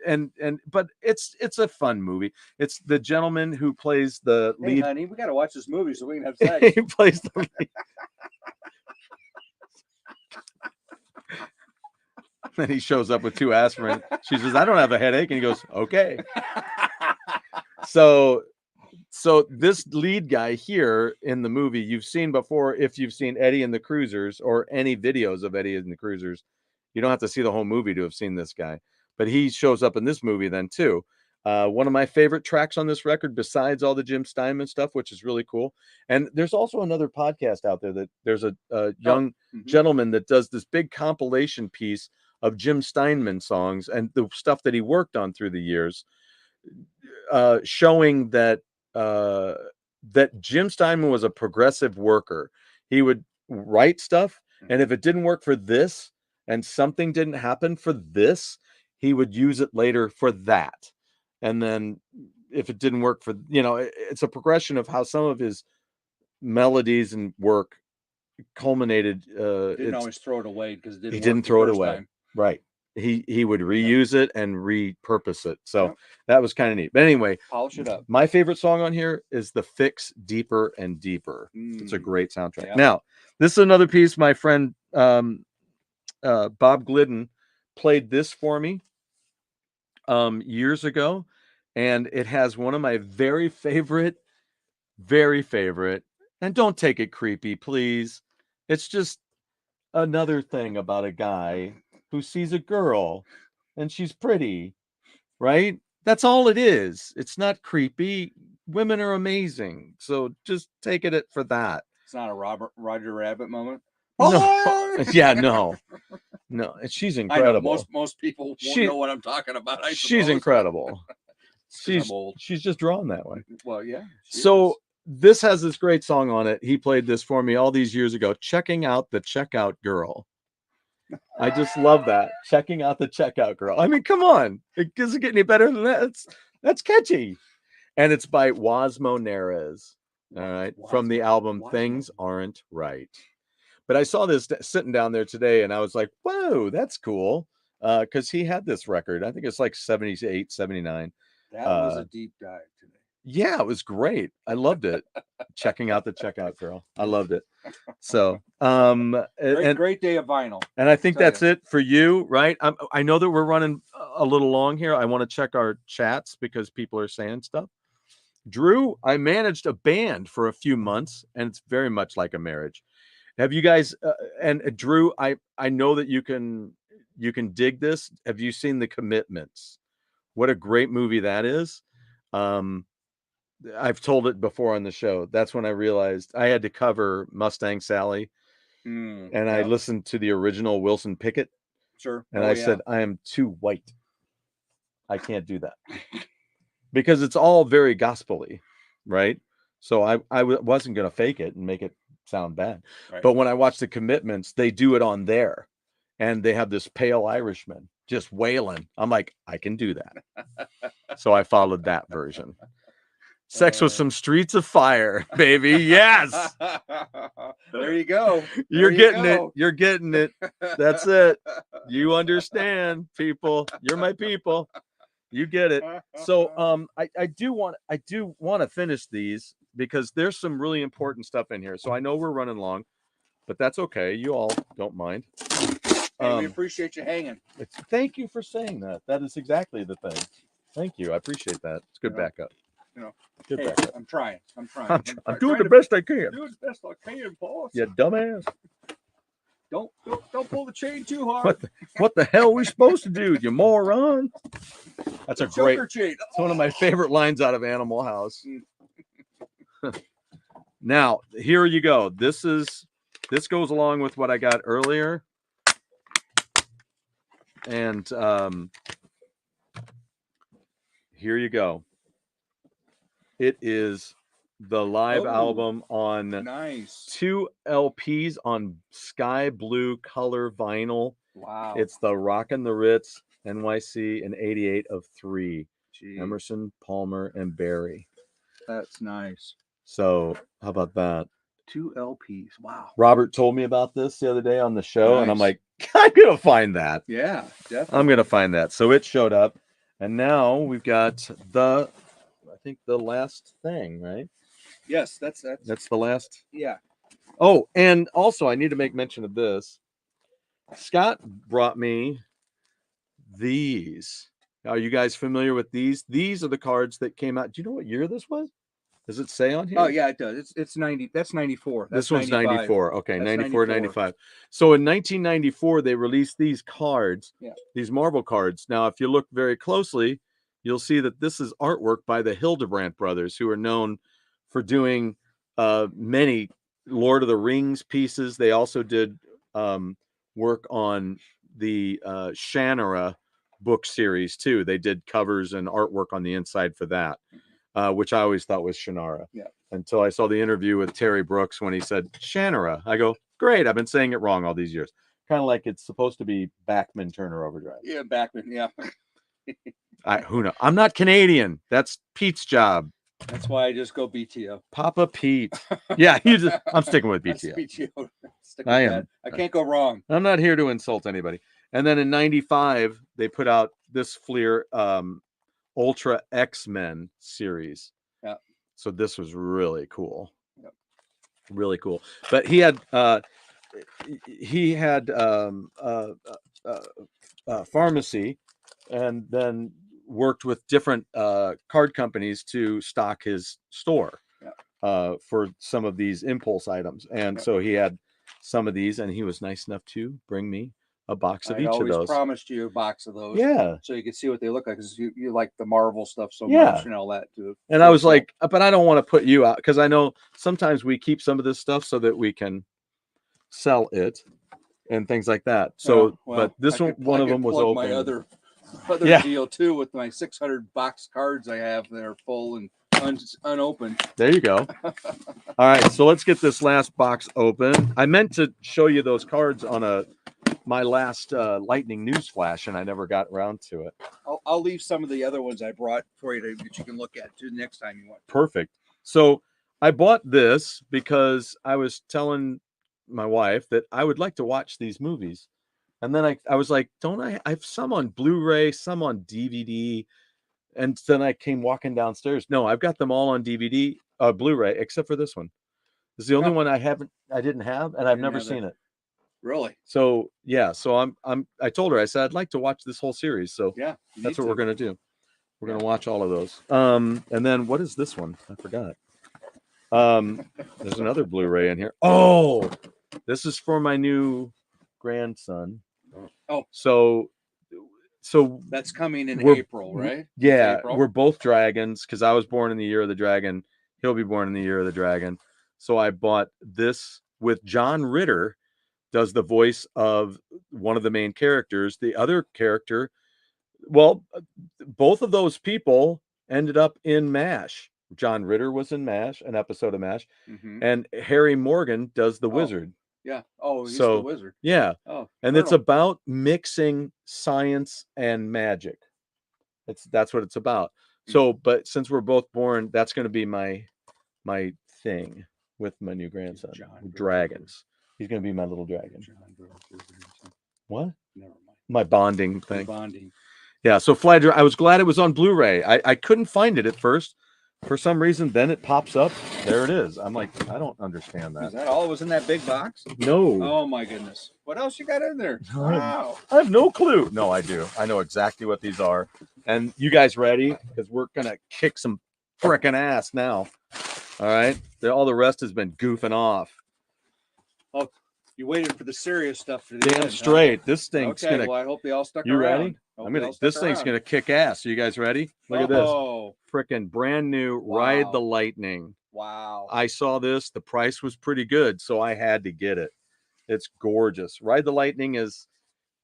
but it's a fun movie. It's the gentleman who plays the lead. Honey, we got to watch this movie so we can have sex. He plays the lead. Then he shows up with 2 aspirin. She says, I don't have a headache. And he goes, okay. So this lead guy here in the movie, you've seen before. If you've seen Eddie and the Cruisers or any videos of Eddie and the Cruisers, you don't have to see the whole movie to have seen this guy. But he shows up in this movie then too. One of my favorite tracks on this record, besides all the Jim Steinman stuff, which is really cool. And there's also another podcast out there that there's a young gentleman that does this big compilation piece of Jim Steinman songs and the stuff that he worked on through the years, showing that Jim Steinman was a progressive worker. He would write stuff, and if it didn't work for this and something didn't happen for this, he would use it later for that. And then if it didn't work for, it's a progression of how some of his melodies and work culminated. Didn't always throw it away because he didn't throw it away. Time. Right. He would reuse it and repurpose it. So that was kind of neat. But anyway, polish it up. My favorite song on here is The Fix, Deeper and Deeper. It's a great soundtrack. Yeah. Now, this is another piece. My friend Bob Glidden played this for me years ago, and it has one of my very favorite, and don't take it creepy, please. It's just another thing about a guy who sees a girl and she's pretty, right? That's all it is. It's not creepy. Women are amazing. So just take it for that. It's not a Roger Rabbit moment. No. Yeah, no. She's incredible. I know, most people won't know what I'm talking about. She's incredible. She's just drawn that way. Well, yeah. So this has this great song on it. He played this for me all these years ago. Checking Out the Checkout Girl. I just love that. Checking Out the Checkout Girl. I mean, come on. It doesn't get any better than that. That's catchy. And it's by Wasmo Nerez. All right. From the album Things Aren't Right. But I saw this sitting down there today and I was like, whoa, that's cool. Because he had this record. I think it's like 78, 79. That was a deep dive today. Yeah, it was great. I loved it. Checking Out the Checkout Girl. I loved it. So, great day of vinyl. And I think that's it for you, right? I know that we're running a little long here. I want to check our chats because people are saying stuff. Drew, I managed a band for a few months, and it's very much like a marriage. Have you guys and Drew? I know that you can dig this. Have you seen The Commitments? What a great movie that is. I've told it before on the show. That's when I realized I had to cover Mustang Sally, and I listened to the original Wilson Pickett. Sure. And I said, I am too white. I can't do that because it's all very gospel-y, right? So I wasn't going to fake it and make it sound bad. Right. But when I watch The Commitments, they do it on there, and they have this pale Irishman just wailing. I'm like, I can do that. So I followed that version. Sex with some Streets of Fire, baby. Yes. There you go. You're getting it. You're getting it. That's it. You understand, people. You're my people. You get it. So I do want to finish these because there's some really important stuff in here. So I know we're running long, but that's okay. You all don't mind. Hey, we appreciate you hanging. Thank you for saying that. That is exactly the thing. Thank you. I appreciate that. It's good backup. Good backup. I'm trying. I'm doing the best I can. Doing the best I can, boss. You dumbass. Don't pull the chain too hard. What the hell are we supposed to do, you moron? That's a great chain. It's one of my favorite lines out of Animal House. Now, here you go. This goes along with what I got earlier. And here you go. It is the live album on nice 2 LPs on sky blue color vinyl. Wow. It's the Rockin' the Ritz NYC in 88 of 3. Jeez. Emerson, Palmer, and Barry. That's nice. So how about that? 2 LPs. Wow. Robert told me about this the other day on the show, and I'm like, I'm gonna find that. Yeah, definitely. I'm gonna find that. So it showed up, and now we've got I think the last thing, right? Yes, that's the last. Yeah. Oh, and also I need to make mention of this. Scott brought me these. Are you guys familiar with these? These are the cards that came out. Do you know what year this was? Does it say on here? Oh yeah, it does. It's 90. That's 94. This one's 94. Okay, that's 94, 95. So in 1994, they released these cards, these marble cards. Now, if you look very closely, you'll see that this is artwork by the Hildebrandt brothers, who are known for doing many Lord of the Rings pieces. They also did work on the Shannara book series too. They did covers and artwork on the inside for that. Which I always thought was Shannara. Yeah. Until I saw the interview with Terry Brooks when he said Shannara. I go, great. I've been saying it wrong all these years. Kind of like it's supposed to be Bachman Turner Overdrive. Yeah, Bachman. Yeah. Who knows? I'm not Canadian. That's Pete's job. That's why I just go BTO. Papa Pete. Yeah, I'm sticking with BTO. BTO. I am. I can't go wrong. I'm not here to insult anybody. And then in 95, they put out this Fleer Ultra X-Men series. Yeah. So this was really cool. Yep. Really cool. But he had pharmacy, and then worked with different card companies to stock his store for some of these impulse items. And so he had some of these, and he was nice enough to bring me a box of each of those. I always promised you a box of those. Yeah. So you could see what they look like, because you like the Marvel stuff so much and all that too. And I was like, but I don't want to put you out, because I know sometimes we keep some of this stuff so that we can sell it and things like that. So, but this one of them was open. My other deal too, with my 600 box cards I have that are full and unopened. There you go. All right, so let's get this last box open. I meant to show you those cards on my last lightning news flash, and I never got around to it. I'll leave some of the other ones I brought for you that you can look at too next time you want. Perfect. So I bought this because I was telling my wife that I would like to watch these movies. And then I was like, don't I have some on Blu-ray, some on DVD. And then I came walking downstairs. No, I've got them all on DVD, Blu-ray, except for this one. This is the only one I didn't have, and I've never seen it. Really? So yeah, so I told her, I said, I'd like to watch this whole series. So yeah, that's what we're gonna do. We're gonna watch all of those. And then what is this one? I forgot. There's another Blu-ray in here. Oh, This is for my new grandson. Oh, so that's coming in April, right? Yeah, April? we're both dragons because I was born in the year of the dragon. He'll be born in the year of the dragon. So I bought this with John Ritter, does the voice of one of the main characters. The other character, well, both of those people ended up in MASH. John Ritter was in MASH, an episode of MASH, and Harry Morgan does the wizard. Yeah. Oh, he's the wizard. Yeah. Oh, and it's about mixing science and magic. That's what it's about. So, but since we're both born, that's going to be my thing with my new grandson. Dragons. He's going to be my little dragon. What? Never mind. My bonding thing. Bonding. Yeah. So I was glad it was on Blu-ray. I couldn't find it at first. For some reason, then it pops up. There it is. I'm like, I don't understand that. Is that all that was in that big box? No. Oh my goodness. What else you got in there? Wow. I have no clue. No, I do. I know exactly what these are. And you guys ready? Because we're going to kick some frickin' ass now. All right. All the rest has been goofing off. Oh, you waited for the serious stuff to Damn end, straight. Huh? This thing's okay, gonna. Well, I hope they all stuck you around. ready? This thing's gonna kick ass. Are you guys ready? Look at this. Frickin' brand new. Wow. Ride the Lightning. Wow. I saw this. The price was pretty good, so I had to get it. It's gorgeous. Ride the Lightning is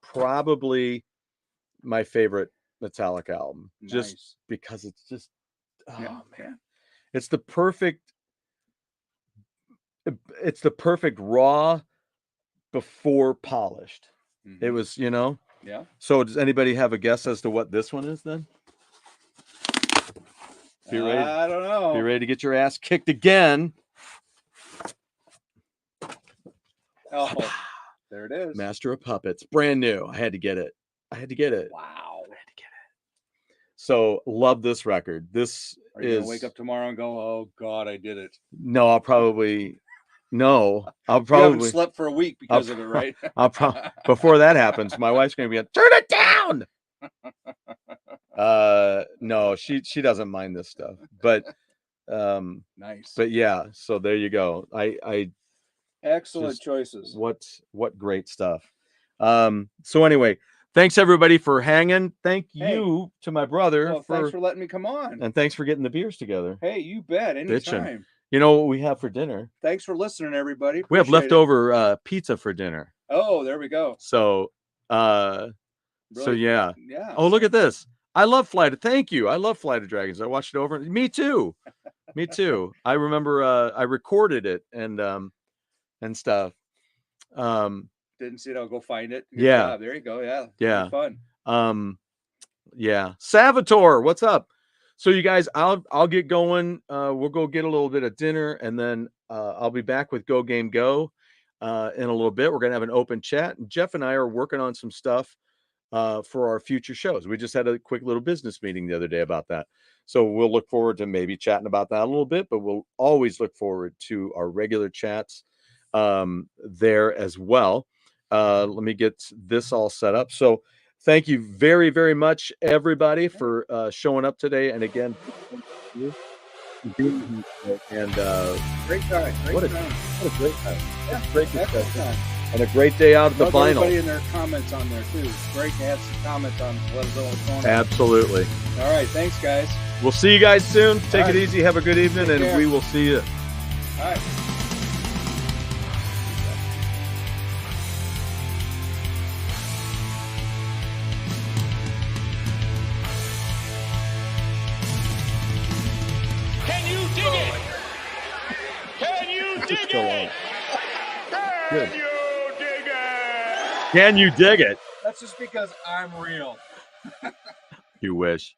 probably my favorite Metallica album, just because it's just. Oh man, it's the perfect. It's the perfect raw. Before polished. It was, Yeah. So does anybody have a guess as to what this one is then? I don't know. Be ready to get your ass kicked again. Oh, there it is. Master of Puppets. Brand new. I had to get it. Wow. I had to get it. So love this record. This Are you gonna wake up tomorrow and go, oh God, I did it? No, I'll probably you haven't slept for a week because of it, right? Before that happens, my wife's gonna be like, turn it down. No, she doesn't mind this stuff, but nice. But yeah, so there you go. I excellent choices. What great stuff. So anyway, thanks everybody for hanging. Thank you to my brother thanks for letting me come on, and thanks for getting the beers together. Hey, you bet. Anytime. Bitchin'. You know what we have for dinner? Thanks for listening, everybody. We have leftover pizza for dinner. Oh, there we go. So, so yeah. Oh, look at this. I love Flight. Thank you. I love Flight of Dragons. I watched it over. Me too. Me too. I remember I recorded it and stuff. Didn't see it. I'll go find it. Good yeah. job. There you go. Yeah. Yeah. Fun. Yeah. Salvatore, what's up? So you guys, I'll get going. We'll go get a little bit of dinner, and then I'll be back with Go Game Go in a little bit. We're gonna have an open chat. And Jeff and I are working on some stuff for our future shows. We just had a quick little business meeting the other day about that. So we'll look forward to maybe chatting about that a little bit, but we'll always look forward to our regular chats there as well. Let me get this all set up. So thank you very, very much, everybody, for showing up today. And again, and great time. What a great time. Yeah, great discussion. And a great day out at the vinyl. Everybody in their comments on there too. It's great to have some comments on what is going on. Absolutely. All right, thanks guys. We'll see you guys soon. Take it easy. Have a good evening, and we will see you. All right. Can you dig it? Can you dig it? Can you dig it? Can you dig it? That's just because I'm real. You wish.